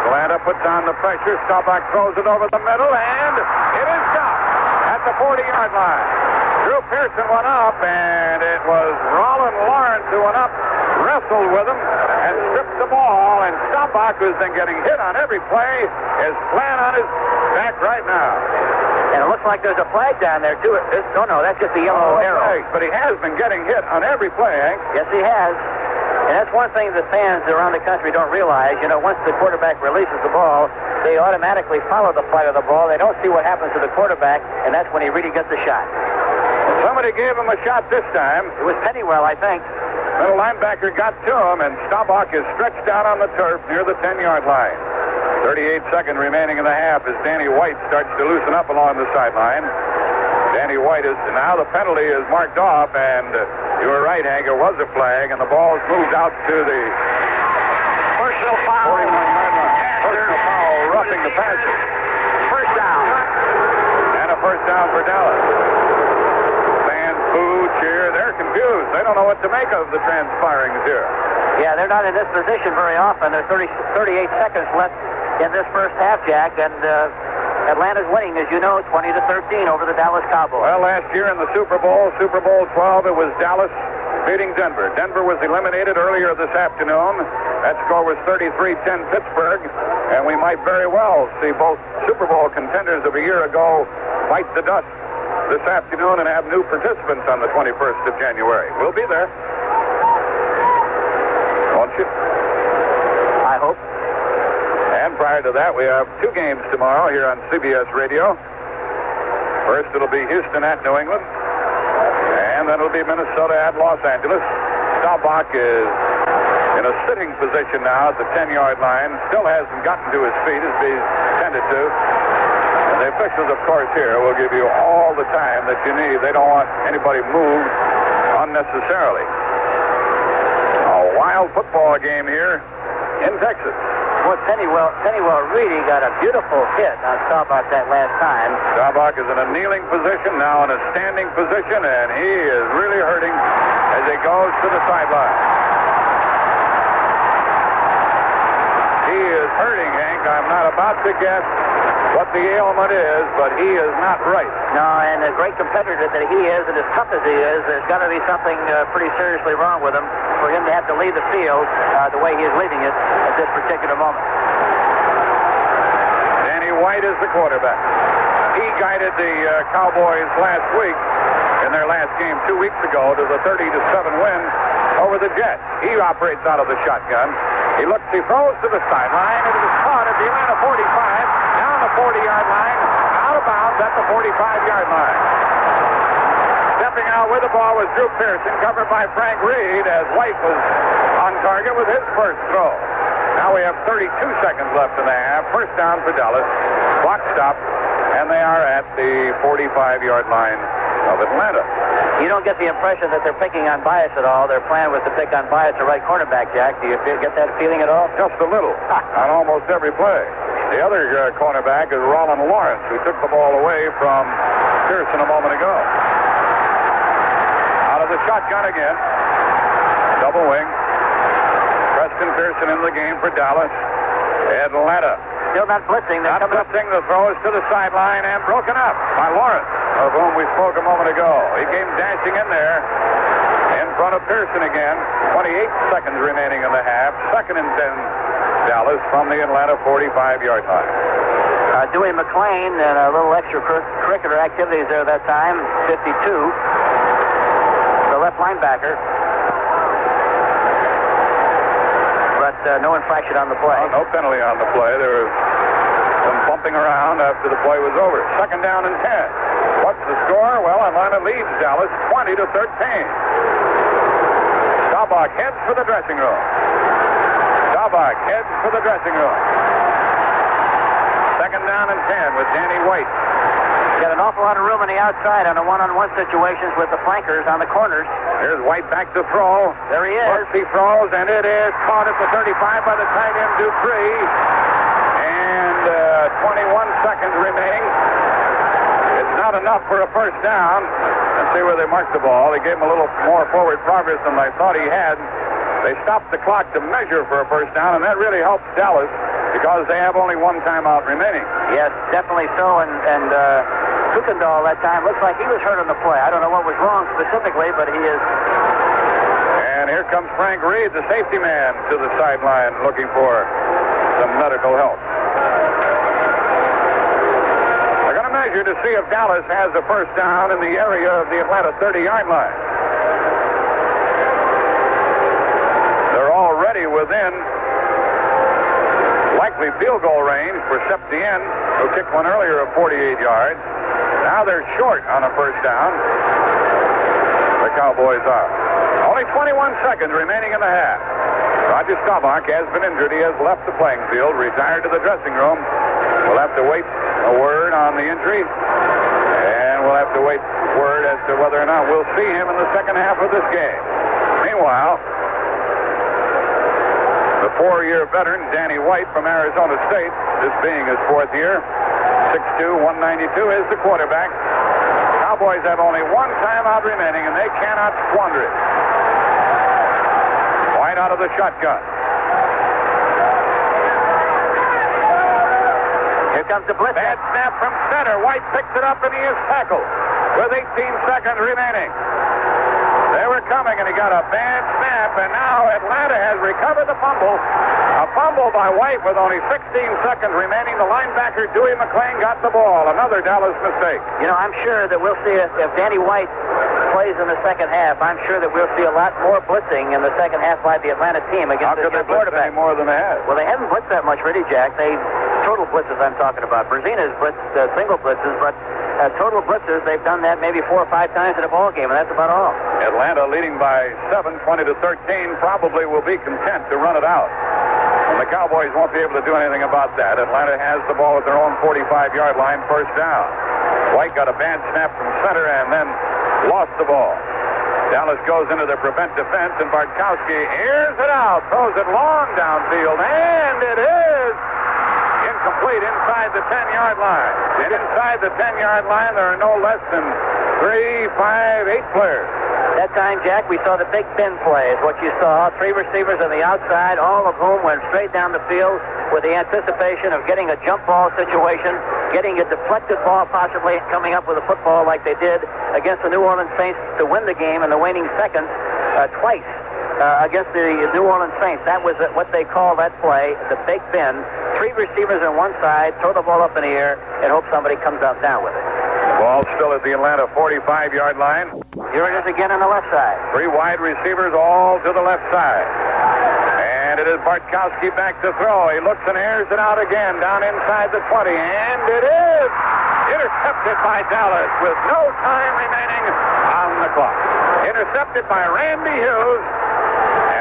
Atlanta puts on the pressure. Staubach throws it over the middle, and it is stopped at the 40-yard line. Drew Pearson went up, and it was Roland Lawrence who went up, wrestled with him, and stripped the ball, and Staubach, who's been getting hit on every play, is flat on his back right now. And it looks like there's a flag down there, too. No, that's just the yellow arrow. Flag, but he has been getting hit on every play, Hank. Yes, he has. And that's one thing that fans around the country don't realize. You know, once the quarterback releases the ball, they automatically follow the flight of the ball. They don't see what happens to the quarterback, and that's when he really gets the shot. Somebody gave him a shot this time. It was Pennywell, I think. Middle linebacker got to him, and Staubach is stretched out on the turf near the 10-yard line. 38 seconds remaining in the half as Danny White starts to loosen up along the sideline. Danny White is, now the penalty is marked off, and you were right, Hank, it was a flag, and the ball is moved out to the personal foul. 41-yard line. Personal foul, roughing the passer. First down. And a first down for Dallas. Fans boo, cheer, they're confused. They don't know what to make of the transpirings here. Yeah, they're not in this position very often. There's 38 seconds left in this first half, Jack, and Atlanta's winning, as you know, 20-13 over the Dallas Cowboys. Well, last year in the Super Bowl 12, it was Dallas beating Denver. Denver was eliminated earlier this afternoon. That score was 33-10 Pittsburgh, and we might very well see both Super Bowl contenders of a year ago fight the dust this afternoon and have new participants on the 21st of January. We'll be there. Won't you? I hope. And prior to that, we have 2 games tomorrow here on CBS Radio. First, it'll be Houston at New England. And then it'll be Minnesota at Los Angeles. Staubach is in a sitting position now at the 10-yard line. Still hasn't gotten to his feet as he's intended to. And the officials, of course, here will give you all the time that you need. They don't want anybody moved unnecessarily. A wild wild football game here in Texas. Well, Pennywell really got a beautiful hit on Staubach that last time. Staubach is in a kneeling position, now in a standing position, and he is really hurting as he goes to the sideline. He is hurting, Hank. I'm not about to guess what the ailment is, but he is not right. No, and a great competitor that he is, and as tough as he is, there's got to be something pretty seriously wrong with him for him to have to leave the field the way he is leaving it at this particular moment. Danny White is the quarterback. He guided the Cowboys last week in their last game 2 weeks ago to the 30-7 win over the Jets. He operates out of the shotgun. He looks, he throws to the sideline, and it is caught at the Atlanta 45, down the 40-yard line, out of bounds at the 45-yard line. Stepping out with the ball was Drew Pearson, covered by Frank Reed, as White was on target with his first throw. Now we have 32 seconds left in the half. First down for Dallas. Clock stopped, and they are at the 45-yard line of Atlanta. You don't get the impression that they're picking on Bias at all. Their plan was to pick on Bias, the right cornerback, Jack. Do you get that feeling at all? Just a little, on almost every play. The other cornerback is Roland Lawrence, who took the ball away from Pearson a moment ago. Out of the shotgun again. Double wing. Preston Pearson in the game for Dallas. Atlanta. Still not blitzing. Not blitzing. The throw is to the sideline and broken up by Lawrence, of whom we spoke a moment ago. He came dashing in there in front of Pearson again. 28 seconds remaining in the half. Second and 10, Dallas from the Atlanta 45-yard line. Dewey McClain and a little extracurricular activities there that time. 52. The left linebacker. But no infraction on the play. No penalty on the play. There was some bumping around after the play was over. Second down and 10. What's the score? Well, Atlanta leads Dallas 20-13. Staubach heads for the dressing room. Staubach heads for the dressing room. Second down and 10 with Danny White. Got an awful lot of room on the outside on the one-on-one situations with the flankers on the corners. Here's White back to throw. There he is. Once he throws, and it is caught at the 35 by the tight end Dupree. And 21 seconds remaining. It's not enough for a first down. Let's see where they marked the ball. They gave him a little more forward progress than they thought he had. They stopped the clock to measure for a first down, and that really helps Dallas because they have only one timeout remaining. Yes, definitely so. And Kuykendall that time looks like he was hurt on the play. I don't know what was wrong specifically, but he is. And here comes Frank Reed, the safety man, to the sideline looking for some medical help. They're going to measure to see if Dallas has a first down in the area of the Atlanta 30-yard line. They're already within likely field goal range for Septien, who kicked one earlier of 48 yards. Now they're short on a first down. The Cowboys are. Only 21 seconds remaining in the half. Roger Staubach has been injured. He has left the playing field, retired to the dressing room. We'll have to wait a word on the injury, and we'll have to wait word as to whether or not we'll see him in the second half of this game. Meanwhile, the 4-year veteran, Danny White from Arizona State, this being his 4th year, 6'2", 192, is the quarterback. Cowboys have only one timeout remaining, and they cannot squander it. White out of the shotgun. Here comes the blitz. Bad snap from center. White picks it up, and he is tackled with 18 seconds remaining. They were coming, and he got a bad snap, and now Atlanta has recovered the fumble. A fumble by White with only 16 seconds remaining. The linebacker, Dewey McClain, got the ball. Another Dallas mistake. You know, I'm sure that we'll see if Danny White plays in the second half, I'm sure that we'll see a lot more blitzing in the second half by the Atlanta team against this quarterback. How could they blitz any more than they have? Well, they haven't blitzed that much, really, Jack. Total blitzes I'm talking about. Berzina's blitzed single blitzes, but total blitzes, they've done that maybe 4 or 5 times in a ball game, and that's about all. Atlanta leading by 7, 20-13, probably will be content to run it out. And the Cowboys won't be able to do anything about that. Atlanta has the ball at their own 45-yard line, first down. White got a bad snap from center and then lost the ball. Dallas goes into the prevent defense, and Bartkowski airs it out, throws it long downfield, and it is incomplete inside the 10-yard line. And inside the 10-yard line, there are no less than 3, 5, 8 players. That time, Jack, we saw the big bin play is what you saw. 3 receivers on the outside, all of whom went straight down the field with the anticipation of getting a jump ball situation, getting a deflected ball possibly, coming up with a football like they did against the New Orleans Saints to win the game in the waning seconds twice against the New Orleans Saints. That was what they call that play, the big bin. 3 receivers on one side, throw the ball up in the air, and hope somebody comes out down with it. Ball still at the Atlanta 45-yard line. Here it is again on the left side. 3 wide receivers all to the left side. And it is Bartkowski back to throw. He looks and airs it out again down inside the 20. And it is intercepted by Dallas with no time remaining on the clock. Intercepted by Randy Hughes.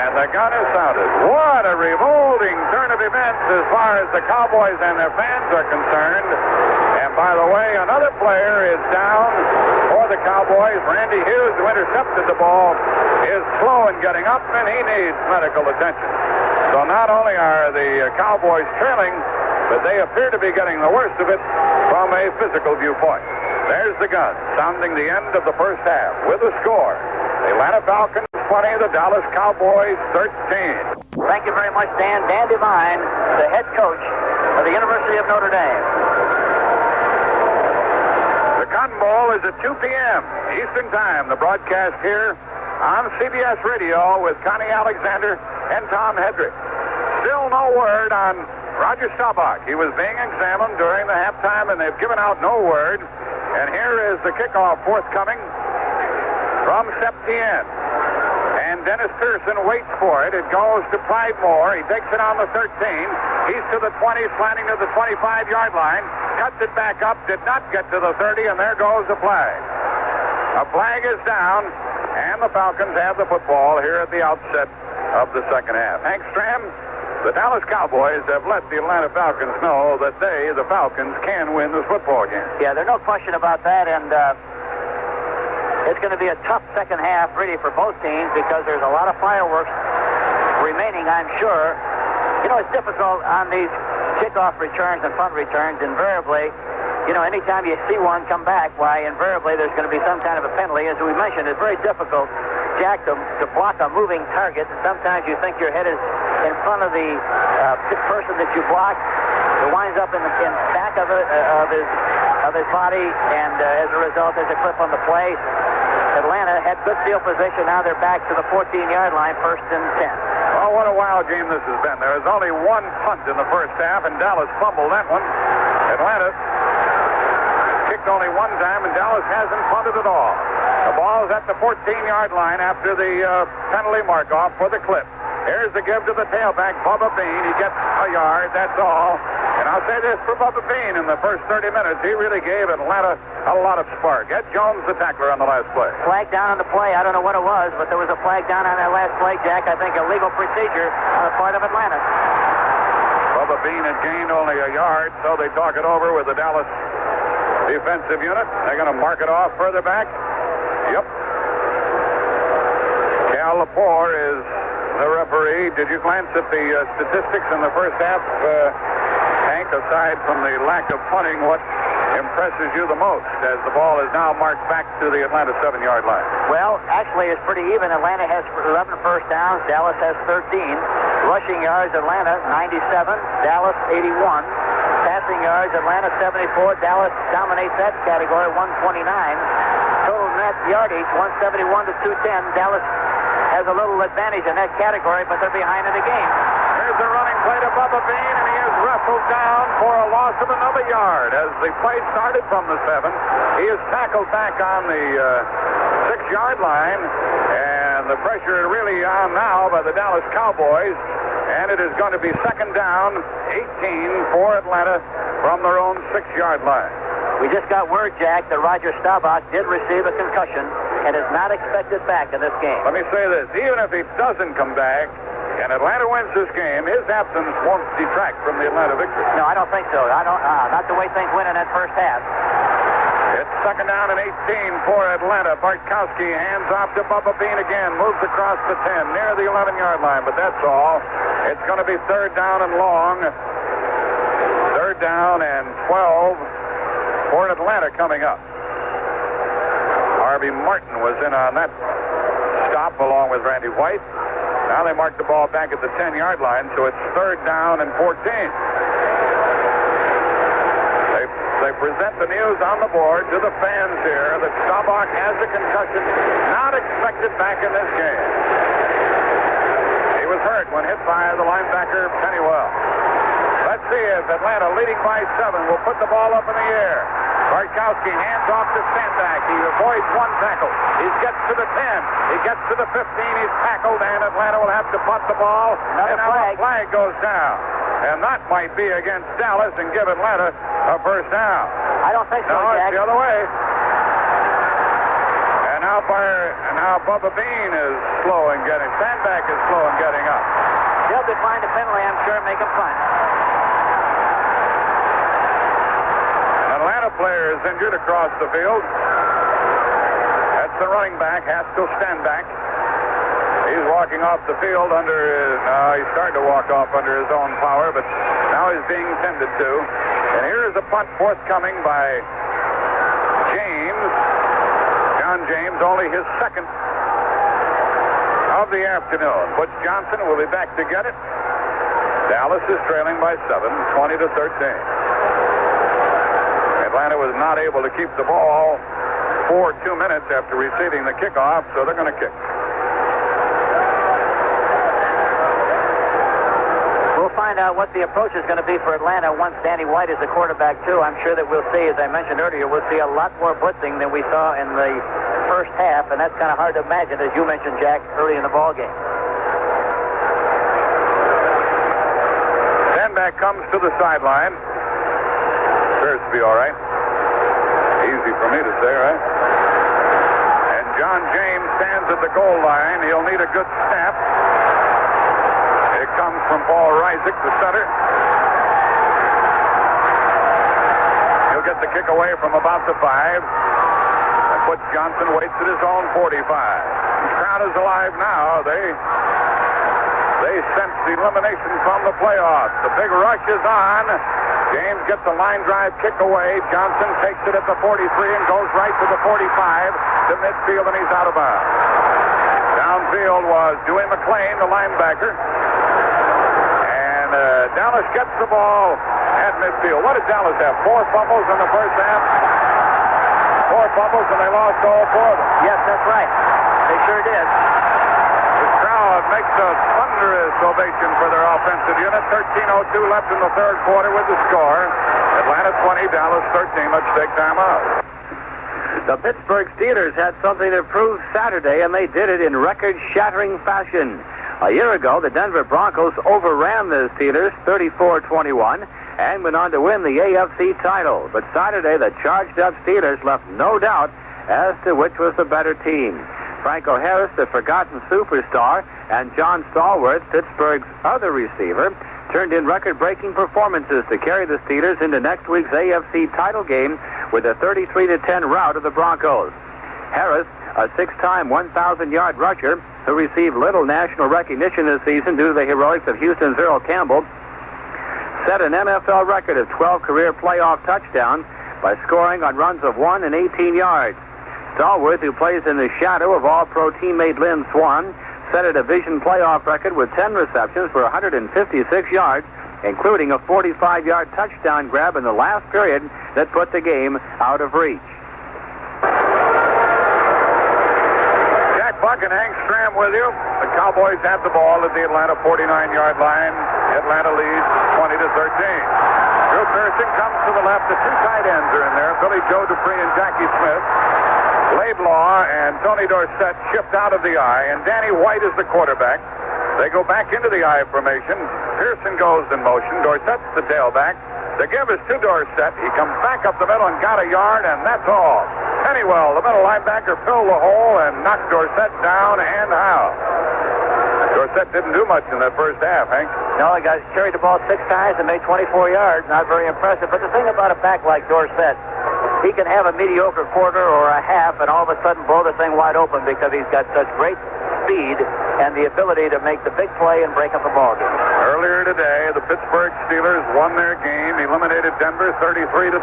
And the gun is sounded. What a revolting turn of events as far as the Cowboys and their fans are concerned. And by the way, another player is down for the Cowboys. Randy Hughes, who intercepted the ball, is slow in getting up, and he needs medical attention. So not only are the Cowboys trailing, but they appear to be getting the worst of it from a physical viewpoint. There's the gun, sounding the end of the first half with a score. The Atlanta Falcons 20, the Dallas Cowboys 13. Thank you very much, Dan. Dan Devine, the head coach of the University of Notre Dame. The Cotton Bowl is at 2 p.m. Eastern Time. The broadcast here on CBS Radio with Connie Alexander and Tom Hedrick. Still no word on Roger Staubach. He was being examined during the halftime, and they've given out no word. And here is the kickoff forthcoming from Septien. And Dennis Pearson waits for it. It goes to Pride Moore. He takes it on the 13. He's to the 20, slanting to the 25-yard line. Cuts it back up, did not get to the 30, and there goes the flag. A flag is down, and the Falcons have the football here at the outset of the second half. Hank Stram, the Dallas Cowboys have let the Atlanta Falcons know that they, the Falcons, can win this football game. Yeah, there's no question about that, and it's going to be a tough second half, really, for both teams because there's a lot of fireworks remaining, I'm sure. You know, it's difficult on these kickoff returns and punt returns. Invariably, you know, anytime you see one come back, why, invariably there's going to be some kind of a penalty. As we mentioned, it's very difficult, Jack, to block a moving target. Sometimes you think your head is in front of the person that you block. It winds up in back of his body, and as a result, there's a clip on the play. Atlanta had good field position. Now they're back to the 14-yard line, 1st and 10. Oh, what a wild game this has been. There was only one punt in the first half, and Dallas fumbled that one. Atlanta kicked only one time, and Dallas hasn't punted at all. The ball's at the 14-yard line after the penalty mark-off for the clip. Here's the give to the tailback, Bubba Bean. He gets a yard, that's all. And I'll say this for Bubba Bean, in the first 30 minutes, he really gave Atlanta a lot of spark. Ed Jones, the tackler, on the last play. Flag down on the play. I don't know what it was, but there was a flag down on that last play, Jack. I think a legal procedure on the part of Atlanta. Bubba Bean had gained only a yard, so they talk it over with the Dallas defensive unit. They're going to mark it off further back. Yep. Cal Lepore is the referee. Did you glance at the statistics in the first half, Hank? Aside from the lack of punting, what impresses you the most as the ball is now marked back to the Atlanta 7-yard line? Well, actually, it's pretty even. Atlanta has 11 first downs. Dallas has 13. Rushing yards, Atlanta 97. Dallas 81. Passing yards, Atlanta 74. Dallas dominates that category, 129. Total net yardage, 171 to 210. Dallas has a little advantage in that category, but they're behind in the game. Here's the running play to Bubba Bean, and he is wrestled down for a loss of another yard. As the play started from the 7, he is tackled back on the 6-yard line, and the pressure is really on now by the Dallas Cowboys, and it is going to be second down, 18 for Atlanta from their own 6-yard line. We just got word, Jack, that Roger Staubach did receive a concussion and is not expected back in this game. Let me say this. Even if he doesn't come back and Atlanta wins this game, his absence won't detract from the Atlanta victory. No, I don't think so. Not the way things went in that first half. It's second down and 18 for Atlanta. Bartkowski hands off to Bubba Bean again. Moves across the 10, near the 11-yard line, but that's all. It's going to be third down and long. Third down and 12 for Atlanta coming up. Harvey Martin was in on that stop along with Randy White. Now they mark the ball back at the 10-yard line, so it's third down and 14. They present the news on the board to the fans here that Staubach has a concussion, not expected back in this game. He was hurt when hit by the linebacker Pennywell. Let's see if Atlanta, leading by 7, will put the ball up in the air. Bartkowski hands off to Staubach. He avoids one tackle. He gets to the 10. He gets to the 15. He's tackled, and Atlanta will have to punt the ball. Another flag. A flag goes down. And that might be against Dallas and give Atlanta a first down. I don't think so, No, Jack. it's the other way. And now Bubba Bean is slow in getting. Staubach is slow in getting up. They'll decline the penalty, I'm sure, and make him punt. An Atlanta player is injured across the field. That's the running back, Haskell Staubach. He's walking off the field he's starting to walk off under his own power, but now he's being tended to. And here is a punt forthcoming by James. John James, only his second of the afternoon. Butch Johnson will be back to get it. Dallas is trailing by 7, 20-13. Atlanta was not able to keep the ball for 2 minutes after receiving the kickoff, so they're going to kick. We'll find out what the approach is going to be for Atlanta once Danny White is the quarterback, too. I'm sure that we'll see, as I mentioned earlier, we'll see a lot more blitzing than we saw in the first half, and that's kind of hard to imagine, as you mentioned, Jack, early in the ball game. Staubach comes to the sideline. Appears to be all right. Easy for me to say, right? And John James stands at the goal line. He'll need a good snap. It comes from Paul Reisig, the center. He'll get the kick away from about the 5. And Butch Johnson waits at his own 45. The crowd is alive now. They sense the elimination from the playoffs. The big rush is on. James gets a line drive kick away. Johnson takes it at the 43 and goes right to the 45 to midfield, and he's out of bounds. Downfield was Dewey McClain, the linebacker. And Dallas gets the ball at midfield. What did Dallas have? 4 fumbles in the first half? 4 fumbles, and they lost all 4 of them. Yes, that's right. They sure did. The crowd makes a thunderous ovation for their offensive unit. 13:02 left in the third quarter with the score. Atlanta 20, Dallas 13. Let's take time out. The Pittsburgh Steelers had something to prove Saturday, and they did it in record-shattering fashion. A year ago, the Denver Broncos overran the Steelers 34-21 and went on to win the AFC title. But Saturday, the charged-up Steelers left no doubt as to which was the better team. Franco Harris, the forgotten superstar, and John Stallworth, Pittsburgh's other receiver, turned in record-breaking performances to carry the Steelers into next week's AFC title game with a 33-10 rout of the Broncos. Harris, a 6-time 1,000-yard rusher who received little national recognition this season due to the heroics of Houston's Earl Campbell, set an NFL record of 12 career playoff touchdowns by scoring on runs of 1 and 18 yards. Stallworth, who plays in the shadow of All-Pro teammate Lynn Swann, set a division playoff record with 10 receptions for 156 yards, including a 45-yard touchdown grab in the last period that put the game out of reach. Jack Buck and Hank Stram with you. The Cowboys have the ball at the Atlanta 49-yard line. Atlanta leads 20-13. Drew Pearson comes to the left. The 2 tight ends are in there, Billy Joe Dupree and Jackie Smith. Laidlaw and Tony Dorsett shift out of the I, and Danny White is the quarterback. They go back into the I formation. Pearson goes in motion. Dorsett's the tailback. The give is to Dorsett. He comes back up the middle and got a yard, and that's all. Pennywell, the middle linebacker, filled the hole and knocked Dorsett down and out. Dorsett didn't do much in that first half, Hank. No, he carried the ball 6 times and made 24 yards. Not very impressive. But the thing about a back like Dorsett, he can have a mediocre quarter or a half and all of a sudden blow the thing wide open because he's got such great speed and the ability to make the big play and break up a ball game. Earlier today, the Pittsburgh Steelers won their game, eliminated Denver 33-10.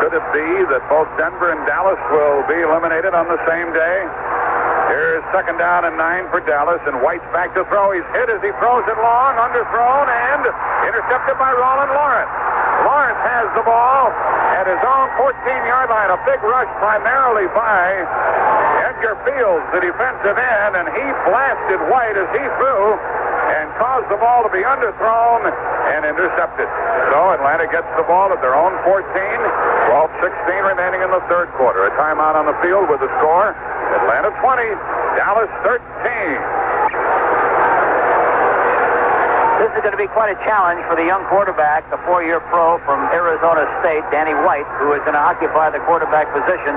Could it be that both Denver and Dallas will be eliminated on the same day? Here's second down and 9 for Dallas, and White's back to throw. He's hit as he throws it long, underthrown, and intercepted by Roland Lawrence. Lawrence has the ball at his own 14-yard line. A big rush primarily by Edgar Fields, the defensive end, and he blasted White as he threw and caused the ball to be underthrown and intercepted. So Atlanta gets the ball at their own 14, 12-16 remaining in the third quarter. A timeout on the field with the score, Atlanta 20, Dallas 13. This is going to be quite a challenge for the young quarterback, the 4-year pro from Arizona State, Danny White, who is going to occupy the quarterback position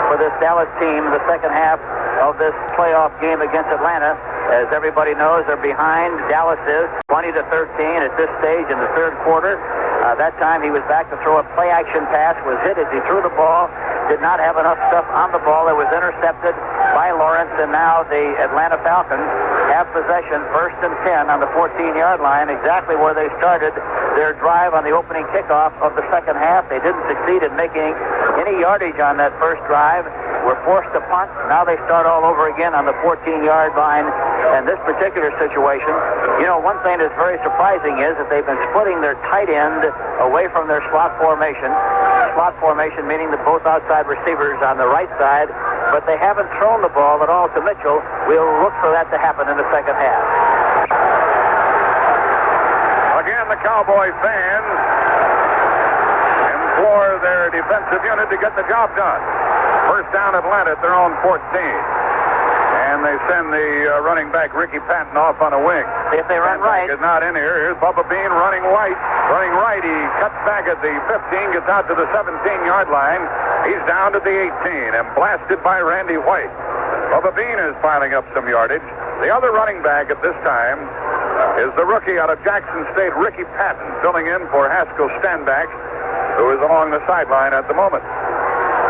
for this Dallas team in the second half of this playoff game against Atlanta. As everybody knows, they're behind. Dallas is 20-13 at this stage in the third quarter. That time he was back to throw a play-action pass, was hit as he threw the ball, did not have enough stuff on the ball. It was intercepted by Lawrence, and now the Atlanta Falcons have possession, 1st and 10 on the 14-yard line, exactly where they started their drive on the opening kickoff of the second half. They didn't succeed in making any yardage on that first drive. Were forced to punt. Now they start all over again on the 14-yard line. And this particular situation, you know, one thing that's very surprising is that they've been splitting their tight end away from their slot formation. Slot formation meaning that both outside receivers on the right side, but they haven't thrown the ball at all to Mitchell. We'll look for that to happen in the second half. Again, the Cowboy fans implore their defensive unit to get the job done. First down Atlanta at their own 14. And they send the running back Ricky Patton off on a wing. If they run right. Is not in here. Here's Bubba Bean running right. Running right. He cuts back at the 15, gets out to the 17-yard line. He's down to the 18 and blasted by Randy White. Bubba Bean is piling up some yardage. The other running back at this time is the rookie out of Jackson State, Ricky Patton, filling in for Haskell Stanback, who is along the sideline at the moment.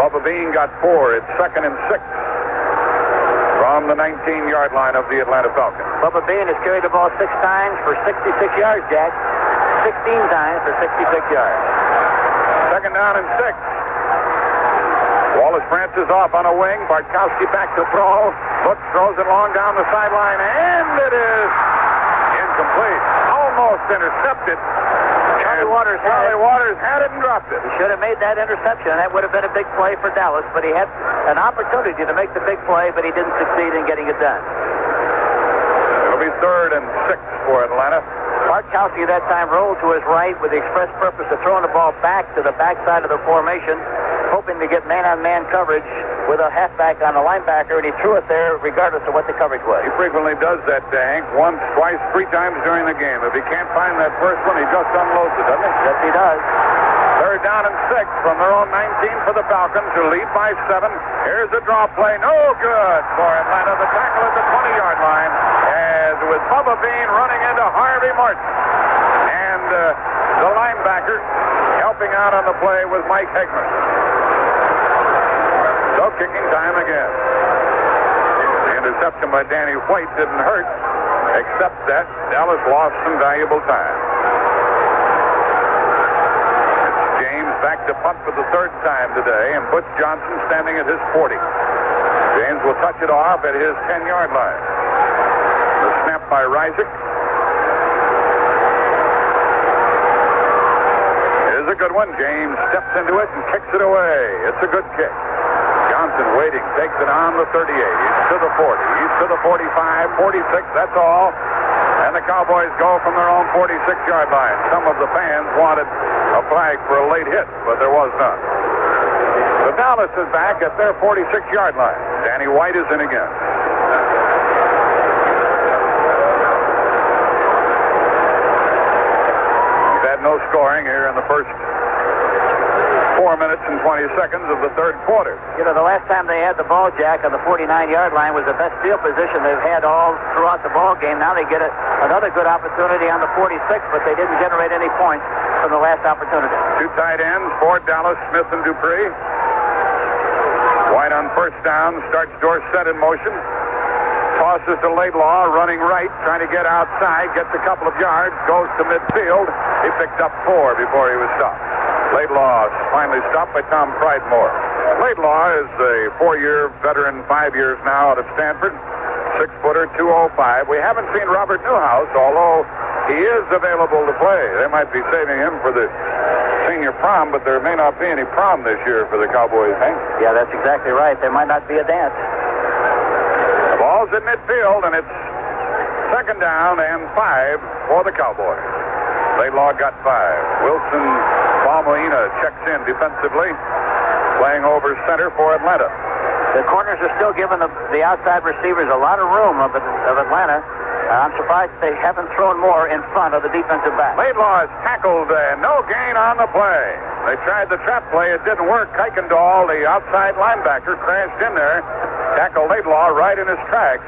Bubba Bean got 4. It's 2nd and 6 from the 19-yard line of the Atlanta Falcons. Bubba Bean has carried the ball 6 times for 66 yards, Jack. 16 times for 66 yards. Second down and 6. Wallace Francis off on a wing. Bartkowski back to throw. Looks, throws it long down the sideline, and it is incomplete. Almost intercepted. Charlie Waters had it and dropped it. He should have made that interception. That would have been a big play for Dallas, but he had an opportunity to make the big play, but he didn't succeed in getting it done. It'll be 3rd and 6 for Atlanta. Bartkowski that time rolled to his right with the express purpose of throwing the ball back to the backside of the formation, hoping to get man-on-man coverage with a halfback on a linebacker, and he threw it there regardless of what the coverage was. He frequently does that, Hank, once, twice, 3 times during the game. If he can't find that first one, he just unloads it, doesn't he? Yes, he does. 3rd down and 6 from their own 19 for the Falcons, who lead by 7. Here's a draw play. No good for Atlanta. The tackle at the 20-yard line, as with Bubba Bean running into Harvey Martin. And the linebacker helping out on the play was Mike Hegman. So kicking time again. The interception by Danny White didn't hurt, except that Dallas lost some valuable time. It's James back to punt for the 3rd time today, and Butch Johnson standing at his 40. James will touch it off at his 10-yard line. The snap by Reisig. Here's a good one. James steps into it and kicks it away. It's a good kick. Johnson waiting, takes it on the 38. He's to the 40. He's to the 45, 46, that's all. And the Cowboys go from their own 46-yard line. Some of the fans wanted a flag for a late hit, but there was none. So Dallas is back at their 46-yard line. Danny White is in again. We've had no scoring here in the first 4 minutes and 20 seconds of the third quarter. You know, the last time they had the ball, Jack, on the 49-yard line was the best field position they've had all throughout the ball game. Now they get another good opportunity on the 46, but they didn't generate any points. from the last opportunity. Two tight ends for Dallas, Smith and Dupree. White on first down, starts Dorsett in motion. Tosses to Laidlaw, running right, trying to get outside, gets a couple of yards, goes to midfield. He picked up 4 before he was stopped. Laidlaw finally stopped by Tom Pridemore. Laidlaw is a 4-year veteran, 5 years now out of Stanford. 6-footer, 205. We haven't seen Robert Newhouse, although he is available to play. They might be saving him for the senior prom, but there may not be any prom this year for the Cowboys, Hank. Yeah, that's exactly right. There might not be a dance. The ball's in midfield, and it's 2nd down and 5 for the Cowboys. Laidlaw got 5. Wilson Balmoina checks in defensively, playing over center for Atlanta. The corners are still giving the outside receivers a lot of room of Atlanta. I'm surprised they haven't thrown more in front of the defensive back. Laidlaw is tackled, no gain on the play. They tried the trap play. It didn't work. Kuykendall, the outside linebacker, crashed in there, tackled Laidlaw right in his tracks,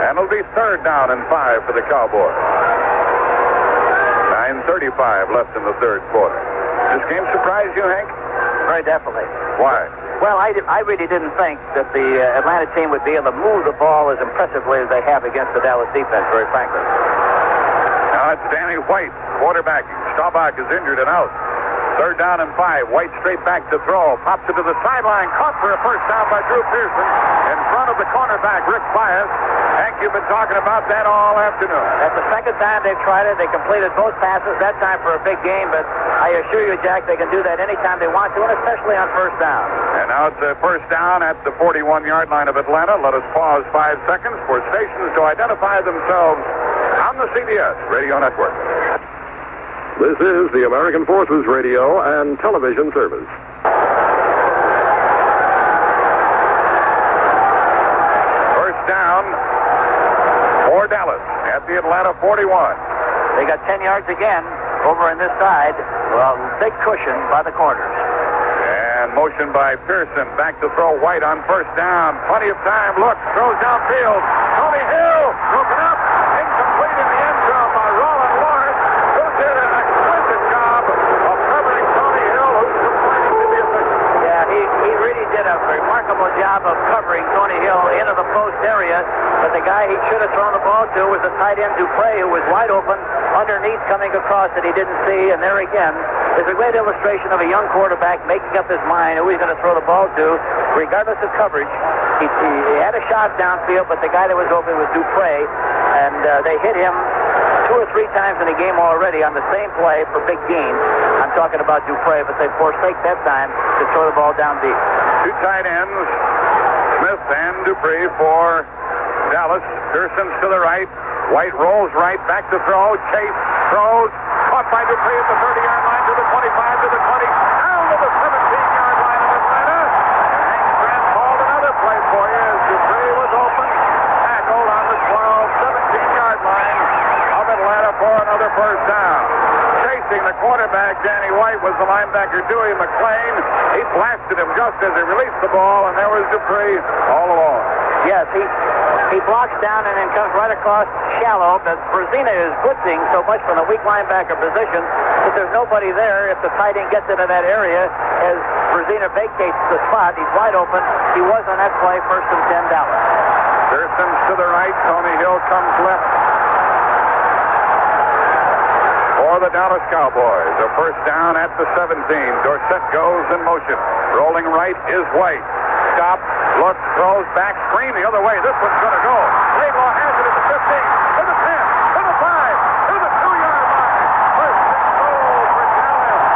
and it'll be 3rd down and 5 for the Cowboys. 9:35 left in the 3rd quarter. This game surprised you, Hank? Very definitely. Why? Well, I really didn't think that the Atlanta team would be able to move the ball as impressively as they have against the Dallas defense, very frankly. Now it's Danny White quarterbacking. Staubach is injured and out. 3rd down and 5. White straight back to throw. Pops it to the sideline. Caught for a first down by Drew Pearson in front of the cornerback, Rick Bias. Hank, you've been talking about that all afternoon. That's the 2nd time they've tried it. They completed both passes, that time for a big game, but I assure you, Jack, they can do that anytime they want to, and especially on first down. And now it's a first down at the 41-yard line of Atlanta. Let us pause 5 seconds for stations to identify themselves on the CBS Radio Network. This is the American Forces Radio and Television Service. First down for Dallas at the Atlanta 41. They got 10 yards again over on this side. Well, big cushion by the corners. And motion by Pearson. Back to throw. White on first down. Plenty of time. Looks. Throws downfield. Tony Hill. Broken up. Incomplete in the end zone by Roland Lawrence, who did an exquisite job of covering Tony Hill, who's complaining to the officials. Yeah, he really did a remarkable job of covering Tony Hill into the post area, but the guy he should have thrown the ball to was the tight end Dupree, who was wide open underneath coming across that he didn't see, and there again is a great illustration of a young quarterback making up his mind who he's going to throw the ball to, regardless of coverage. He had a shot downfield, but the guy that was open was Dupree, and they hit him 2 or 3 times in the game already on the same play for big gains. I'm talking about Dupree, but they forsake that time to throw the ball down deep. 2 tight ends, Smith and Dupree for Dallas. Pearson's to the right. White rolls right, back to throw. Chase throws. Caught by Dupree at the 30-yard line, to the 25, to the 20, down to the 17-yard line of Atlanta. And Hank Stram called another play for you as Dupree was open. Tackled on the 17-yard line of Atlanta for another first down. Chasing the quarterback, Danny White, was the linebacker, Dewey McClain. He blasted him just as he released the ball, and there was Dupree all along. Yes, he blocks down and then comes right across shallow, but Brzezina is blitzing so much from the weak linebacker position that there's nobody there. If the tight end gets into that area, as Brzezina vacates the spot, he's wide open. He was on that play, 1st and 10 Dallas. Pearson's to the right. Tony Hill comes left for the Dallas Cowboys. A first down at the 17. Dorsett goes in motion. Rolling right is White. Stop, looks, throws back, screen the other way. This one's going to go. Laidlaw has it at the 15, to the 10, to the 5, to the 2-yard line. First and goal for Dallas.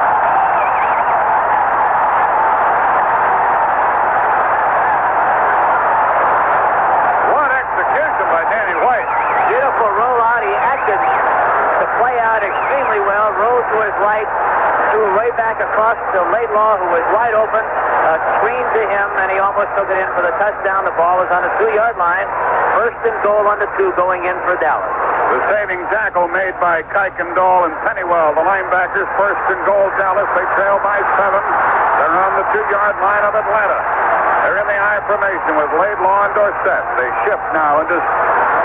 What execution by Danny White. Beautiful rollout. He acted the play out extremely well. Rolled to his right, threw way back across to Laidlaw, who was wide open. Screen to him, and he almost took it in for the touchdown. The ball is on the 2-yard line. 1st and goal on the 2 going in for Dallas. The saving tackle made by Kuykendall and Pennywell, the linebackers. 1st and goal, Dallas. They trail by 7. They're on the 2-yard line of Atlanta. They're in the I formation with Laidlaw and Dorsett. They shift now into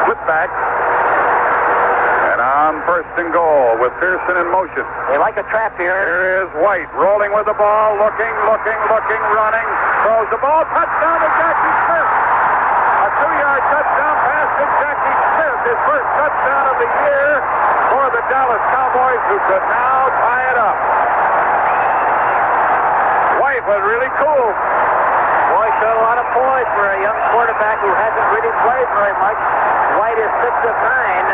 split back. And on first and goal with Pearson in motion. They like a trap here. Here is White rolling with the ball, looking, running. Throws the ball, touchdown to Jackie Smith. A 2-yard touchdown pass to Jackie Smith, his first touchdown of the year for the Dallas Cowboys, who could now tie it up. White was really cool. Boy, showed a lot of poise for a young quarterback who hasn't really played very much. White is 6 of 9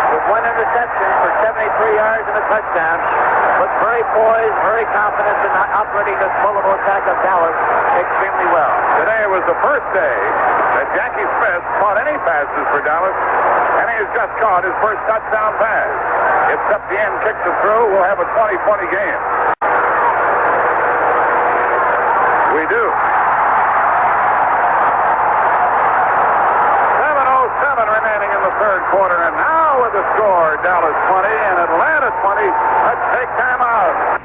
with 1 interception for 73 yards and a touchdown. Looks very poised, very confident in operating this multiple attack of Dallas extremely well. Today was the first day that Jackie Smith caught any passes for Dallas, and he has just caught his first touchdown pass. If Septien kicks it through, we'll have a 20-20 game. We do. 7:07 remaining in the third quarter, and now with the score, Dallas 20 and Atlanta 20. Let's take time out.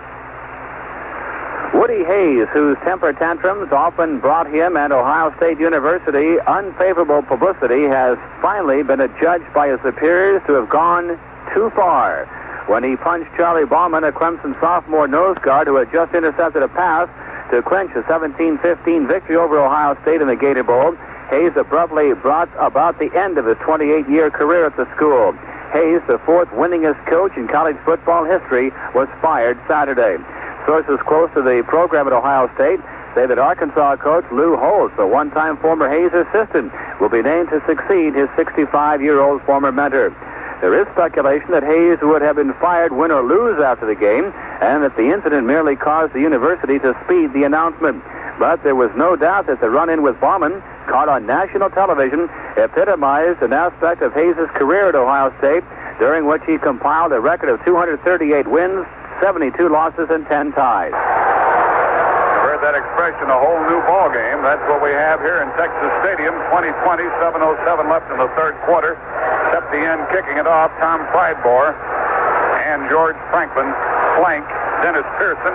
Woody Hayes, whose temper tantrums often brought him and Ohio State University unfavorable publicity, has finally been adjudged by his superiors to have gone too far when he punched Charlie Bauman, a Clemson sophomore nose guard who had just intercepted a pass to clinch a 17-15 victory over Ohio State in the Gator Bowl. Hayes abruptly brought about the end of his 28-year career at the school. Hayes, the 4th winningest coach in college football history, was fired Saturday. Sources close to the program at Ohio State say that Arkansas coach Lou Holtz, a one-time former Hayes assistant, will be named to succeed his 65-year-old former mentor. There is speculation that Hayes would have been fired win or lose after the game, and that the incident merely caused the university to speed the announcement. But there was no doubt that the run-in with Bauman, caught on national television, epitomized an aspect of Hayes' career at Ohio State, during which he compiled a record of 238 wins, 72 losses, and 10 ties. Heard that expression, a whole new ball game. That's what we have here in Texas Stadium. 2020, 7:07 left in the third quarter. Septien kicking it off. Tom Pridemore and George Franklin flank Dennis Pearson,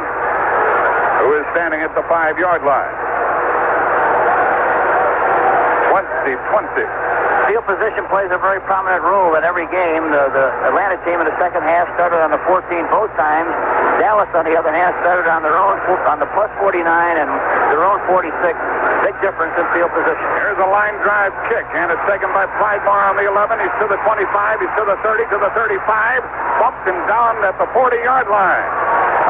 who is standing at the 5-yard line. 20-20. Field position plays a very prominent role in every game. The Atlanta team in the second half started on the 14 both times. Dallas, on the other hand, started on their own on the plus 49 and their own 46. Big difference in field position. Here's a line drive kick, and it's taken by Pridemore on the 11. He's to the 25. He's to the 30, to the 35. Bumped him down at the 40-yard line.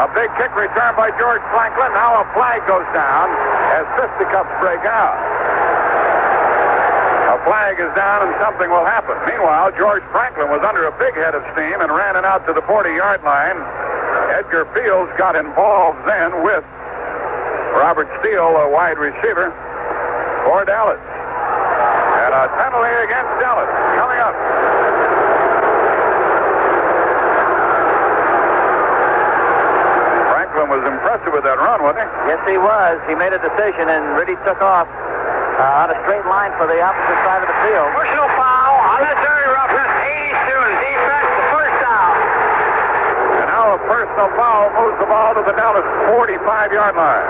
A big kick return by George Franklin. Now a flag goes down as fisticuffs break out. A flag is down and something will happen. Meanwhile, George Franklin was under a big head of steam and ran it out to the 40-yard line. Edgar Fields got involved then with Robert Steele, a wide receiver for Dallas. And a penalty against Dallas coming up. Franklin was impressive with that run, wasn't he? Yes, he was. He made a decision and really took off on a straight line for the opposite side of the field. Personal foul, unnecessary roughness, 82 to defense, the first down. And now a personal foul moves the ball to the Dallas 45-yard line.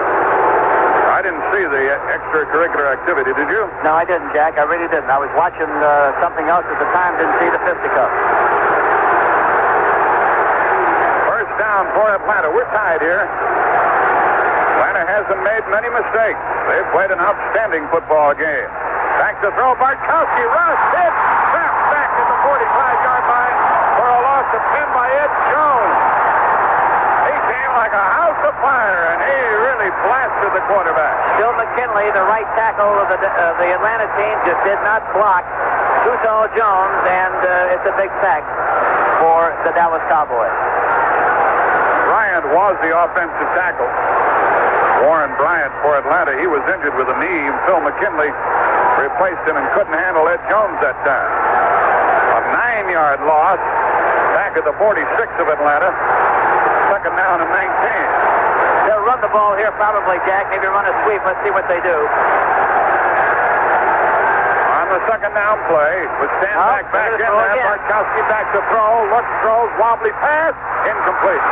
I didn't see the extracurricular activity, did you? No, I didn't, Jack. I really didn't. I was watching something else at the time, didn't see the fisticuff. First down for Atlanta. We're tied here. Atlanta hasn't made many mistakes. They've played an outstanding football game. Back to throw. Bartkowski runs. Hit. Snaps back at the 45-yard line for a loss of 10 by Ed Jones. He came like a house of fire, and he really blasted the quarterback. Bill McKinley, the right tackle of the Atlanta team, just did not block Tuttle Jones, and it's a big sack for the Dallas Cowboys. Bryant was the offensive tackle. Warren Bryant for Atlanta. He was injured with a knee. Phil McKinley replaced him and couldn't handle Ed Jones that time. A 9-yard loss back at the 46 of Atlanta. Second down and 19. They'll run the ball here probably, Jack. Maybe run a sweep. Let's see what they do. On the second down play, with Staubach back in there. Bartkowski back to throw. Looks, throws, wobbly pass. Incomplete.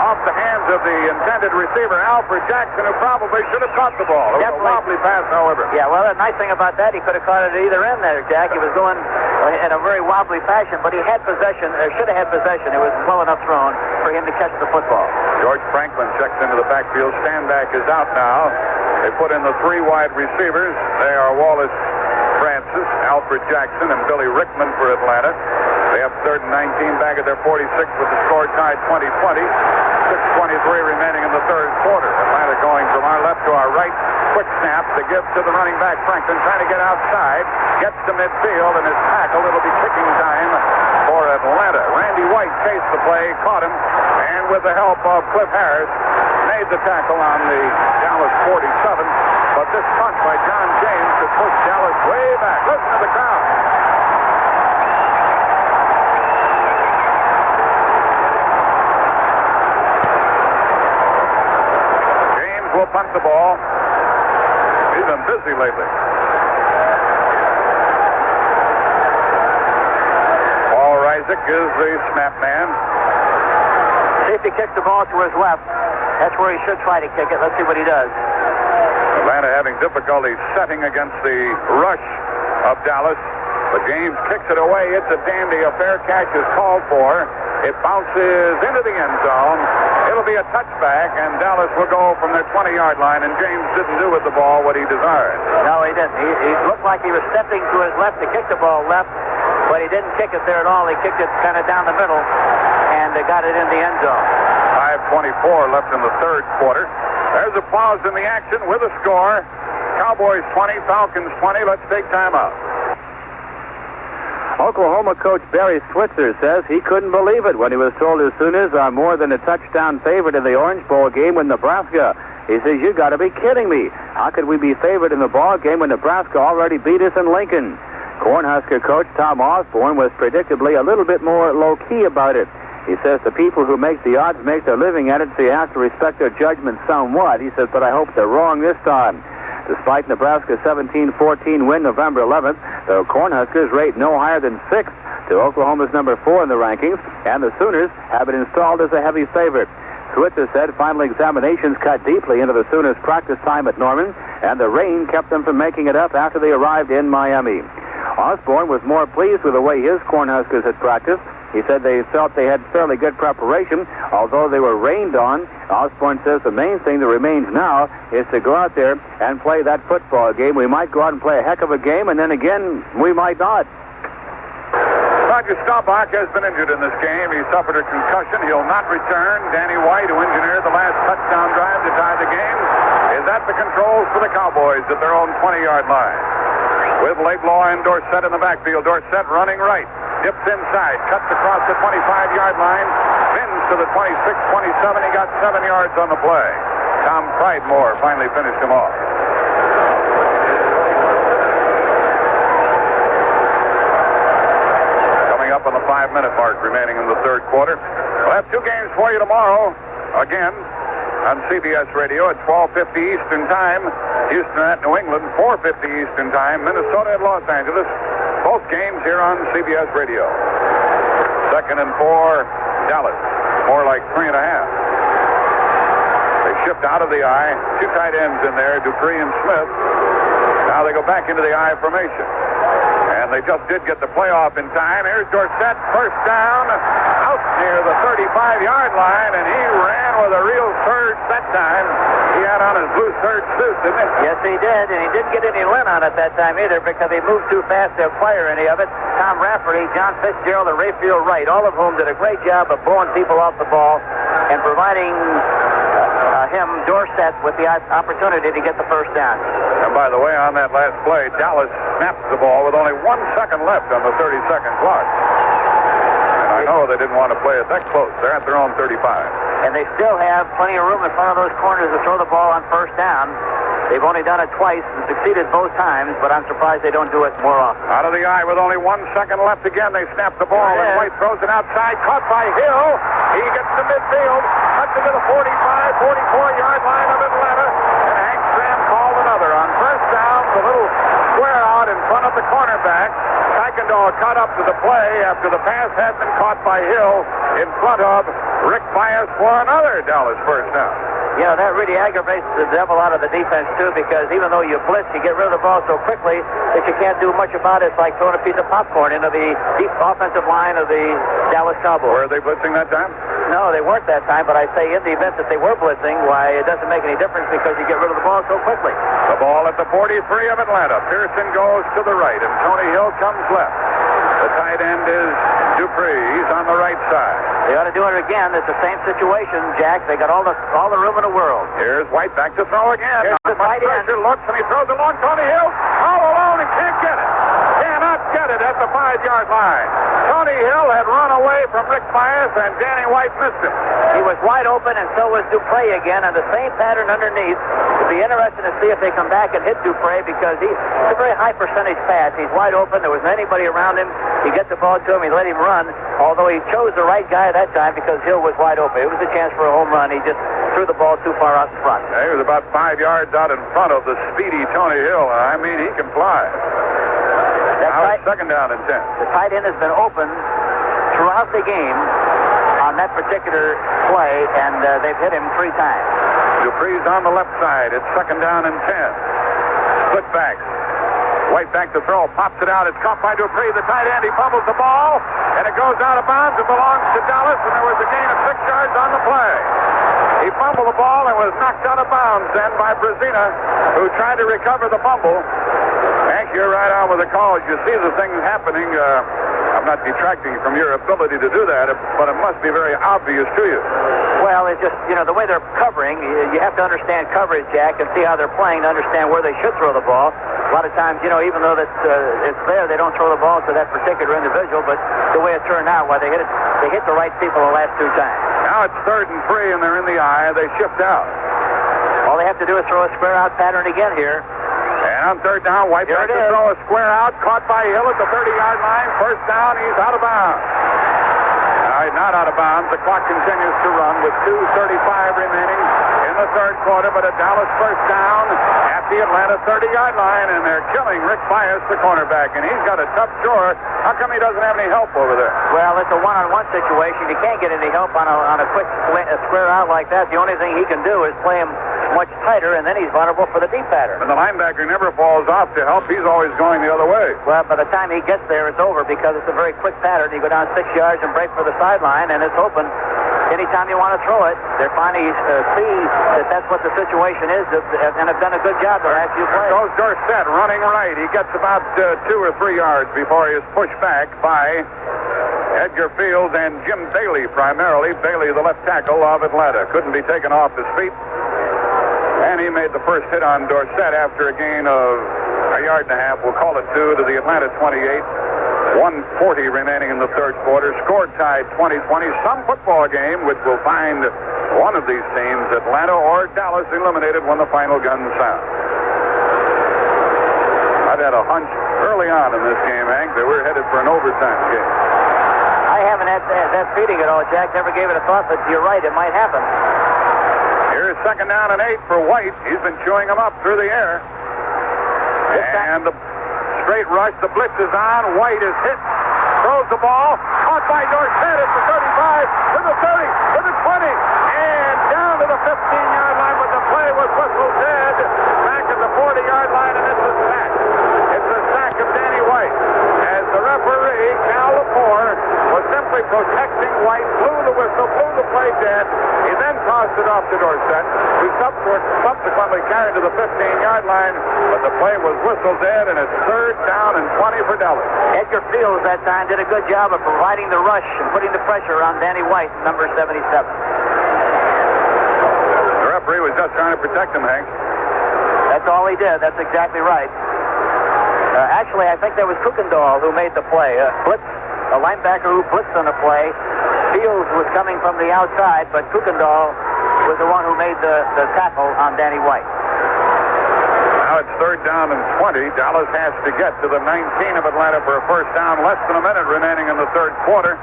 Off the hands of the intended receiver, Alfred Jackson, who probably should have caught the ball. It was a wobbly pass, however. Yeah, well, the nice thing about that, he could have caught it at either end there, Jack. He was going in a very wobbly fashion, but he had possession, or should have had possession. It was well enough thrown for him to catch the football. George Franklin checks into the backfield. Standback is out now. They put in the 3 wide receivers. They are Wallace Francis, Alfred Jackson, and Billy Rickman for Atlanta. They have 3rd and 19 back at their 46 with the score tied 20-20. 6:23 remaining in the third quarter. Atlanta going from our left to our right. Quick snap to give to the running back Franklin, trying to get outside. Gets to midfield, and his tackle. It'll be kicking time for Atlanta. Randy White chased the play, caught him, and with the help of Cliff Harris, made the tackle on the Dallas 47. But this punt by John James has pushed Dallas way back. Listen to the crowd. James will punt the ball. He's been busy lately. Paul Reisig is the snap man. Safety kicks the ball to his left. That's where he should try to kick it. Let's see what he does. Atlanta having difficulty setting against the rush of Dallas. But James kicks it away. It's a dandy. A fair catch is called for. It bounces into the end zone. It'll be a touchback, and Dallas will go from their 20-yard line, and James didn't do with the ball what he desired. No, he didn't. He looked like he was stepping to his left to kick the ball left, but he didn't kick it there at all. He kicked it kind of down the middle, and they got it in the end zone. 5:24 left in the third quarter. There's a pause in the action with a score. Cowboys 20, Falcons 20. Let's take time out. Oklahoma coach Barry Switzer says he couldn't believe it when he was told the Sooners are more than a touchdown favorite in the Orange Bowl game with Nebraska. He says, you got to be kidding me. How could we be favored in the ball game when Nebraska already beat us in Lincoln? Cornhusker coach Tom Osborne was predictably a little bit more low-key about it. He says the people who make the odds make their living at it, so you have to respect their judgment somewhat. He says, but I hope they're wrong this time. Despite Nebraska's 17-14 win November 11th, the Cornhuskers rate no higher than 6th to Oklahoma's number 4 in the rankings, and the Sooners have been installed as a heavy favorite. Switzer said final examinations cut deeply into the Sooners' practice time at Norman, and the rain kept them from making it up after they arrived in Miami. Osborne was more pleased with the way his Cornhuskers had practiced. He said they felt they had fairly good preparation, although they were rained on. Osborne says the main thing that remains now is to go out there and play that football game. We might go out and play a heck of a game, and then again, we might not. Roger Staubach has been injured in this game. He suffered a concussion. He'll not return. Danny White, who engineered the last touchdown drive to tie the game, is at the controls for the Cowboys at their own 20-yard line. With Laidlaw and Dorsett in the backfield. Dorsett running right. Dips inside, cuts across the 25-yard line, spins to the 26-27. He got 7 yards on the play. Tom Pridemore finally finished him off. Coming up on the 5-minute mark remaining in the third quarter. We'll have 2 games for you tomorrow. Again, on CBS Radio at 12:50 Eastern Time. Houston at New England, 4:50 Eastern Time. Minnesota at Los Angeles. Both games here on CBS Radio. 2nd and 4, Dallas. More like 3.5. They shift out of the I. 2 tight ends in there, Dupree and Smith. Now they go back into the I formation. And they just did get the playoff in time. Here's Dorsett, first down, out near the 35-yard line, and he ran with a real surge that time. He had on his blue serge suit, didn't he? Yes, he did, and he didn't get any lint on it that time either because he moved too fast to acquire any of it. Tom Rafferty, John Fitzgerald, and Rayfield Wright, all of whom did a great job of blowing people off the ball and providing him, Dorsett, with the opportunity to get the first down. And by the way, on that last play, Dallas snapped the ball with only 1 second left on the 30-second clock. And I know they didn't want to play it that close. They're at their own 35. And they still have plenty of room in front of those corners to throw the ball on first down. They've only done it twice and succeeded both times, but I'm surprised they don't do it more often. Out of the eye with only 1 second left again. They snap the ball, and White throws it outside. Caught by Hill. He gets to midfield. Cuts it to the 45, 44-yard line of Atlanta. And Hank Stram called another on first down. The little square out in front of the cornerback. Kuykendall caught up to the play after the pass had been caught by Hill in front of Rick Bias for another Dallas first down. You know, that really aggravates the devil out of the defense, too, because even though you blitz, you get rid of the ball so quickly that you can't do much about it. It's like throwing a piece of popcorn into the deep offensive line of the Dallas Cowboys. Were they blitzing that time? No, they weren't that time, but I say in the event that they were blitzing, why, it doesn't make any difference because you get rid of the ball so quickly. The ball at the 43 of Atlanta. Pearson goes to the right, and Tony Hill comes left. The tight end is Dupree. He's on the right side. They ought to do it again. It's the same situation, Jack. They got all the room in the world. Here's White back to throw again. Here's the tight end. Looks, and he throws it long. Tony Hill all alone and can't get it. Cannot get it at the 5-yard line. Tony Hill had run away from Rick Bias, and Danny White missed him. He was wide open, and so was Dupree again, and the same pattern underneath. It'll be interesting to see if they come back and hit Dupree because it's a very high percentage pass. He's wide open. There wasn't anybody around him. You get the ball to him, he let him run, although he chose the right guy that time because Hill was wide open. It was a chance for a home run. He just threw the ball too far out in front. Yeah, he was about 5 yards out in front of the speedy Tony Hill. I mean, he can fly. Now it's second down and 10. The tight end has been open throughout the game on that particular play, and they've hit him 3 times. Dupree's on the left side. It's second down and 10. Split back. White back to throw. Pops it out. It's caught by Dupree. The tight end. He fumbles the ball, and it goes out of bounds. It belongs to Dallas, and there was a gain of 6 yards on the play. He fumbled the ball and was knocked out of bounds then by Brezina, who tried to recover the fumble. Hank, you're right on with the calls. You see the things happening. I'm not detracting from your ability to do that, but it must be very obvious to you. Well, it's just, you know, the way they're covering, you have to understand coverage, Jack, and see how they're playing to understand where they should throw the ball. A lot of times, you know, even though that it's there, they don't throw the ball to that particular individual, but the way it turned out, they hit the right people the last 2 times. Now it's 3rd and 3, and they're in the eye. They shift out. All they have to do is throw a square out pattern again here. And on 3rd down, White back to throw a square out, caught by Hill at the 30-yard line. First down, he's out of bounds. He's not out of bounds. The clock continues to run with 2:35 remaining in the 3rd quarter, but a Dallas first down at the Atlanta 30-yard line, and they're killing Rick Bias, the cornerback, and he's got a tough chore. How come he doesn't have any help over there? Well, it's a one-on-one situation. You can't get any help on a quick square out like that. The only thing he can do is play him much tighter, and then he's vulnerable for the deep pattern. And the linebacker never falls off to help. He's always going the other way. Well, by the time he gets there, it's over because it's a very quick pattern. You go down 6 yards and break for the sideline, and it's open. Anytime you want to throw it, they're finally see that that's what the situation is, and have done a good job the last few plays. Goes Dorsett running right. He gets about 2 or 3 yards before he is pushed back by Edgar Fields and Jim Bailey primarily. Bailey, the left tackle of Atlanta, couldn't be taken off his feet. And he made the first hit on Dorsett after a gain of 1.5 yards. We'll call it 2 to the Atlanta 28. 1:40 remaining in the 3rd quarter. Score tied 20-20. Some football game which will find one of these teams, Atlanta or Dallas, eliminated when the final gun sounds. I've had a hunch early on in this game, Hank, that we're headed for an overtime game. I haven't had that feeling at all, Jack. Never gave it a thought, but you're right. It might happen. Here's second down and 8 for White. He's been chewing them up through the air. And the straight rush, the blitz is on. White is hit. Throws the ball. Caught by Dorsett at the 35, to the 30, to the 20, and down to the 15-yard line, but the play was whistled dead. Back at the 40-yard line, and it's a sack. It's a sack of Danny White. As the referee, Cal Lepore, was simply protecting White, blew the whistle, blew the play dead. He then tossed it off to Dorsett, who subsequently carried to the 15-yard line, but the play was whistled dead, and it's 3rd down and 20 for Dallas. Edgar Fields that time did a good job of providing the rush and putting the pressure on Danny White, number 77. The referee was just trying to protect him, Hank. That's all he did. That's exactly right. Actually, I think that was Kuykendall who made the play. A linebacker who blitzed on the play. Fields was coming from the outside, but Kuykendall was the one who made the tackle on Danny White. Now it's 3rd down and 20. Dallas has to get to the 19 of Atlanta for a first down. Less than a minute remaining in the 3rd quarter.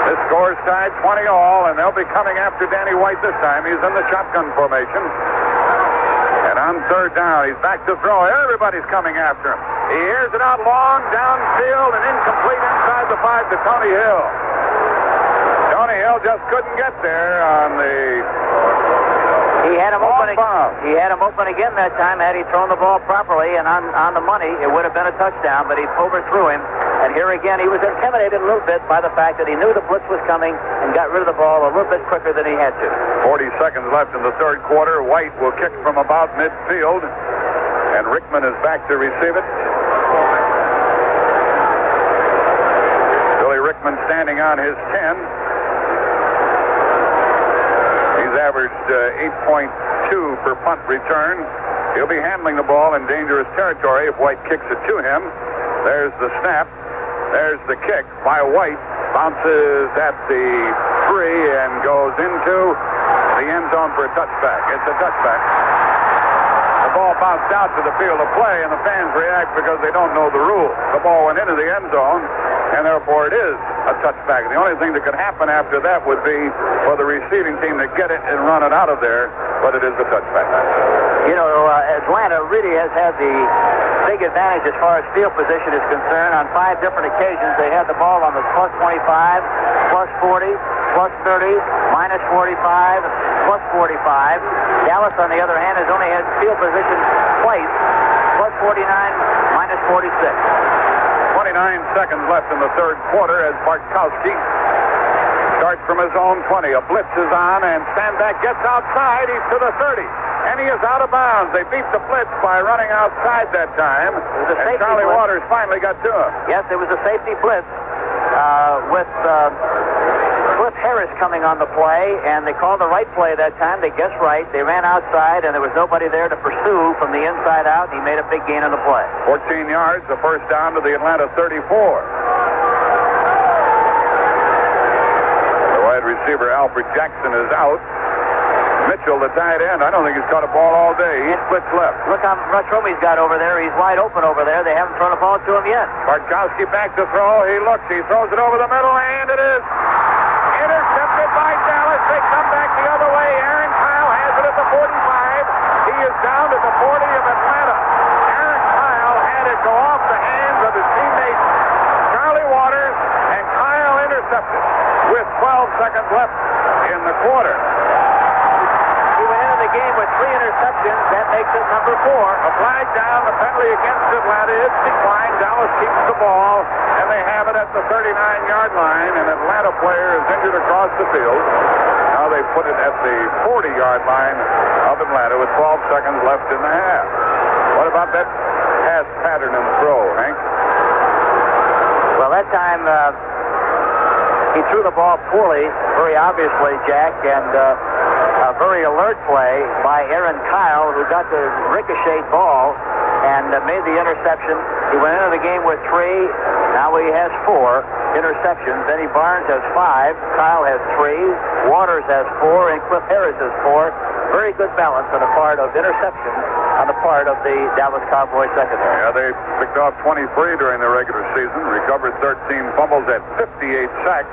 This score's tied 20 all, and they'll be coming after Danny White this time. He's in the shotgun formation. And on 3rd down, he's back to throw. Everybody's coming after him. He hears it out long, downfield, and incomplete inside the 5 to Tony Hill. Tony Hill just couldn't get there on the He had him open. Foul. He had him open again that time. Had he thrown the ball properly and on the money, it would have been a touchdown. But he overthrew him. And here again, he was intimidated a little bit by the fact that he knew the blitz was coming and got rid of the ball a little bit quicker than he had to. 40 seconds left in the third quarter. White will kick from about midfield, and Rickman is back to receive it. Billy Rickman standing on his 10. He's averaged 8.2 per punt return. He'll be handling the ball in dangerous territory if White kicks it to him. There's the snap. There's the kick by White. Bounces at the 3 and goes into the end zone for a touchback. It's a touchback. The ball bounced out to the field of play, and the fans react because they don't know the rule. The ball went into the end zone, and therefore it is a touchback. The only thing that could happen after that would be for the receiving team to get it and run it out of there, but it is a touchback. You know, Atlanta really has had the big advantage as far as field position is concerned. On 5 different occasions, they had the ball on the plus 25, plus 40, plus 30, minus 45, plus 45. Dallas, on the other hand, has only had field position twice, plus 49, minus 46. 29 seconds left in the third quarter as Bartkowski starts from his own 20. A blitz is on, and Stanback gets outside. He's to the 30. And he is out of bounds. They beat the blitz by running outside that time. And Charlie Waters finally got to him. Yes, it was a safety blitz with Cliff Harris coming on the play, and they called the right play that time. They guessed right. They ran outside, and there was nobody there to pursue from the inside out. He made a big gain on the play. 14 yards, the first down to the Atlanta 34. The wide receiver, Alfred Jackson, is out. Mitchell, the tight end, I don't think he's caught a ball all day. He splits left. Look how much room he's got over there. He's wide open over there. They haven't thrown a ball to him yet. Bartkowski back to throw. He looks. He throws it over the middle, and it is intercepted by Dallas. They come back the other way. Aaron Kyle has it at the 45. He is down to the 40 of Atlanta. Aaron Kyle had it go off the hands of his teammate Charlie Waters, and Kyle intercepted with 12 seconds left in the quarter. He went into the game with 3 interceptions. That makes it number 4. A flag down. The penalty against Atlanta is declined. Dallas keeps the ball, and they have it at the 39-yard line. An Atlanta player is injured across the field. Now they put it at the 40-yard line of Atlanta with 12 seconds left in the half. What about that pass pattern and throw, Hank? Well, that time he threw the ball poorly, very obviously, Jack, and a very alert play by Aaron Kyle, who got the ricochet ball and made the interception. He went into the game with 3. Now he has 4 interceptions. Benny Barnes has 5. Kyle has 3. Waters has 4. And Cliff Harris has 4. Very good balance on the part of interceptions on the part of the Dallas Cowboys secondary. Yeah, they picked off 23 during the regular season, recovered 13 fumbles at 58 sacks.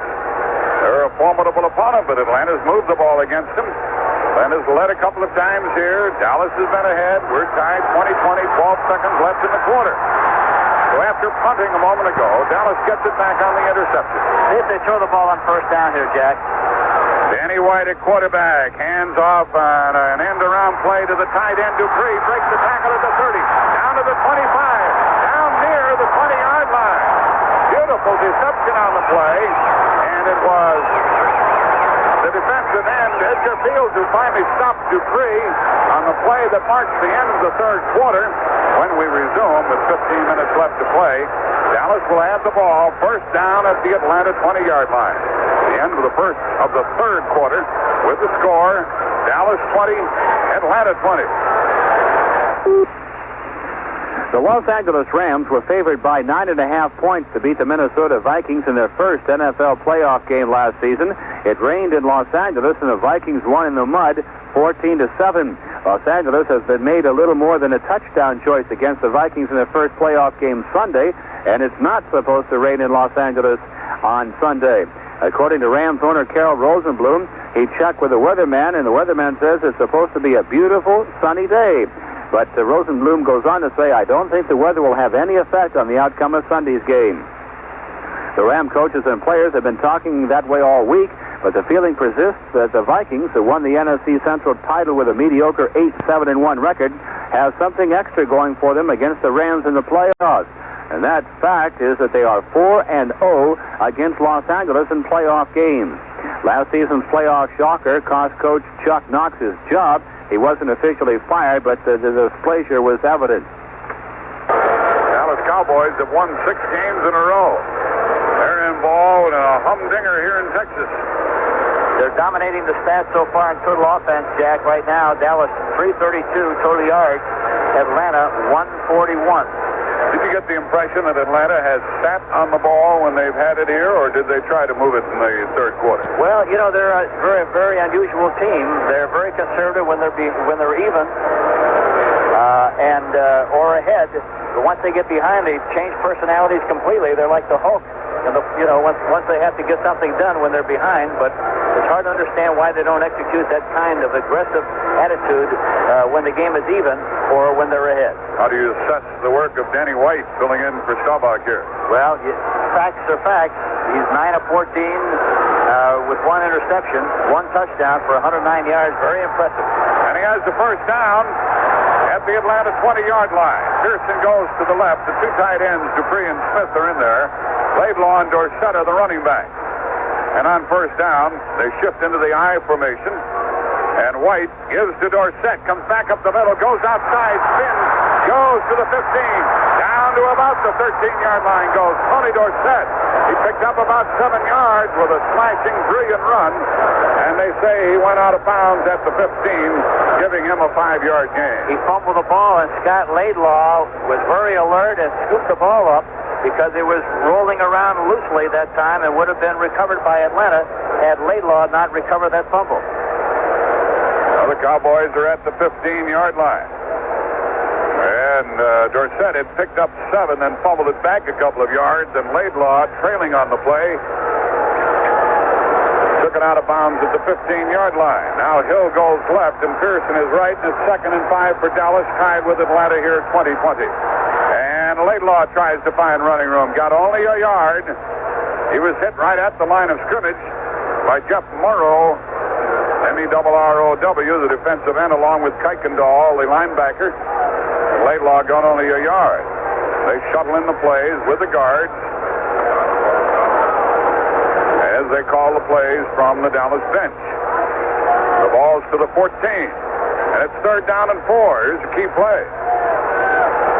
They're a formidable opponent, but Atlanta's moved the ball against them. Atlanta's led a couple of times here. Dallas has been ahead. We're tied 20-20, 12 seconds left in the quarter. So after punting a moment ago, Dallas gets it back on the interception. See if they throw the ball on first down here, Jack. Danny White at quarterback. Hands off on an end-around play to the tight end. Dupree breaks the tackle at the 30. Down to the 25. Down near the 20-yard line. Beautiful deception on the play. And it was the defensive end, Edgar Fields, who finally stopped Dupree on the play that marks the end of the third quarter. When we resume with 15 minutes left to play, Dallas will have the ball first down at the Atlanta 20-yard line. The end of the first of the third quarter with the score, Dallas 20, Atlanta 20. The Los Angeles Rams were favored by 9.5 points to beat the Minnesota Vikings in their first NFL playoff game last season. It rained in Los Angeles, and the Vikings won in the mud 14-7. Los Angeles has been made a little more than a touchdown choice against the Vikings in their first playoff game Sunday, and it's not supposed to rain in Los Angeles on Sunday. According to Rams owner Carol Rosenblum, he checked with the weatherman, and the weatherman says it's supposed to be a beautiful, sunny day. But Rosenblum goes on to say, I don't think the weather will have any effect on the outcome of Sunday's game. The Ram coaches and players have been talking that way all week, But the feeling persists that the Vikings, who won the NFC Central title with a mediocre 8-7-1 record, have something extra going for them against the Rams in the playoffs. And that fact is that they are 4-0 against Los Angeles in playoff games. Last season's playoff shocker cost coach Chuck Knox his job. He wasn't officially fired, but the displeasure was evident. Dallas Cowboys have won 6 games in a row. They're involved in a humdinger here in Texas. They're dominating the stats so far in total offense, Jack. Right now, Dallas 332 total yards. Atlanta 141. Did you get the impression that Atlanta has sat on the ball when they've had it here, or did they try to move it in the third quarter? Well, you know, they're a very, very unusual team. They're very conservative when they're even or ahead. But once they get behind, they change personalities completely. They're like the Hulk. And once they have to get something done when they're behind, but it's hard to understand why they don't execute that kind of aggressive attitude when the game is even or when they're ahead. How do you assess the work of Danny White filling in for Staubach here? Well, facts are facts. He's 9 of 14 with 1 interception, 1 touchdown for 109 yards. Very impressive. And he has the first down at the Atlanta 20-yard line. Pearson goes to the left. The 2 tight ends, Dupree and Smith, are in there. Laidlaw and Dorsett are the running back. And on first down, they shift into the I formation. And White gives to Dorsett, comes back up the middle, goes outside, spins, goes to the 15. Down to about the 13-yard line goes Tony Dorsett. He picked up about 7 yards with a slashing, brilliant run. And they say he went out of bounds at the 15, giving him a 5-yard gain. He fumbled the ball, and Scott Laidlaw was very alert and scooped the ball up because it was rolling around loosely that time and would have been recovered by Atlanta had Laidlaw not recovered that fumble. Well, the Cowboys are at the 15-yard line. And Dorsett had picked up 7, then fumbled it back a couple of yards, and Laidlaw, trailing on the play, took it out of bounds at the 15-yard line. Now Hill goes left, and Pearson is right, and it's 2nd and 5 for Dallas, tied with Atlanta here 20-20. And Laidlaw tries to find running room. Got only a yard. He was hit right at the line of scrimmage by Jeff Morrow, M-E-R-R-O-W, the defensive end, along with Kuykendall, the linebacker. Laidlaw got only a yard. They shuttle in the plays with the guards as they call the plays from the Dallas bench. The ball's to the 14, and it's 3rd down and 4. Here's a key play.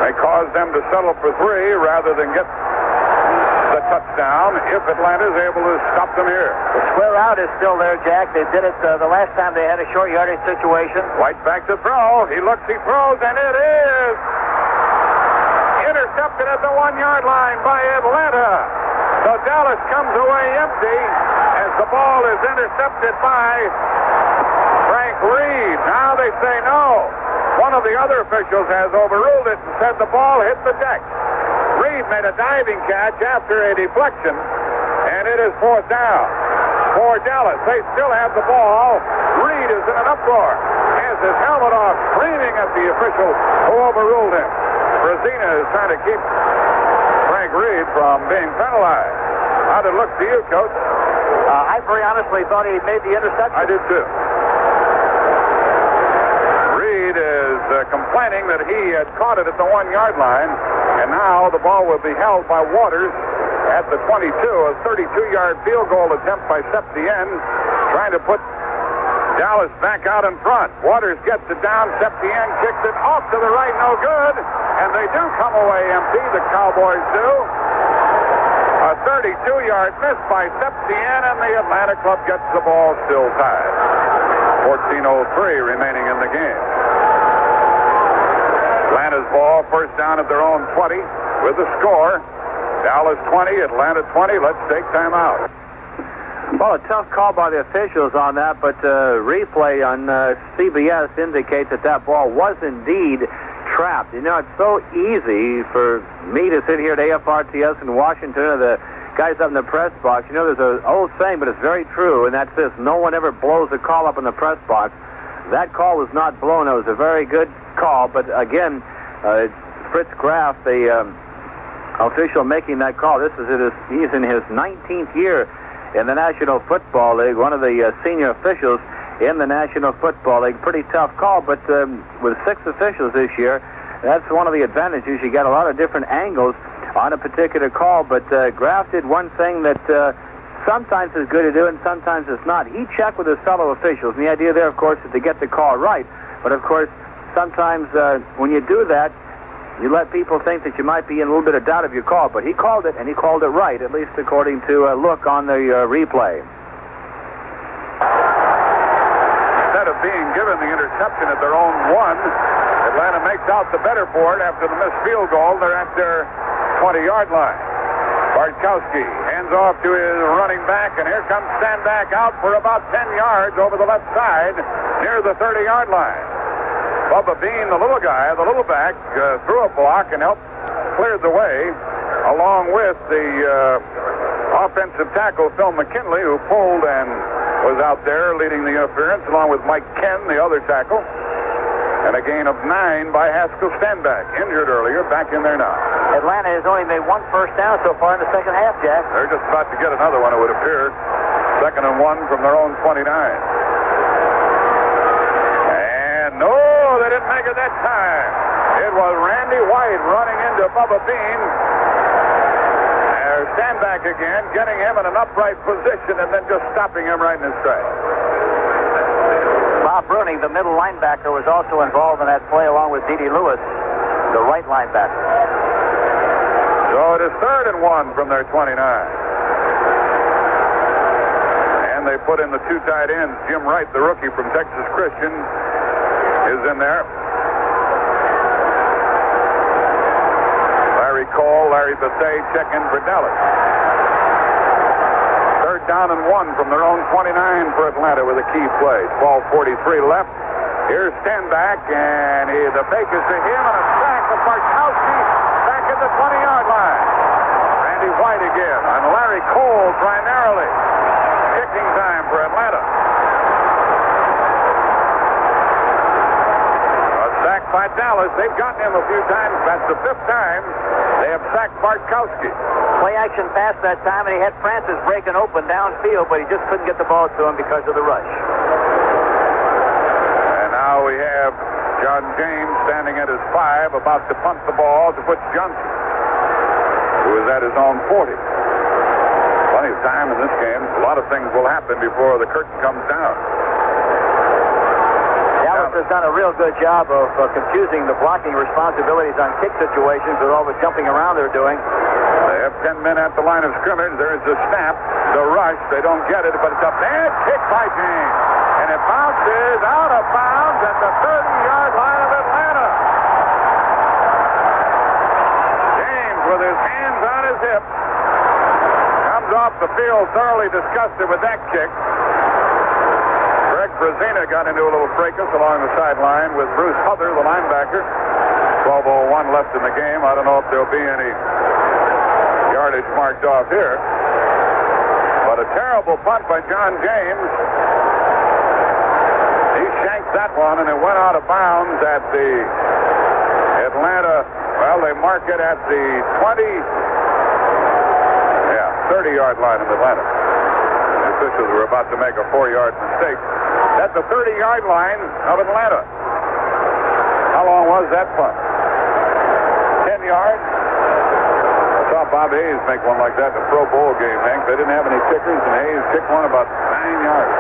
May cause them to settle for 3 rather than get the touchdown if Atlanta's able to stop them here. The square out is still there, Jack. They did it the last time they had a short yardage situation. White back to throw. He looks, he throws, and it is intercepted at the 1-yard line by Atlanta. So Dallas comes away empty as the ball is intercepted by Frank Reed. Now they say no. One of the other officials has overruled it and said the ball hit the deck. Reed made a diving catch after a deflection, and it is 4th down for Dallas. They still have the ball. Reed is in an uproar. Has his helmet off, screaming at the official who overruled him. Brazina is trying to keep Frank Reed from being penalized. How did it look to you, Coach? I very honestly thought he made the interception. I did too. Reed is complaining that he had caught it at the 1-yard line, and now the ball will be held by Waters at the 22. A 32-yard field goal attempt by Septien, trying to put Dallas back out in front. Waters gets it down. Septien kicks it off to the right, no good. And they do come away empty, the Cowboys do. A 32-yard miss by Septien, and the Atlanta club gets the ball still tied. 14:03 remaining in the game. Atlanta's ball, first down at their own 20 with the score. Dallas 20, Atlanta 20. Let's take time out. Well, a tough call by the officials on that, but replay on CBS indicates that ball was indeed trapped. You know, it's so easy for me to sit here at AFRTS in Washington, or the guys up in the press box. You know, there's an old saying, but it's very true, and that's this: no one ever blows a call up in the press box. That call was not blown. It was a very good call, but again, Fritz Graf, the official making that call, he's in his 19th year in the National Football League, one of the senior officials in the National Football League. Pretty tough call, but with 6 officials this year, that's one of the advantages. You get a lot of different angles on a particular call, but Graff did one thing that sometimes is good to do and sometimes it's not. He checked with his fellow officials, and the idea there, of course, is to get the call right. But, of course, sometimes when you do that, you let people think that you might be in a little bit of doubt of your call. But he called it, and he called it right, at least according to a look on the replay. Instead of being given the interception at their own 1, Atlanta makes out the better for it after the missed field goal. They're at their 20-yard line. Bartkowski hands off to his running back, and here comes Staubach out for about 10 yards over the left side near the 30-yard line. Bubba Bean, the little guy, the little back, threw a block and helped clear the way, along with the offensive tackle, Phil McKinley, who pulled and was out there leading the interference, along with Mike Ken, the other tackle. And a gain of 9 by Haskell Staubach, injured earlier, back in there now. Atlanta has only made 1 first down so far in the second half, Jack. They're just about to get another one, it would appear. 2nd and 1 from their own 29. And no, they didn't make it that time. It was Randy White running into Bubba Bean. There's Staubach again, getting him in an upright position and then just stopping him right in his tracks. Bob Bruning, the middle linebacker, was also involved in that play along with D.D. Lewis, the right linebacker. So it is 3rd and 1 from their 29. And they put in the 2 tight ends. Jim Wright, the rookie from Texas Christian, is in there. Larry Cole, Larry Bethea check in for Dallas. 3rd down and 1 from their own 29 for Atlanta with a key play. 12:43 left. Here's Staubach, and the fake is to him, and a sack of Bartkowski back at the 20-yard line. Randy White again, and Larry Cole primarily. Kicking time for Atlanta. A sack by Dallas. They've gotten him a few times. That's the 5th time they have sacked Bartkowski. Play action pass that time, and he had Francis breaking open downfield, but he just couldn't get the ball to him because of the rush. And now we have John James standing at his 5, about to punt the ball to Butch Johnson, who is at his own 40. Plenty of time in this game. A lot of things will happen before the curtain comes down. Dallas has done a real good job of confusing the blocking responsibilities on kick situations with all the jumping around they're doing. They have 10 men at the line of scrimmage. There's the snap, the rush. They don't get it, but it's a bad kick by James. And it bounces out of bounds at the 30-yard line of Atlanta. James, with his hands on his hips, comes off the field thoroughly disgusted with that kick. Greg Brazina got into a little fracas along the sideline with Bruce Huther, the linebacker. 12:01 left in the game. I don't know if there'll be any yardage marked off here. But a terrible punt by John James. He shanked that one, and it went out of bounds at the Atlanta. Well, they mark it at the 30-yard line of Atlanta. The officials were about to make a 4-yard mistake. That's the 30-yard line of Atlanta. How long was that punt? 10 yards? I saw Bob Hayes make one like that in the Pro Bowl game, Hank. They didn't have any kickers, and Hayes kicked one about 9 yards.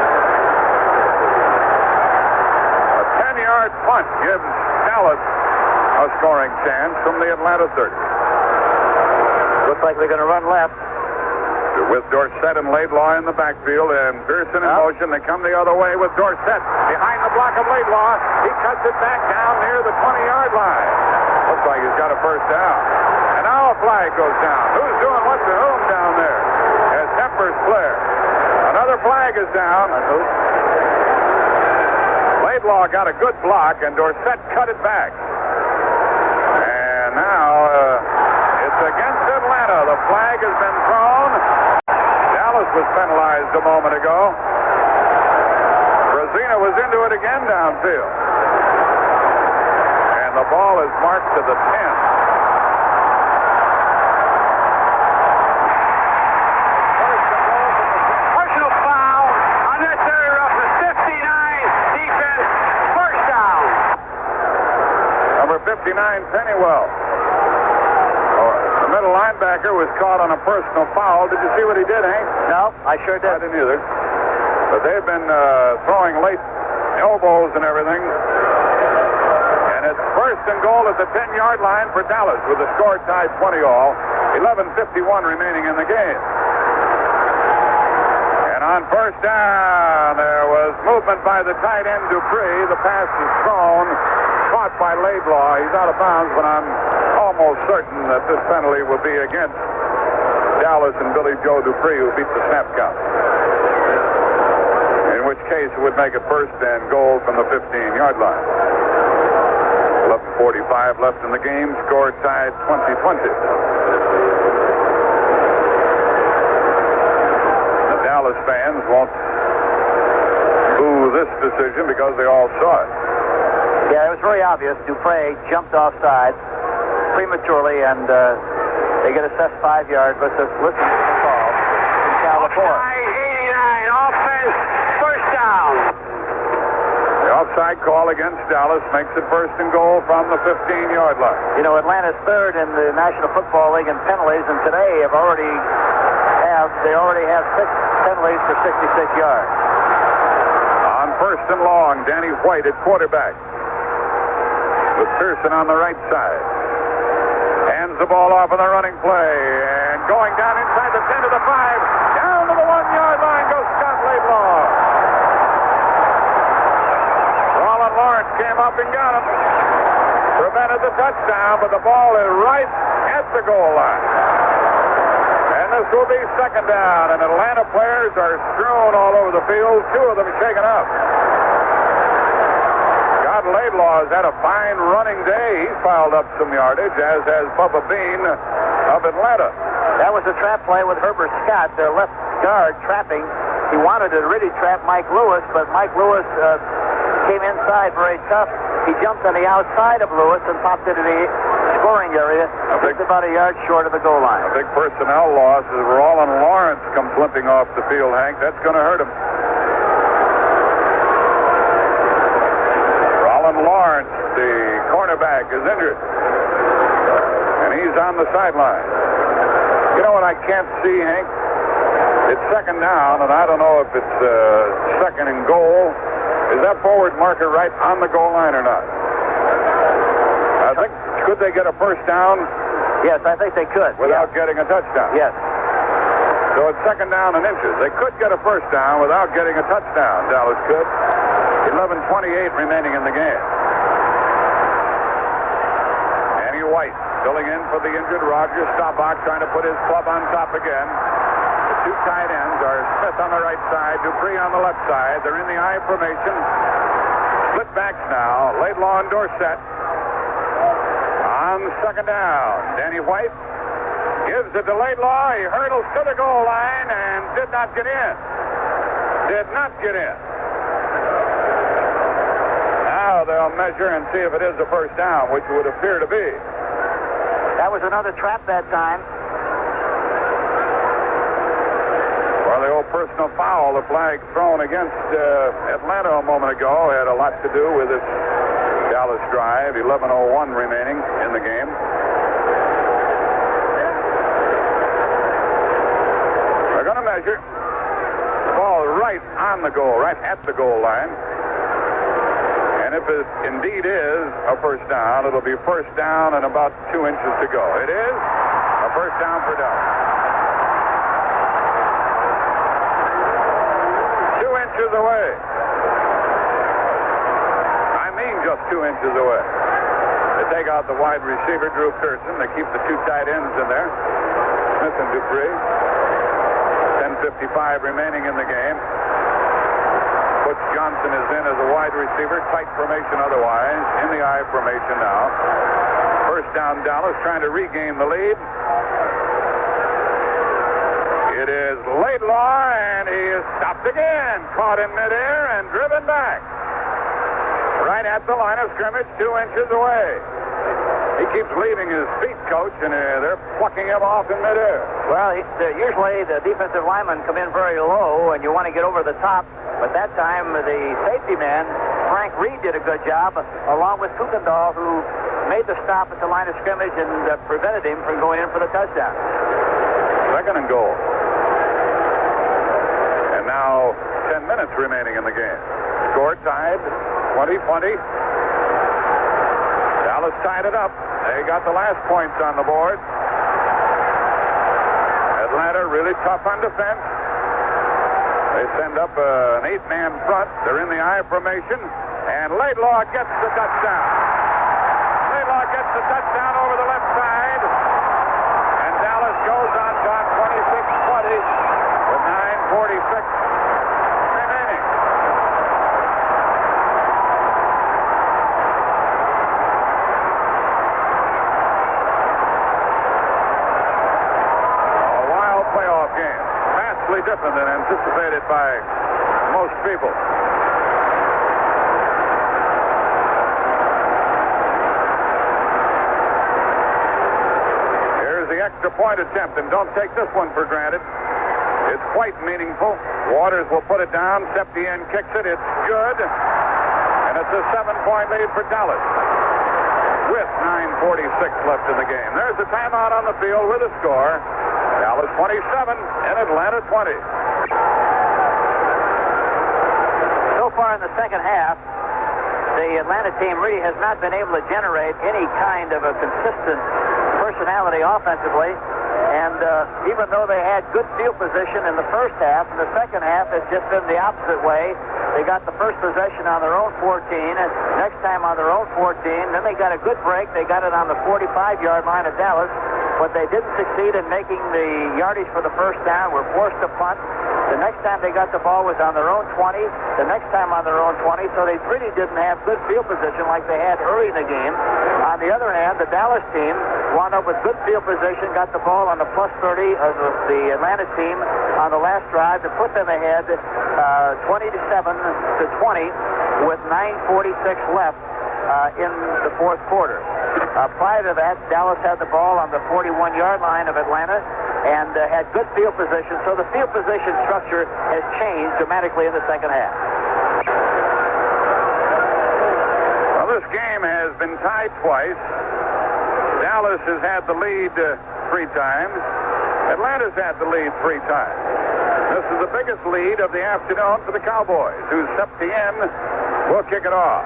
A 10-yard punt gives Dallas a scoring chance from the Atlanta 30. Looks like they're going to run left. With Dorsett and Laidlaw in the backfield and Pearson in motion. They come the other way with Dorsett behind the block of Laidlaw. He cuts it back down near the 20-yard line. Looks like he's got a first down. And now a flag goes down. Who's doing what to whom down there? As tempers flare. Another flag is down. Laidlaw got a good block, and Dorsett cut it back. And now it's against Atlanta. The flag has been thrown. Dallas was penalized a moment ago. Brazina was into it again downfield. And the ball is marked to the 10. First and goal from the 10. Pennywell. The middle linebacker was caught on a personal foul. Did you see what he did, Hank? No, I sure I did. didn't either. But they've been throwing late elbows and everything. And it's first and goal at the 10-yard line for Dallas with the score tied 20-all. 11:51 remaining in the game. And on first down, there was movement by the tight end Dupree. The pass is thrown, caught by Laidlaw. He's out of bounds, but I'm almost certain that this penalty will be against Dallas and Billy Joe Dupree, who beat the snap count. In which case, it would make it first and goal from the 15-yard line. 11:45 left in the game. Score tied 20-20. The Dallas fans won't boo this decision because they all saw it. Yeah, it was very obvious. Dupree jumped offside prematurely, and they get assessed 5 yards. Let's listen to the call from California. 89, offense, first down. The offside call against Dallas makes it first and goal from the 15-yard line. You know, Atlanta's third in the National Football League in penalties, and today they already have 6 penalties for 66 yards. On first and long, Danny White at quarterback, with Pearson on the right side. Hands the ball off on the running play, and going down inside the 10 to the 5, down to the 1-yard line goes Scott Laidlaw. Roland Lawrence came up and got him, prevented the touchdown, but the ball is right at the goal line. And this will be second down, and Atlanta players are strewn all over the field, 2 of them shaken up. Scott Laidlaw has had a fine running day. He's piled up some yardage, as has Bubba Bean of Atlanta. That was a trap play with Herbert Scott, their left guard, trapping. He wanted to really trap Mike Lewis, but Mike Lewis came inside very tough. He jumped on the outside of Lewis and popped into the scoring area, just about a yard short of the goal line. A big personnel loss as Roland Lawrence comes limping off the field, Hank. That's going to hurt him. Roland Lawrence, the cornerback, is injured. And he's on the sideline. You know what I can't see, Hank? It's second down, and I don't know if it's second and goal. Is that forward marker right on the goal line or not? I think, could they get a first down? Yes, I think they could. Without getting a touchdown? Yes. So it's second down and inches. They could get a first down without getting a touchdown. Dallas could. 11:28 remaining in the game. Danny White filling in for the injured Roger Staubach, trying to put his club on top again. The 2 tight ends are Smith on the right side, Dupree on the left side. They're in the I formation. Split backs now. Laidlaw and Dorsett. On second down, Danny White gives it to Laidlaw. He hurdles to the goal line and did not get in. Did not get in. Now they'll measure and see if it is a first down, which it would appear to be. That was another trap that time. Well, the old personal foul, the flag thrown against Atlanta a moment ago, had a lot to do with this Dallas drive. 11:01 remaining in the game. They're going to measure. The ball right on the goal, right at the goal line. And if it indeed is a first down, it'll be first down and about 2 inches to go. It is a first down for Dallas. 2 inches away. I mean just 2 inches away. They take out the wide receiver, Drew Pearson. They keep the 2 tight ends in there, Smith and Dupree. 10:55 remaining in the game. Butch Johnson is in as a wide receiver, tight formation otherwise, in the I formation now. First down Dallas, trying to regain the lead. It is Laidlaw, and he is stopped again, caught in midair and driven back. Right at the line of scrimmage, 2 inches away. He keeps leaving his feet, Coach, and they're plucking him off in midair. Well, usually the defensive linemen come in very low, and you want to get over the top. But that time, the safety man, Frank Reed, did a good job, along with Kuykendall, who made the stop at the line of scrimmage and prevented him from going in for the touchdown. Second and goal. And now 10 minutes remaining in the game. Score tied, 20-20. Dallas tied it up. They got the last points on the board. Atlanta really tough on defense. They send up an 8-man front. They're in the I formation. And Laidlaw gets the touchdown. Laidlaw gets the touchdown over the left side. And Dallas goes on top 26-20 with 9:46 remaining. A wild playoff game. Vastly different than anticipated by most people. Extra point attempt, and don't take this one for granted. It's quite meaningful. Waters will put it down. Septien kicks it. It's good. And it's a 7-point lead for Dallas with 9:46 left in the game. There's a timeout on the field with a score. Dallas 27 and Atlanta 20. So far in the second half, the Atlanta team really has not been able to generate any kind of a consistent personality offensively, and even though they had good field position in the first half, in the second half it's just been the opposite way. They got the first possession on their own 14, and next time on their own 14, then they got a good break. They got it on the 45-yard line of Dallas, but they didn't succeed in making the yardage for the first down. Were forced to punt. The next time they got the ball was on their own 20. The next time on their own 20, so they really didn't have good field position like they had early in the game. On the other hand, the Dallas team wound up with good field position, got the ball on the plus 30 of the Atlanta team on the last drive to put them ahead 27-20 with 9:46 left in the fourth quarter. Prior to that, Dallas had the ball on the 41-yard line of Atlanta and had good field position, so the field position structure has changed dramatically in the second half. Well, this game has been tied twice. Dallas has had the lead 3 times. Atlanta's had the lead 3 times. This is the biggest lead of the afternoon for the Cowboys, whose Septien will kick it off.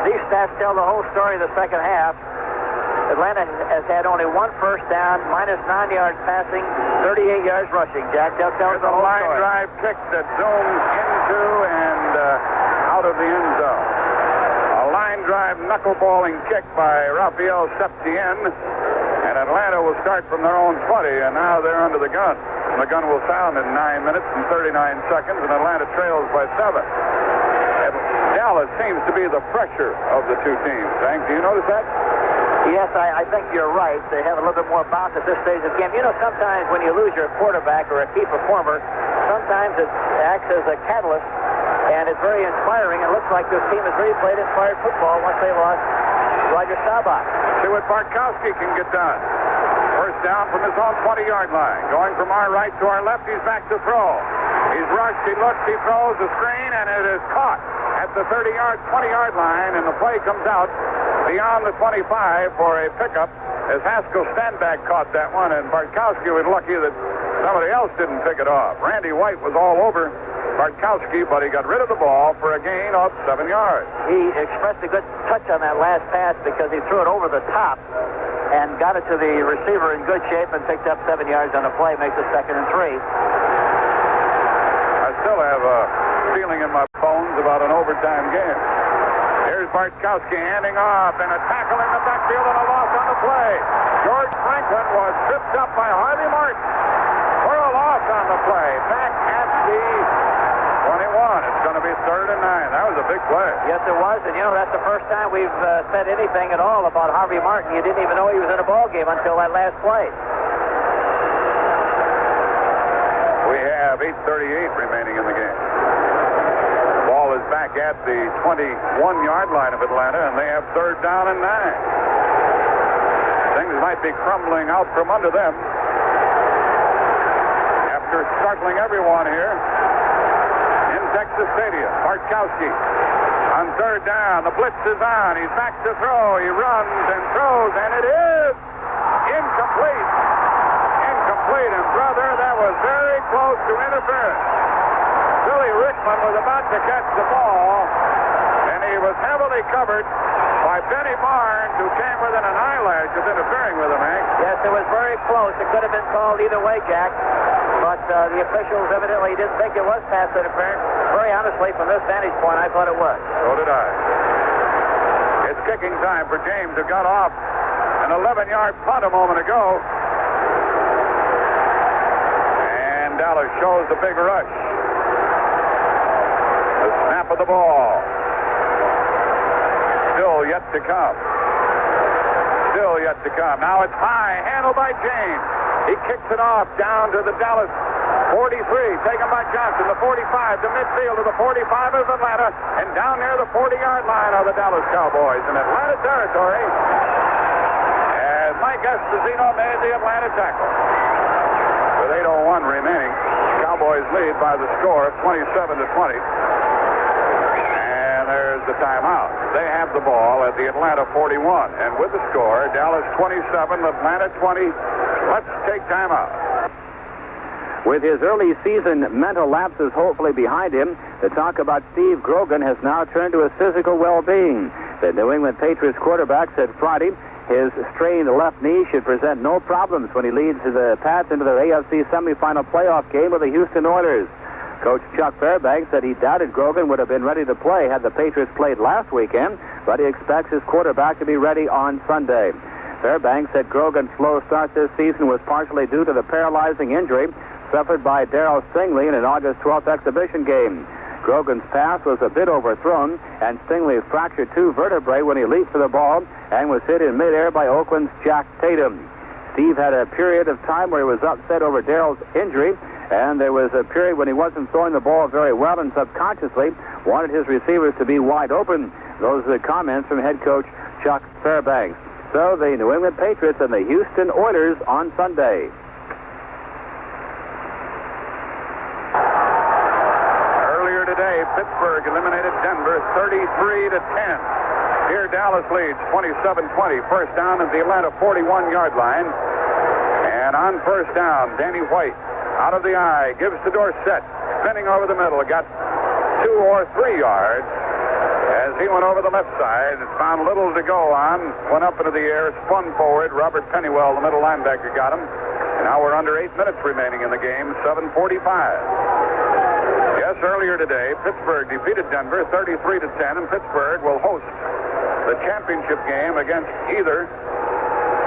These stats tell the whole story of the second half. Atlanta has had only 1 first down, minus 9 yards passing, 38 yards rushing. Jack, that tells the whole line story. Drive kick that zooms into and out of the end zone. A line drive knuckleballing kick by Raphael Septien, and Atlanta will start from their own 20, and now they're under the gun. And the gun will sound in 9 minutes and 39 seconds, and Atlanta trails by 7. And Dallas seems to be the pressure of the two teams. Hank, do you notice that? Yes, I think you're right. They have a little bit more bounce at this stage of the game. You know, sometimes when you lose your quarterback or a key performer, sometimes it acts as a catalyst, and it's very inspiring. It looks like this team has really played inspired football once they lost Roger Staubach. See what Bartkowski can get done. First down from his own 20-yard line. Going from our right to our left, he's back to throw. He's rushed, he looks, he throws a screen, and it is caught at the 20-yard line, and the play comes out beyond the 25 for a pickup, as Haskell Standback caught that one, and Bartkowski was lucky that somebody else didn't pick it off. Randy White was all over Bartkowski, but he got rid of the ball for a gain of 7 yards. He expressed a good touch on that last pass because he threw it over the top and got it to the receiver in good shape and picked up 7 yards on the play, makes it 2nd and 3. I still have a feeling in my bones about an overtime game. Here's Bartkowski handing off, and a tackle in the backfield and a loss on the play. George Franklin was tripped up by Harvey Martin for a loss on the play. Back at the 21. It's going to be 3rd and 9. That was a big play. Yes, it was, and you know, that's the first time we've said anything at all about Harvey Martin. You didn't even know he was in a ball game until that last play. We have 8:38 remaining in the game. Ball is back at the 21-yard line of Atlanta, and they have 3rd down and 9. Things might be crumbling out from under them after startling everyone here in Texas Stadium. Bartkowski On third down, the blitz is on. He's back to throw. He runs and throws, and it is incomplete. Incomplete, and brother, that was very close to interference. Billy Rickman was about to catch the ball, and he was heavily covered by Benny Barnes, who came within an eyelash of interfering with him, Hank. Yes, it was very close. It could have been called either way, Jack. But the officials evidently didn't think it was pass interference. Very honestly, from this vantage point, I thought it was. So did I. It's kicking time for James, who got off an 11-yard punt a moment ago. And Dallas shows the big rush. The snap of the ball. Still yet to come. Still yet to come. Now it's high, handled by James. He kicks it off down to the Dallas 43, taken by Johnson, the 45 to midfield to the 45 of Atlanta, and down near the 40-yard line are the Dallas Cowboys in Atlanta territory. And Mike Esposito made the Atlanta tackle. With 8:01 remaining, Cowboys lead by the score of 27-20. There's the timeout. They have the ball at the Atlanta 41. And with the score, Dallas 27, Atlanta 20. Let's take timeout. With his early season mental lapses hopefully behind him, the talk about Steve Grogan has now turned to his physical well-being. The New England Patriots quarterback said Friday his strained left knee should present no problems when he leads the Pats into their AFC semifinal playoff game with the Houston Oilers. Coach Chuck Fairbanks said he doubted Grogan would have been ready to play had the Patriots played last weekend, but he expects his quarterback to be ready on Sunday. Fairbanks said Grogan's slow start this season was partially due to the paralyzing injury suffered by Darryl Stingley in an August 12th exhibition game. Grogan's pass was a bit overthrown, and Stingley fractured two vertebrae when he leaped for the ball and was hit in midair by Oakland's Jack Tatum. Steve had a period of time where he was upset over Darryl's injury, and there was a period when he wasn't throwing the ball very well and subconsciously wanted his receivers to be wide open. Those are the comments from head coach Chuck Fairbanks. So the New England Patriots and the Houston Oilers on Sunday. Earlier today, Pittsburgh eliminated Denver 33-10. Here Dallas leads 27-20. First down at the Atlanta 41-yard line. And on first down, Danny White out of the eye, gives to Dorsett, spinning over the middle, got 2 or 3 yards as he went over the left side. Found little to go on, went up into the air, spun forward. Robert Pennywell, the middle linebacker, got him. And now we're under 8 minutes remaining in the game, 7:45. Yes, earlier today, Pittsburgh defeated Denver 33-10, and Pittsburgh will host the championship game against either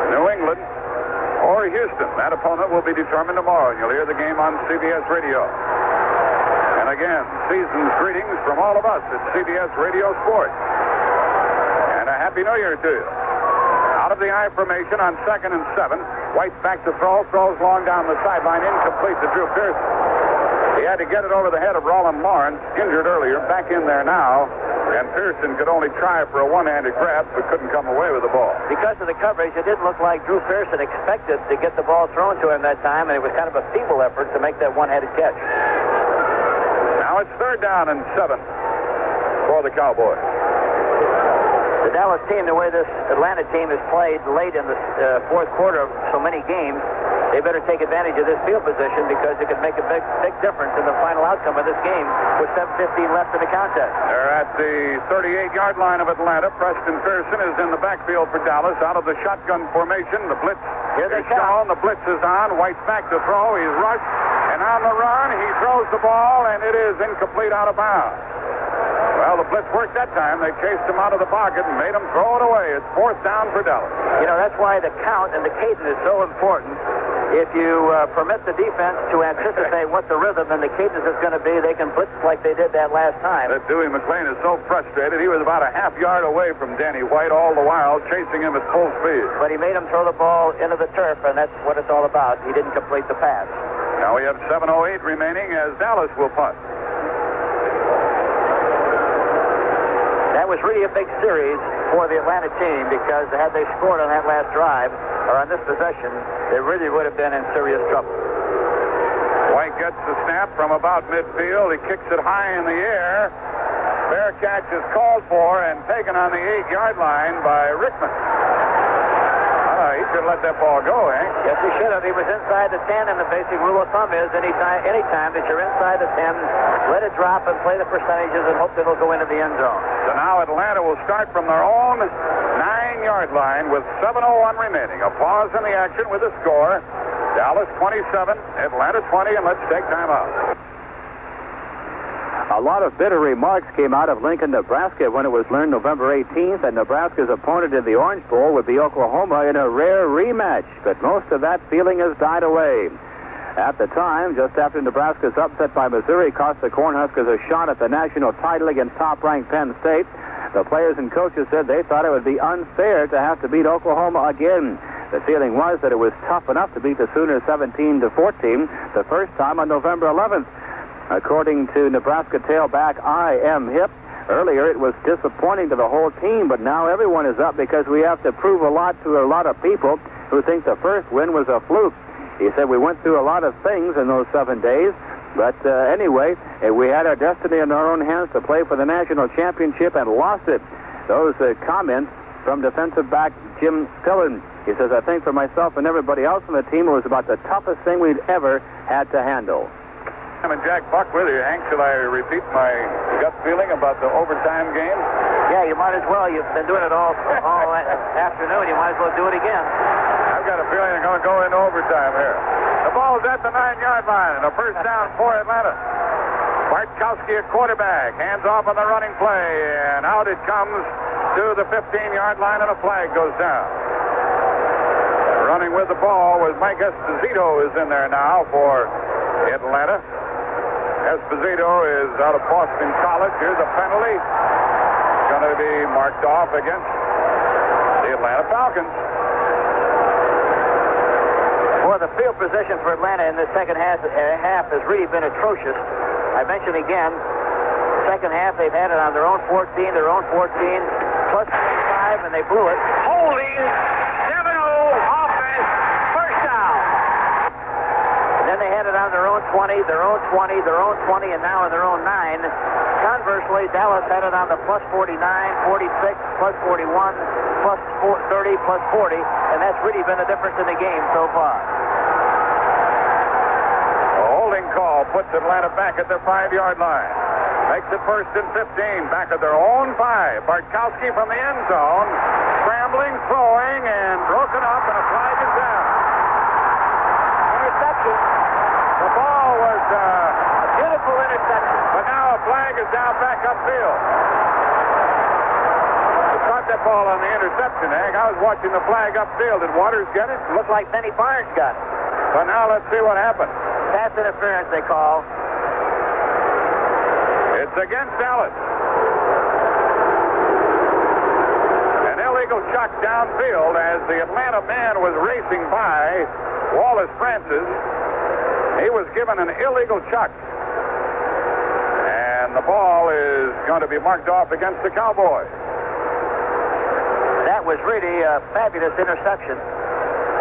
New England or Houston. That opponent will be determined tomorrow, and you'll hear the game on CBS Radio. And again, season's greetings from all of us at CBS Radio Sports. And a Happy New Year to you. Out of the I formation on 2nd and 7. White back to throws long down the sideline, incomplete to Drew Pearson. He had to get it over the head of Roland Lawrence, injured earlier, back in there now. And Pearson could only try for a one-handed grab, but couldn't come away with the ball. Because of the coverage, it didn't look like Drew Pearson expected to get the ball thrown to him that time, and it was kind of a feeble effort to make that one-handed catch. Now it's 3rd down and 7 for the Cowboys. The Dallas team, the way this Atlanta team has played late in the fourth quarter of so many games, they better take advantage of this field position because it could make a big difference in the final outcome of this game with 7:15 left in the contest. They're at the 38-yard line of Atlanta. Preston Pearson is in the backfield for Dallas out of the shotgun formation. The blitz Here they is come. shown. The blitz is on. White's back to throw. He's rushed. And on the run, he throws the ball, and it is incomplete out of bounds. Well, the blitz worked that time. They chased him out of the pocket and made him throw it away. It's 4th down for Dallas. You know, that's why the count and the cadence is so important. If you permit the defense to anticipate what the rhythm and the cadence is going to be, they can blitz like they did that last time. That Dewey McClain is so frustrated. He was about a half yard away from Danny White all the while, chasing him at full speed. But he made him throw the ball into the turf, and that's what it's all about. He didn't complete the pass. Now we have 7:08 remaining as Dallas will punt. That was really a big series for the Atlanta team because had they scored on that last drive or on this possession, they really would have been in serious trouble. White gets the snap from about midfield. He kicks it high in the air. Fair catch is called for and taken on the 8-yard line by Rickman. He should let that ball go, Hank. Yes, he should have. He was inside the 10, and the basic rule of thumb is anytime that you're inside the 10, let it drop and play the percentages and hope that it'll go into the end zone. So now Atlanta will start from their own 9-yard line with 7:01 remaining. A pause in the action with a score. Dallas 27, Atlanta 20, and let's take time out. A lot of bitter remarks came out of Lincoln, Nebraska when it was learned November 18th that Nebraska's opponent in the Orange Bowl would be Oklahoma in a rare rematch, but most of that feeling has died away. At the time, just after Nebraska's upset by Missouri cost the Cornhuskers a shot at the national title against top-ranked Penn State, the players and coaches said they thought it would be unfair to have to beat Oklahoma again. The feeling was that it was tough enough to beat the Sooners 17-14 the first time on November 11th. According to Nebraska tailback I.M. Hip, earlier it was disappointing to the whole team, but now everyone is up because we have to prove a lot to a lot of people who think the first win was a fluke. He said we went through a lot of things in those 7 days, but anyway, we had our destiny in our own hands to play for the national championship and lost it. Those comments from defensive back Jim Pillen. He says, I think for myself and everybody else on the team, it was about the toughest thing we'd ever had to handle. I'm Jack Buck with you, Hank. Should I repeat my gut feeling about the overtime game? Yeah, you might as well. You've been doing it all afternoon. You might as well do it again. I've got a feeling they're going to go into overtime here. The ball's at the 9-yard line, and a first down for Atlanta. Bartkowski at quarterback, hands off on the running play, and out it comes to the 15-yard line, and a flag goes down. Running with the ball was Mike Esposito is in there now for Atlanta. Esposito is out of Boston College. Here's a penalty. It's going to be marked off against the Atlanta Falcons. Well, the field position for Atlanta in the second half has really been atrocious. I mentioned again, second half they've had it on their own 14, plus 25, and they blew it. Holding, 7-0, offense, first down. And then they had it on their own 20, and now on their own 9. Conversely, Dallas had it on the plus 49, 46, plus 41, plus 30, plus 40, and that's really been the difference in the game so far. A holding call puts Atlanta back at their 5-yard line. Makes it first and 15, back at their own 5. Bartkowski from the end zone, scrambling, throwing, and broken up, and a flag is down. Interception. The ball was a beautiful interception, but now a flag is down back upfield. They caught that ball on the interception, Hank. I was watching the flag upfield. Did Waters get it? Looked like Benny Barnes got it. But now let's see what happened. Pass interference, they call. It's against Dallas. An illegal chuck downfield as the Atlanta man was racing by Wallace Francis. He was given an illegal chuck. And the ball is going to be marked off against the Cowboys. That was really a fabulous interception.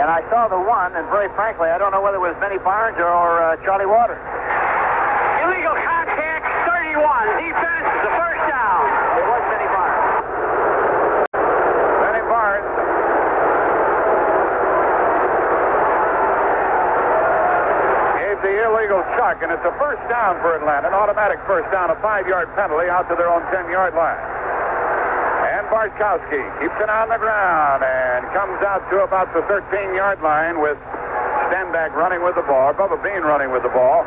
And I saw the one, and very frankly, I don't know whether it was Benny Barnes or Charlie Waters. Illegal contact, 31. Defense, the first down. It was Benny Barnes. Benny Barnes. Gave the illegal chuck, and it's a first down for Atlanta. An automatic first down, a 5-yard penalty out to their own 10-yard line. And Bartkowski keeps it on the ground and comes out to about the 13-yard line with Stenbeck running with the ball, Bubba Bean running with the ball.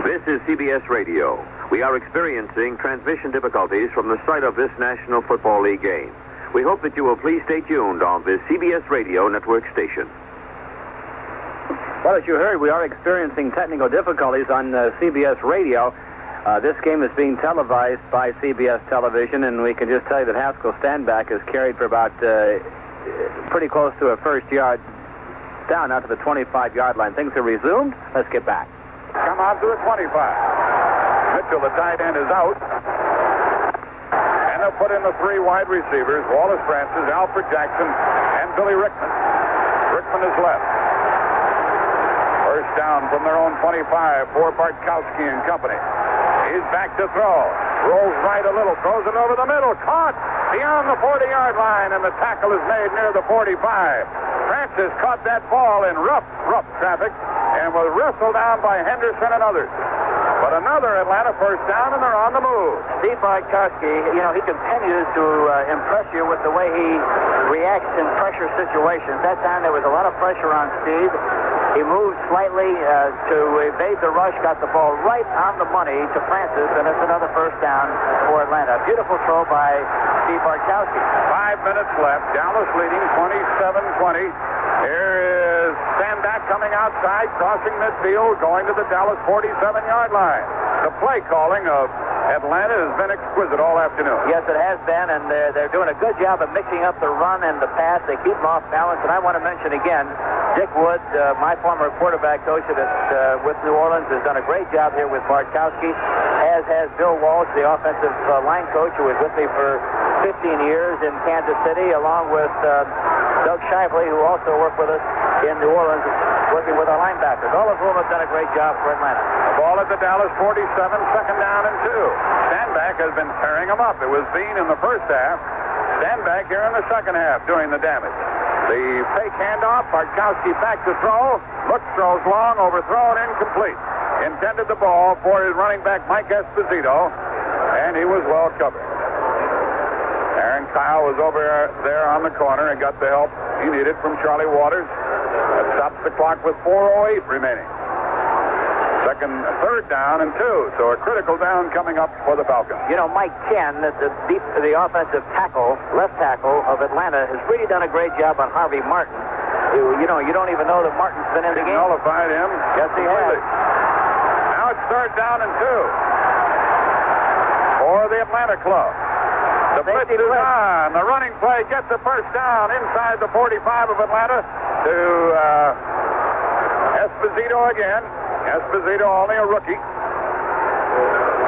This is CBS Radio. We are experiencing transmission difficulties from the site of this National Football League game. We hope that you will please stay tuned on this CBS Radio network station. Well, as you heard, we are experiencing technical difficulties on CBS Radio. This game is being televised by CBS Television, and we can just tell you that Haskell Stenbeck is carried for about pretty close to a first down out to the 25-yard line. Things are resumed. Let's get back. Come out to the 25. Mitchell, the tight end, is out. And they'll put in the 3 wide receivers, Wallace Francis, Alfred Jackson, and Billy Rickman. Rickman is left. First down from their own 25 for Bartkowski and company. He's back to throw. Rolls right a little, throws it over the middle. Caught beyond the 40-yard line, and the tackle is made near the 45. Francis caught that ball in rough traffic and was wrestled down by Henderson and others. But another Atlanta first down, and they're on the move. Steve Bartkowski, he continues to impress you with the way he reacts in pressure situations. That time there was a lot of pressure on Steve. He moved slightly to evade the rush, got the ball right on the money to Francis, and it's another first down for Atlanta. Beautiful throw by Steve Bartkowski. 5 minutes left. Dallas leading 27-20. Here is Staubach coming outside, crossing midfield, going to the Dallas 47-yard line. The play calling of Atlanta has been exquisite all afternoon. Yes, it has been, and they're doing a good job of mixing up the run and the pass. They keep them off balance, and I want to mention again, Dick Wood, my former quarterback coach with New Orleans, has done a great job here with Bartkowski, as has Bill Walsh, the offensive line coach, who was with me for 15 years in Kansas City, along with Doug Shively, who also worked with us in New Orleans, working with our linebackers. All of whom have done a great job for Atlanta. The ball at the Dallas 47, second down and 2. Staubach has been tearing them up. It was Bean in the first half. Staubach here in the second half doing the damage. The fake handoff, Bartkowski back to throw. Looks, throws long, overthrown, incomplete. Intended the ball for his running back, Mike Esposito, and he was well covered. Aaron Kyle was over there on the corner and got the help he needed from Charlie Waters. That stops the clock with 4:08 remaining. Third down and 2. So a critical down coming up for the Falcons. Mike Ken, the offensive tackle, left tackle of Atlanta, has really done a great job on Harvey Martin. You don't even know that Martin's been in the game. Nullified him. Yes, he has. Now it's third down and 2 for the Atlanta club. The blitz is on. The running play gets the first down inside the 45 of Atlanta to Esposito again. Esposito, only a rookie.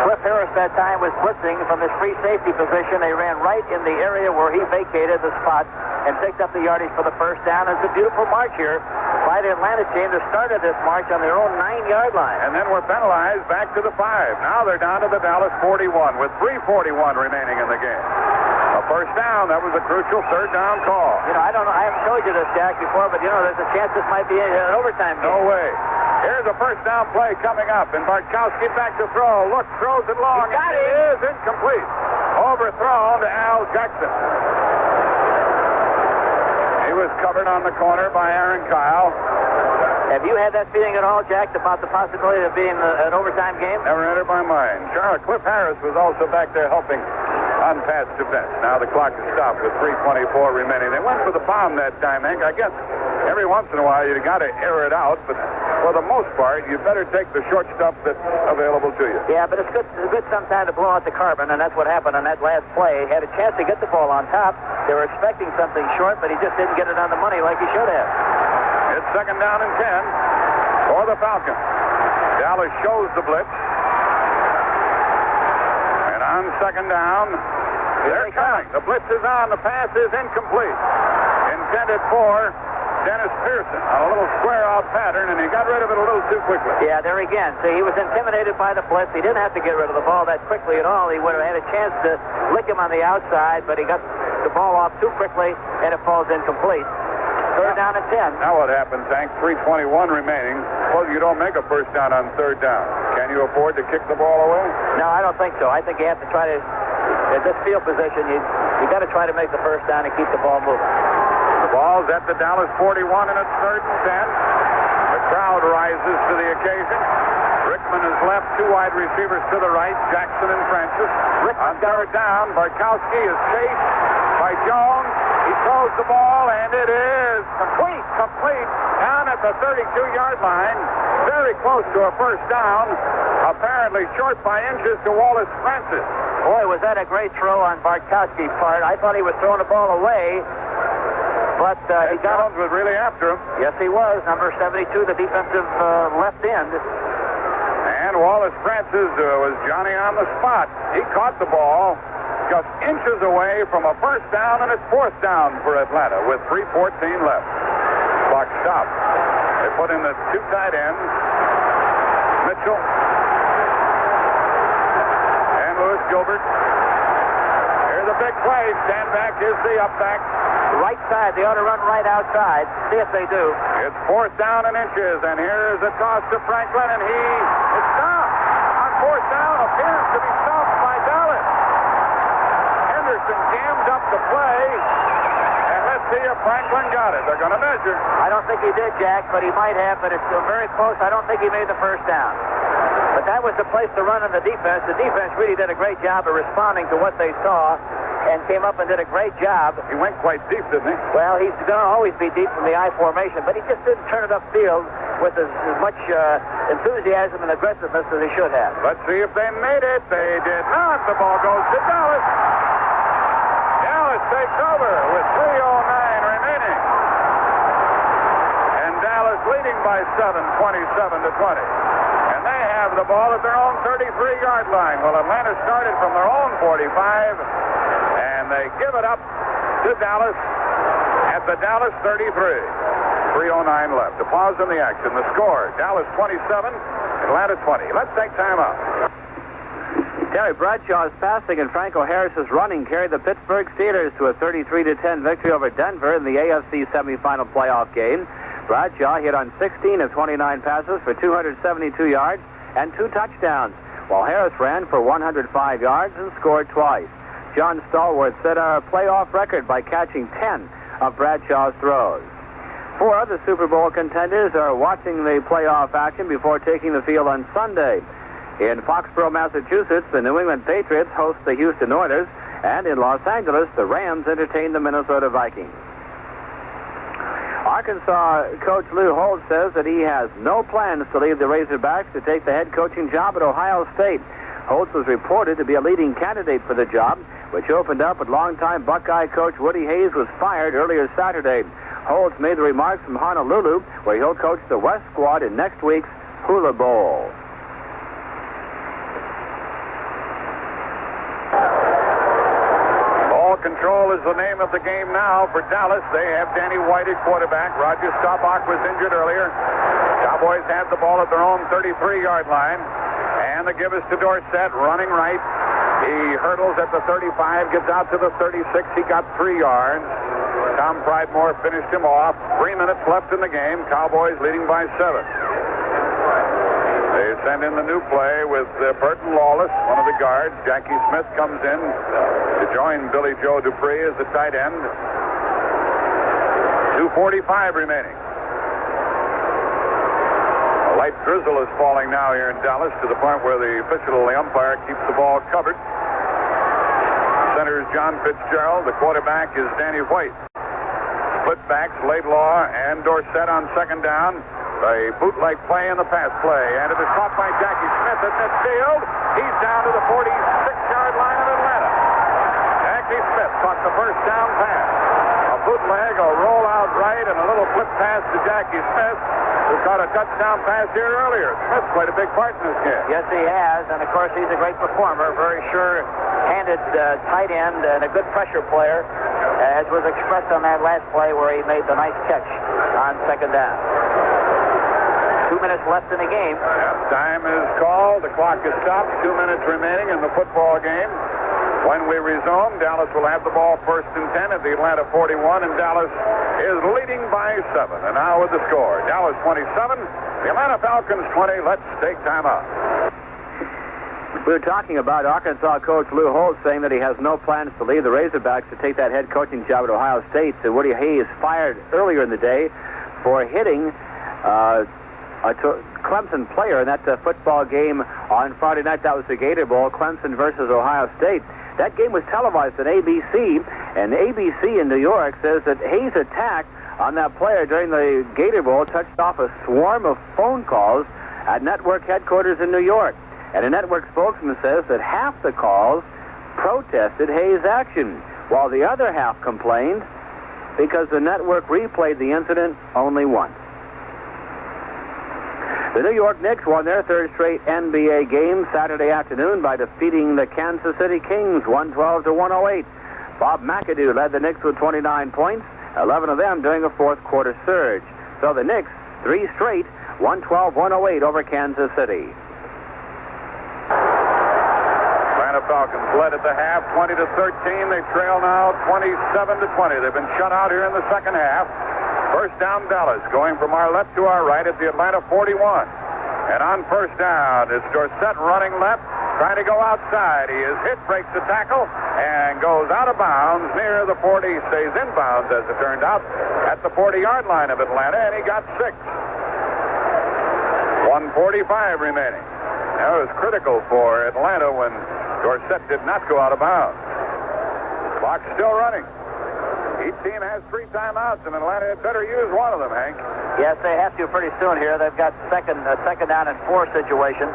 Cliff Harris that time was blitzing from his free safety position. They ran right in the area where he vacated the spot and picked up the yardage for the first down. It's a beautiful march here by the Atlanta team that started this march on their own 9-yard line. And then we're penalized back to the 5. Now they're down to the Dallas 41 with 3:41 remaining in the game. A first down. That was a crucial third down call. I don't know. I haven't showed you this, Jack, before, but, there's a chance this might be an overtime game. No way. Here's a first down play coming up, and Bartkowski back to throw. Look, throws it long. He got it. It is incomplete. Overthrown to Al Jackson. He was covered on the corner by Aaron Kyle. Have you had that feeling at all, Jack, about the possibility of being an overtime game? Never entered my mind. Cliff Harris was also back there helping on pass defense. Now the clock is stopped with 3:24 remaining. They went for the bomb that time, Hank. I guess every once in a while you got to air it out, but for the most part, you better take the short stuff that's available to you. Yeah, but it's good sometime to blow out the carbon, and that's what happened on that last play. He had a chance to get the ball on top. They were expecting something short, but he just didn't get it on the money like he should have. It's second down and 10 for the Falcons. Dallas shows the blitz. And on second down, they're coming. The blitz is on. The pass is incomplete. Intended for Dennis Pearson on a little square-out pattern, and he got rid of it a little too quickly. Yeah, there again. See, he was intimidated by the blitz. He didn't have to get rid of the ball that quickly at all. He would have had a chance to lick him on the outside, but he got the ball off too quickly, and it falls incomplete. Third down and 10. Now what happens, Hank? 3:21 remaining. Suppose you don't make a first down on third down. Can you afford to kick the ball away? No, I don't think so. I think you have to try to, at this field position, you got to try to make the first down and keep the ball moving. The ball's at the Dallas 41, and it's third and 10. The crowd rises to the occasion. Rickman is left, 2 wide receivers to the right, Jackson and Francis. On third down, Bartkowski is chased by Jones. He throws the ball, and it is complete, down at the 32-yard line. Very close to a first down. Apparently short by inches to Wallace Francis. Boy, was that a great throw on Bartkowski's part. I thought he was throwing the ball away. But he got Jones was really after him. Yes, he was. Number 72, the defensive left end. And Wallace Francis was Johnny on the spot. He caught the ball just inches away from a first down, and it's fourth down for Atlanta with 3:14 left. Clock stopped. They put in the two tight ends, Mitchell and Louis Gilbert. Here's a big play. Stand back. Here's the up back. Right side. They ought to run right outside. See if they do. It's fourth down and inches, and here's a toss to Franklin, and he is stopped on fourth down. Appears to be stopped by Dallas. Henderson jammed up the play, and let's see if Franklin got it. They're going to measure. I don't think he did, Jack, but he might have, but it's still very close. I don't think he made the first down. But that was the place to run in the defense. The defense really did a great job of responding to what they saw and came up and did a great job. He went quite deep, didn't he? Well, he's going to always be deep from the I formation, but he just didn't turn it upfield with as much enthusiasm and aggressiveness as he should have. Let's see if they made it. They did not. The ball goes to Dallas. Dallas takes over with 3:09 remaining. And Dallas leading by 7, 27-20. And they have the ball at their own 33-yard line. Well, Atlanta started from their own 45, and they give it up to Dallas at the Dallas 33. 3:09 left. A pause in the action. The score, Dallas 27, Atlanta 20. Let's take time out. Terry Bradshaw's passing and Franco Harris's running carried the Pittsburgh Steelers to a 33-10 victory over Denver in the AFC semifinal playoff game. Bradshaw hit on 16 of 29 passes for 272 yards and 2 touchdowns, while Harris ran for 105 yards and scored twice. John Stallworth set a playoff record by catching 10 of Bradshaw's throws. 4 other Super Bowl contenders are watching the playoff action before taking the field on Sunday. In Foxborough, Massachusetts, the New England Patriots host the Houston Oilers, and in Los Angeles, the Rams entertain the Minnesota Vikings. Arkansas coach Lou Holtz says that he has no plans to leave the Razorbacks to take the head coaching job at Ohio State. Holtz was reported to be a leading candidate for the job, which opened up when longtime Buckeye coach Woody Hayes was fired earlier Saturday. Holtz made the remarks from Honolulu, where he'll coach the West squad in next week's Hula Bowl. Ball control is the name of the game now for Dallas. They have Danny White at quarterback. Roger Staubach was injured earlier. Cowboys have the ball at their own 33-yard line. And the give is to Dorsett, running right. He hurdles at the 35, gets out to the 36. He got 3 yards. Tom Pridemore finished him off. 3 minutes left in the game. Cowboys leading by 7. They send in the new play with Burton Lawless, one of the guards. Jackie Smith comes in to join Billy Joe Dupree as the tight end. 2:45 remaining. A light drizzle is falling now here in Dallas to the point where the official, the umpire, keeps the ball covered. Center is John Fitzgerald. The quarterback is Danny White. Split backs, Laidlaw and Dorsett on second down. A bootleg play in the pass play, and it is caught by Jackie Smith at midfield. He's down to the 46-yard line of Atlanta. Jackie Smith caught the first down pass. A bootleg, a rollout right, and a little flip pass to Jackie Smith, who caught a touchdown pass here earlier. Smith's played a big part in this game. Yes, he has, and of course he's a great performer, very sure-handed tight end and a good pressure player, as was expressed on that last play where he made the nice catch on second down. 2 minutes left in the game. Time is called. The clock is stopped. 2 minutes remaining in the football game. When we resume, Dallas will have the ball first and 10 at the Atlanta 41, and Dallas is leading by 7. And now with the score, Dallas 27, the Atlanta Falcons 20. Let's take time out. We were talking about Arkansas coach Lou Holtz saying that he has no plans to leave the Razorbacks to take that head coaching job at Ohio State. So Woody Hayes fired earlier in the day for hitting a Clemson player in that football game on Friday night. That was the Gator Bowl, Clemson versus Ohio State. That game was televised on ABC, and ABC in New York says that Hayes' attack on that player during the Gator Bowl touched off a swarm of phone calls at network headquarters in New York. And a network spokesman says that half the calls protested Hayes' action, while the other half complained because the network replayed the incident only once. The New York Knicks won their third straight NBA game Saturday afternoon by defeating the Kansas City Kings 112-108. Bob McAdoo led the Knicks with 29 points, 11 of them during a fourth quarter surge. So the Knicks, 3 straight, 112-108 over Kansas City. Atlanta Falcons led at the half, 20-13. They trail now 27-20. They've been shut out here in the second half. First down, Dallas, going from our left to our right at the Atlanta 41. And on first down, it's Dorsett running left, trying to go outside. He is hit, breaks the tackle, and goes out of bounds near the 40. Stays in bounds, as it turned out, at the 40-yard line of Atlanta, and he got 6. 1:45 remaining. That was critical for Atlanta when Dorsett did not go out of bounds. Clock's still running. Each team has 3 timeouts, and Atlanta had better use one of them, Hank. Yes, they have to pretty soon here. They've got a second down and 4 situation.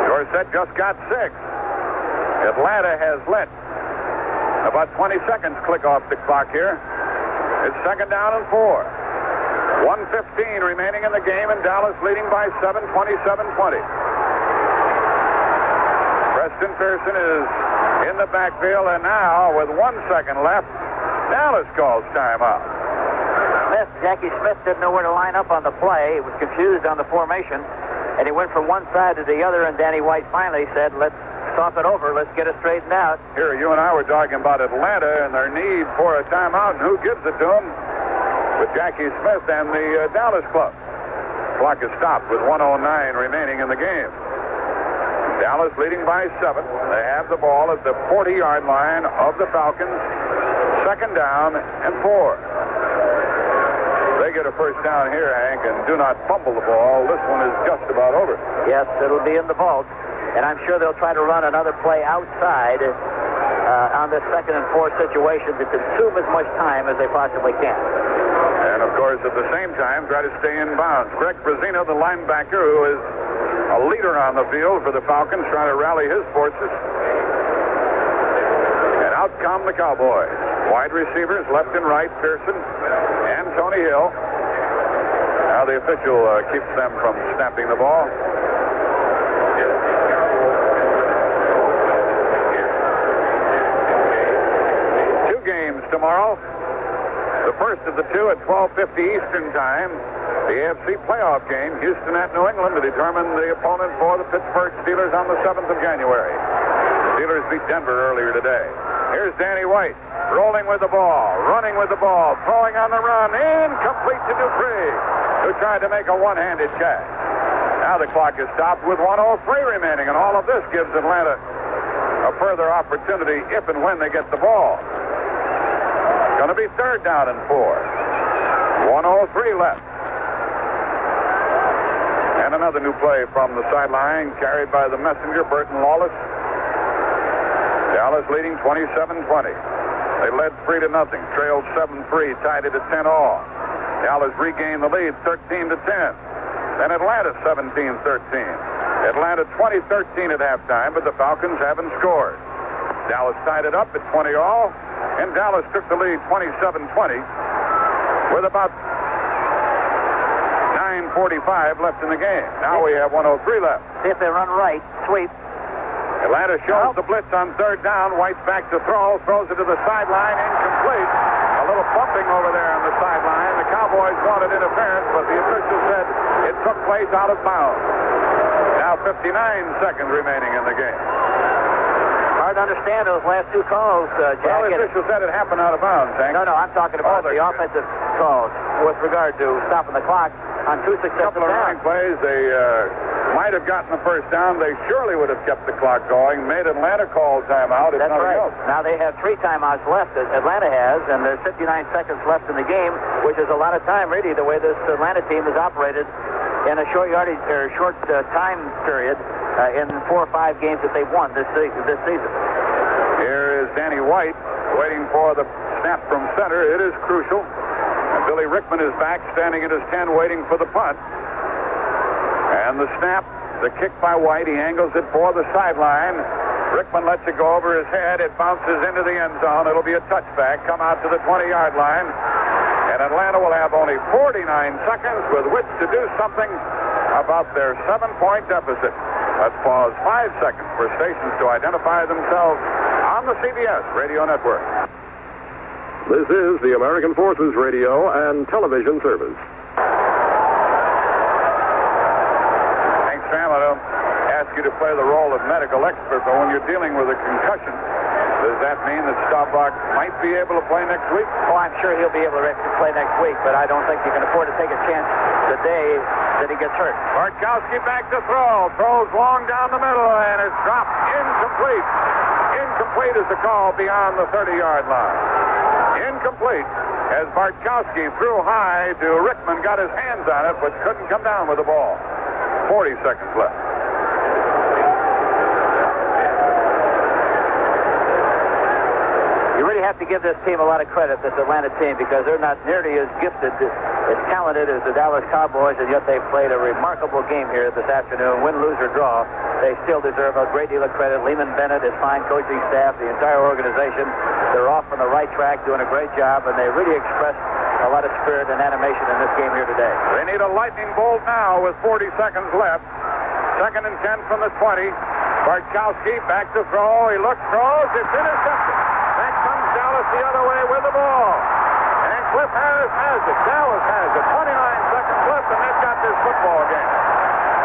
Dorsett just got 6. Atlanta has let about 20 seconds click off the clock here. It's second down and 4. 1:15 remaining in the game, and Dallas leading by 7, 27-20. Preston Pearson is in the backfield, and now, with 1 second left, Dallas calls timeout. Jackie Smith didn't know where to line up on the play. He was confused on the formation, and he went from one side to the other, and Danny White finally said, let's talk it over, let's get it straightened out. Here, you and I were talking about Atlanta and their need for a timeout, and who gives it to them? With Jackie Smith and the Dallas club. Clock is stopped with 1:09 remaining in the game. Dallas leading by 7. They have the ball at the 40-yard line of the Falcons. Second down and 4. They get a first down here, Hank, and do not fumble the ball. This one is just about over. Yes, it'll be in the vault. And I'm sure they'll try to run another play outside on this second and 4 situation to consume as much time as they possibly can. And, of course, at the same time, try to stay in bounds. Greg Brazino, the linebacker, who is a leader on the field for the Falcons, trying to rally his forces. And out come the Cowboys. Wide receivers, left and right, Pearson and Tony Hill. Now the official keeps them from snapping the ball. Two games tomorrow. The first of the two at 12:50 Eastern Time. The AFC playoff game, Houston at New England, to determine the opponent for the Pittsburgh Steelers on the 7th of January. The Steelers beat Denver earlier today. Here's Danny White, rolling with the ball, running with the ball, throwing on the run, incomplete to Dupree, who tried to make a one-handed catch. Now the clock is stopped with 1:03 remaining, and all of this gives Atlanta a further opportunity if and when they get the ball. Going to be third down and 4. 1:03 left. And another new play from the sideline, carried by the messenger, Burton Lawless. Dallas leading 27-20. They led 3-0, trailed 7-3, tied it at 10-all. Dallas regained the lead 13-10. Then Atlanta 17-13. Atlanta 20-13 at halftime, but the Falcons haven't scored. Dallas tied it up at 20-all, and Dallas took the lead 27-20 with about 9:45 left in the game. Now we have 1:03 left. See if they run right, sweep. Atlanta shows the blitz on third down. White's back to throw, throws it to the sideline, incomplete. A little bumping over there on the sideline. The Cowboys wanted interference, but the official said it took place out of bounds. Now 59 seconds remaining in the game. Hard to understand those last two calls, Jack. Well, the official said it happened out of bounds, Hank. No, I'm talking about the offensive calls with regard to stopping the clock on 2 successive couple of running downs. plays. They might have gotten the first down. They surely would have kept the clock going, made Atlanta call timeout. If That's nothing right. else. Now they have 3 timeouts left, as Atlanta has, and there's 59 seconds left in the game, which is a lot of time, really, the way this Atlanta team has operated in a short time period in 4 or 5 games that they've won this season. Here is Danny White waiting for the snap from center. It is crucial. And Billy Rickman is back, standing at his 10, waiting for the punt. And the snap, the kick by White. He angles it for the sideline. Rickman lets it go over his head. It bounces into the end zone. It'll be a touchback. Come out to the 20-yard line. And Atlanta will have only 49 seconds with which to do something about their 7-point deficit. Let's pause 5 seconds for stations to identify themselves on the CBS Radio Network. This is the American Forces Radio and Television Service. Thanks, Stram. I don't ask you to play the role of medical expert, but when you're dealing with a concussion, does that mean that Staubach might be able to play next week? Oh, I'm sure he'll be able to play next week, but I don't think you can afford to take a chance the day that he gets hurt. Bartkowski back to throw. Throws long down the middle, and it's dropped incomplete. Incomplete is the call beyond the 30-yard line. Incomplete as Bartkowski threw high to Rickman, got his hands on it, but couldn't come down with the ball. 40 seconds left. You really have to give this team a lot of credit, this Atlanta team, because they're not nearly as gifted, as talented as the Dallas Cowboys, and yet they played a remarkable game here this afternoon. Win, lose, or draw, they still deserve a great deal of credit. Lehman Bennett, his fine coaching staff, the entire organization, they're off on the right track, doing a great job, and they really expressed a lot of spirit and animation in this game here today. They need a lightning bolt now with 40 seconds left. 2nd and 10 from the 20. Bartkowski back to throw. He looks, throws. It's intercepted. Back comes Dallas the other way with the ball. And Cliff Harris has it. Dallas has it. 29 seconds left, and they've got this football game.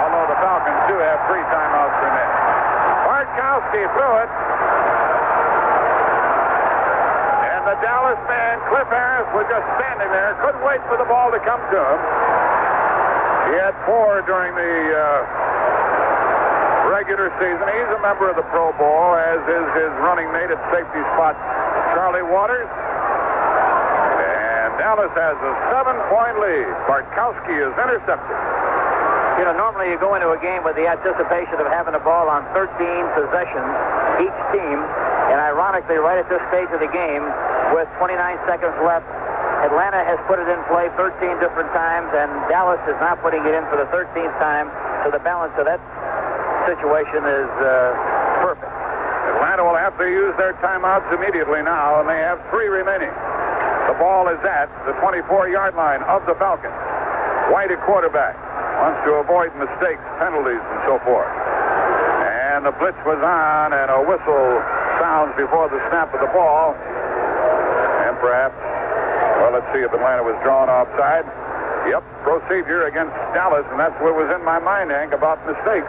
Although the Falcons do have 3 timeouts remaining. Bartkowski threw it. And the Dallas man, Cliff Harris, was just standing there. Couldn't wait for the ball to come to him. He had 4 during the regular season. He's a member of the Pro Bowl, as is his running mate at safety spot, Charlie Waters. And Dallas has a 7-point lead. Bartkowski is intercepted. You know, normally you go into a game with the anticipation of having a ball on 13 possessions each team, and ironically, right at this stage of the game, with 29 seconds left, Atlanta has put it in play 13 different times, and Dallas is not putting it in for the 13th time, so the balance of that situation is perfect. Atlanta will have to use their timeouts immediately now, and they have 3 remaining. The ball is at the 24-yard line of the Falcons. White, a quarterback, wants to avoid mistakes, penalties, and so forth. And the blitz was on, and a whistle sounds before the snap of the ball. And perhaps, well, let's see if Atlanta was drawn offside. Yep, procedure against Dallas, and that's what was in my mind, Hank, about mistakes.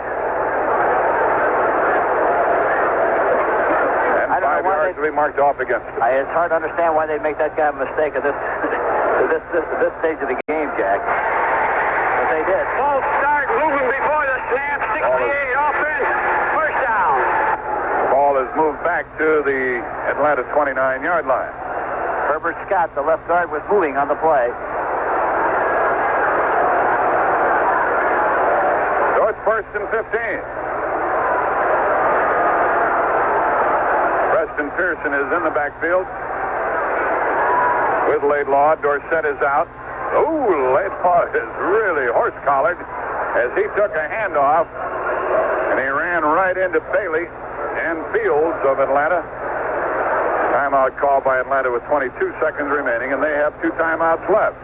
And 5 yards to be marked off against him. It's hard to understand why they'd make that kind of mistake at this stage of the game, Jack. But they did. Ball start moving before the snap. 68 offense. First down. The ball is moved back to the Atlanta 29-yard line. Herbert Scott, the left guard, was moving on the play. So it's 1st and 15. Preston Pearson is in the backfield with Laidlaw. Dorsett is out. Oh, Laidlaw is really horse-collared as he took a handoff, and he ran right into Bailey and Fields of Atlanta. Timeout called by Atlanta with 22 seconds remaining, and they have 2 timeouts left.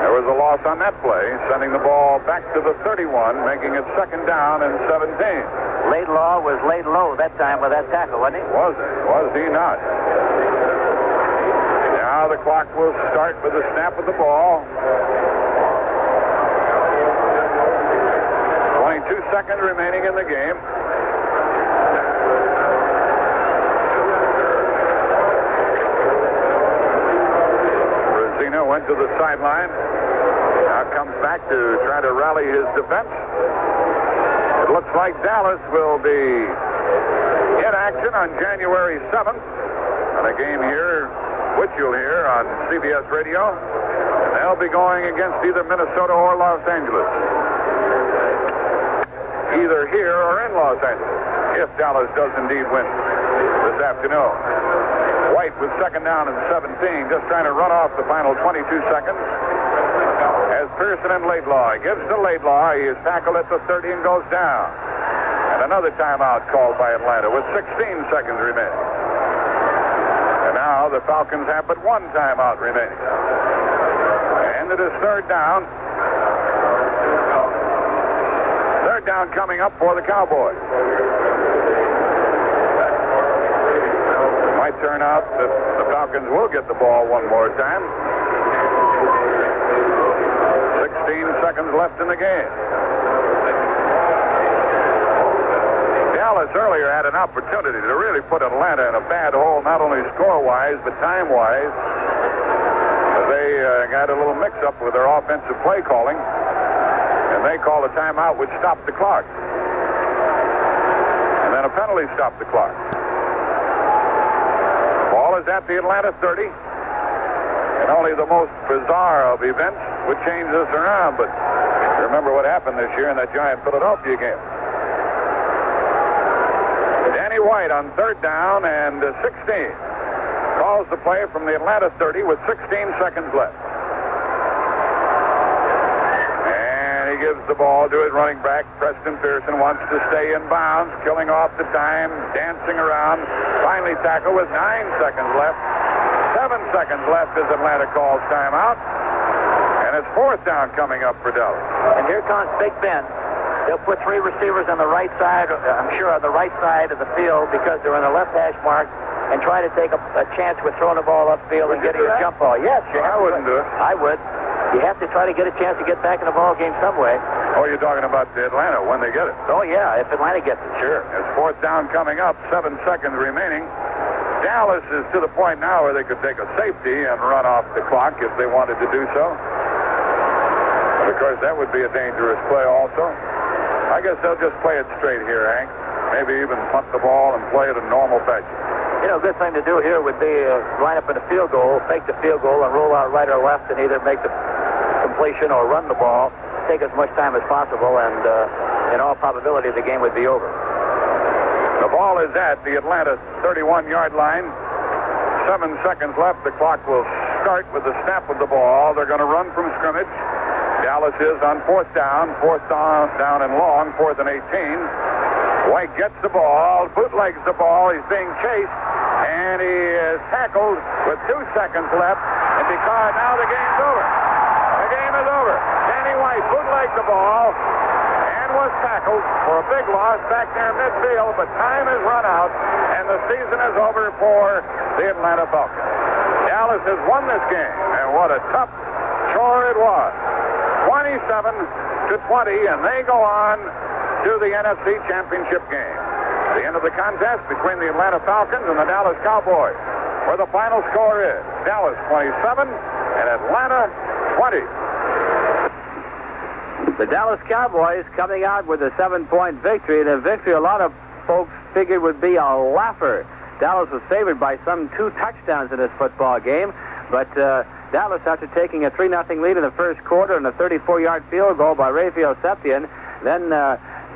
There was a loss on that play, sending the ball back to the 31, making it 2nd down and 17. Laidlaw was laid low that time with that tackle, wasn't he? Was he not? Now the clock will start with the snap of the ball. 22 seconds remaining in the game. Rosino went to the sideline. Now comes back to try to rally his defense. It looks like Dallas will be in action on January 7th on a game here, which you'll hear on CBS Radio. And they'll be going against either Minnesota or Los Angeles. Either here or in Los Angeles, if Dallas does indeed win this afternoon. White with 2nd down and 17, just trying to run off the final 22 seconds. As Pearson and Laidlaw gives to Laidlaw, he is tackled at the 30 and goes down. And another timeout called by Atlanta with 16 seconds remaining. And now the Falcons have but one timeout remaining. And it is third down. Third down coming up for the Cowboys. It might turn out that the Falcons will get the ball one more time. 16 seconds left in the game. Dallas earlier had an opportunity to really put Atlanta in a bad hole, not only score-wise, but time-wise. They got a little mix-up with their offensive play calling, and they called a timeout which stopped the clock. And then a penalty stopped the clock. Ball is at the Atlanta 30. And only the most bizarre of events would change this around, but remember what happened this year in that giant Philadelphia game. Danny White on third down and 16. Calls the play from the Atlanta 30 with 16 seconds left. And he gives the ball to his running back. Preston Pearson wants to stay in bounds, killing off the time, dancing around. Finally tackled with 9 seconds left. 7 seconds left as Atlanta calls timeout. And it's fourth down coming up for Dallas. And here comes Big Ben. They'll put three receivers on the right side, I'm sure on the right side of the field because they're in the left hash mark, and try to take a chance with throwing the ball upfield and getting a jump ball. Yes, I wouldn't do it. I would. You have to try to get a chance to get back in the ball game some way. Oh, you're talking about Atlanta when they get it. Oh, yeah, if Atlanta gets it, sure. It's fourth down coming up, 7 seconds remaining. Dallas is to the point now where they could take a safety and run off the clock if they wanted to do so. But of course, that would be a dangerous play also. I guess they'll just play it straight here, Hank. Maybe even punt the ball and play it in normal fashion. You know, a good thing to do here would be line up in a field goal, fake the field goal, and roll out right or left and either make the completion or run the ball. Take as much time as possible, and in all probability, the game would be over. The ball is at the Atlanta 31-yard line. 7 seconds left. The clock will start with the snap of the ball. They're going to run from scrimmage. Dallas is on fourth down and long, 4th and 18. White gets the ball, bootlegs the ball. He's being chased, and he is tackled with 2 seconds left. And because now the game's over. The game is over. Danny White bootlegged the ball and was tackled for a big loss back near midfield, but time has run out, and the season is over for the Atlanta Falcons. Dallas has won this game, and what a tough chore it was. 27-20, and they go on to the NFC Championship game. The end of the contest between the Atlanta Falcons and the Dallas Cowboys, where the final score is Dallas 27 and Atlanta 20. The Dallas Cowboys coming out with a 7-point victory, and a victory a lot of folks figured would be a laugher. Dallas was favored by some 2 touchdowns in this football game, but Dallas, after taking a 3-0 lead in the first quarter and a 34-yard field goal by Raphael Septien, then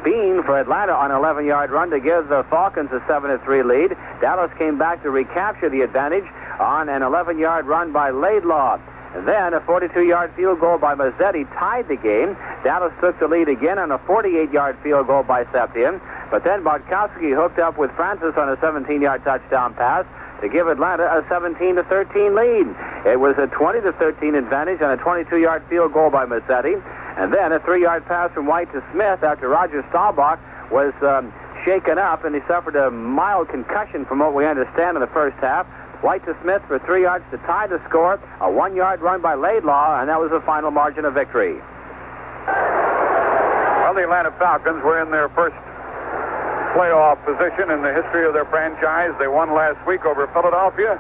Bean for Atlanta on an 11-yard run to give the Falcons a 7-3 lead. Dallas came back to recapture the advantage on an 11-yard run by Laidlaw. And then a 42-yard field goal by Mazzetti tied the game. Dallas took the lead again on a 48-yard field goal by Septien. But then Bartkowski hooked up with Francis on a 17-yard touchdown pass to give Atlanta a 17-13 lead. It was a 20-13 advantage on a 22-yard field goal by Mazzetti. And then a 3-yard pass from White to Smith after Roger Staubach was shaken up, and he suffered a mild concussion from what we understand in the first half. White to Smith for 3 yards to tie the score. A 1-yard run by Laidlaw, and that was the final margin of victory. Well, the Atlanta Falcons were in their first playoff position in the history of their franchise. They won last week over Philadelphia,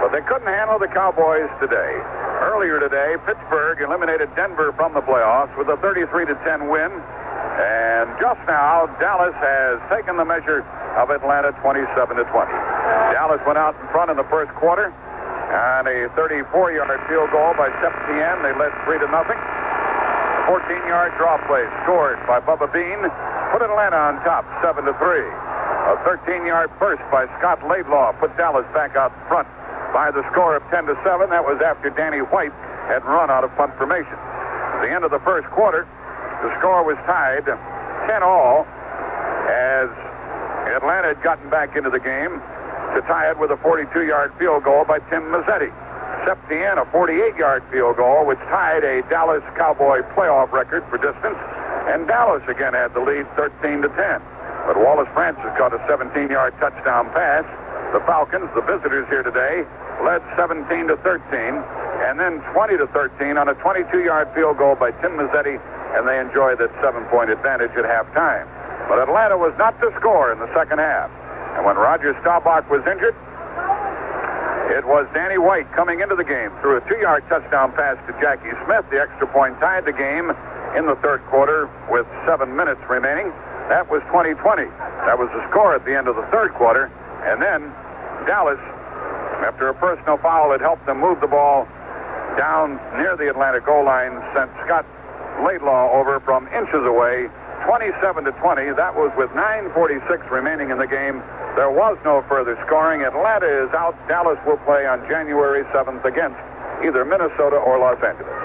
but they couldn't handle the Cowboys today. Earlier today, Pittsburgh eliminated Denver from the playoffs with a 33-10 win. And just now, Dallas has taken the measure of Atlanta 27-20. Dallas went out in front in the first quarter on a 34-yard field goal by Septien. They led 3-0. 14-yard draw play scored by Bubba Bean put Atlanta on top 7-3. A 13-yard burst by Scott Laidlaw put Dallas back out in front by the score of 10-7. That was after Danny White had run out of punt formation. At the end of the first quarter, the score was tied 10-all, as Atlanta had gotten back into the game to tie it with a 42-yard field goal by Tim Mazzetti. Septien, a 48-yard field goal, which tied a Dallas Cowboy playoff record for distance, and Dallas again had the lead 13-10. But Wallace Francis caught a 17-yard touchdown pass. The Falcons, the visitors here today, led 17-13, and then 20-13 on a 22-yard field goal by Tim Mazzetti, and they enjoyed that 7-point advantage at halftime. But Atlanta was not to score in the second half. And when Roger Staubach was injured, it was Danny White coming into the game through a 2-yard touchdown pass to Jackie Smith. The extra point tied the game in the third quarter with 7 minutes remaining. That was 20-20. That was the score at the end of the third quarter. And then Dallas, after a personal foul that helped them move the ball down near the Atlanta goal line, sent Scott Laidlaw over from inches away, 27-20. That was with 9:46 remaining in the game. There was no further scoring. Atlanta is out. Dallas will play on January 7th against either Minnesota or Los Angeles.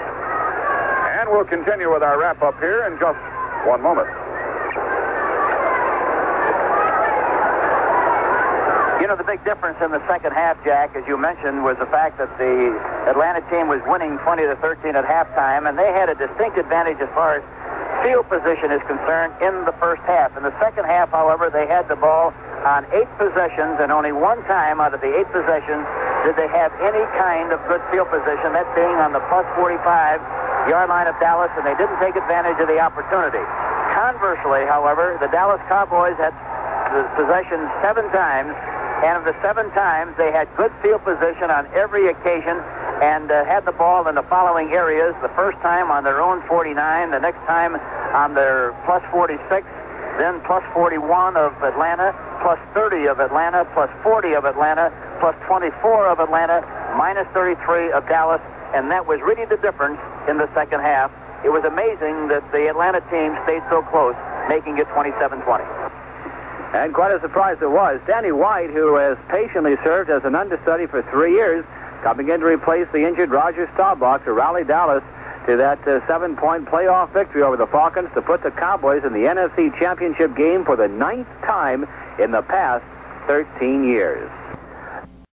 And we'll continue with our wrap-up here in just one moment. You know, the big difference in the second half, Jack, as you mentioned, was the fact that the Atlanta team was winning 20-13 at halftime, and they had a distinct advantage as far as field position is concerned in the first half. In the second half, however, they had the ball on 8 possessions, and only one time out of the 8 possessions did they have any kind of good field position, that being on the plus 45-yard line of Dallas, and they didn't take advantage of the opportunity. Conversely, however, the Dallas Cowboys had the possession 7 times, and of the 7 times, they had good field position on every occasion and had the ball in the following areas. The first time on their own 49, the next time on their plus 46, then plus 41 of Atlanta, plus 30 of Atlanta, plus 40 of Atlanta, plus 24 of Atlanta, minus 33 of Dallas, and that was really the difference in the second half. It was amazing that the Atlanta team stayed so close, making it 27-20. And quite a surprise it was. Danny White, who has patiently served as an understudy for 3 years, coming in to replace the injured Roger Staubach to rally Dallas to that 7-point playoff victory over the Falcons to put the Cowboys in the NFC Championship game for the 9th time in the past 13 years.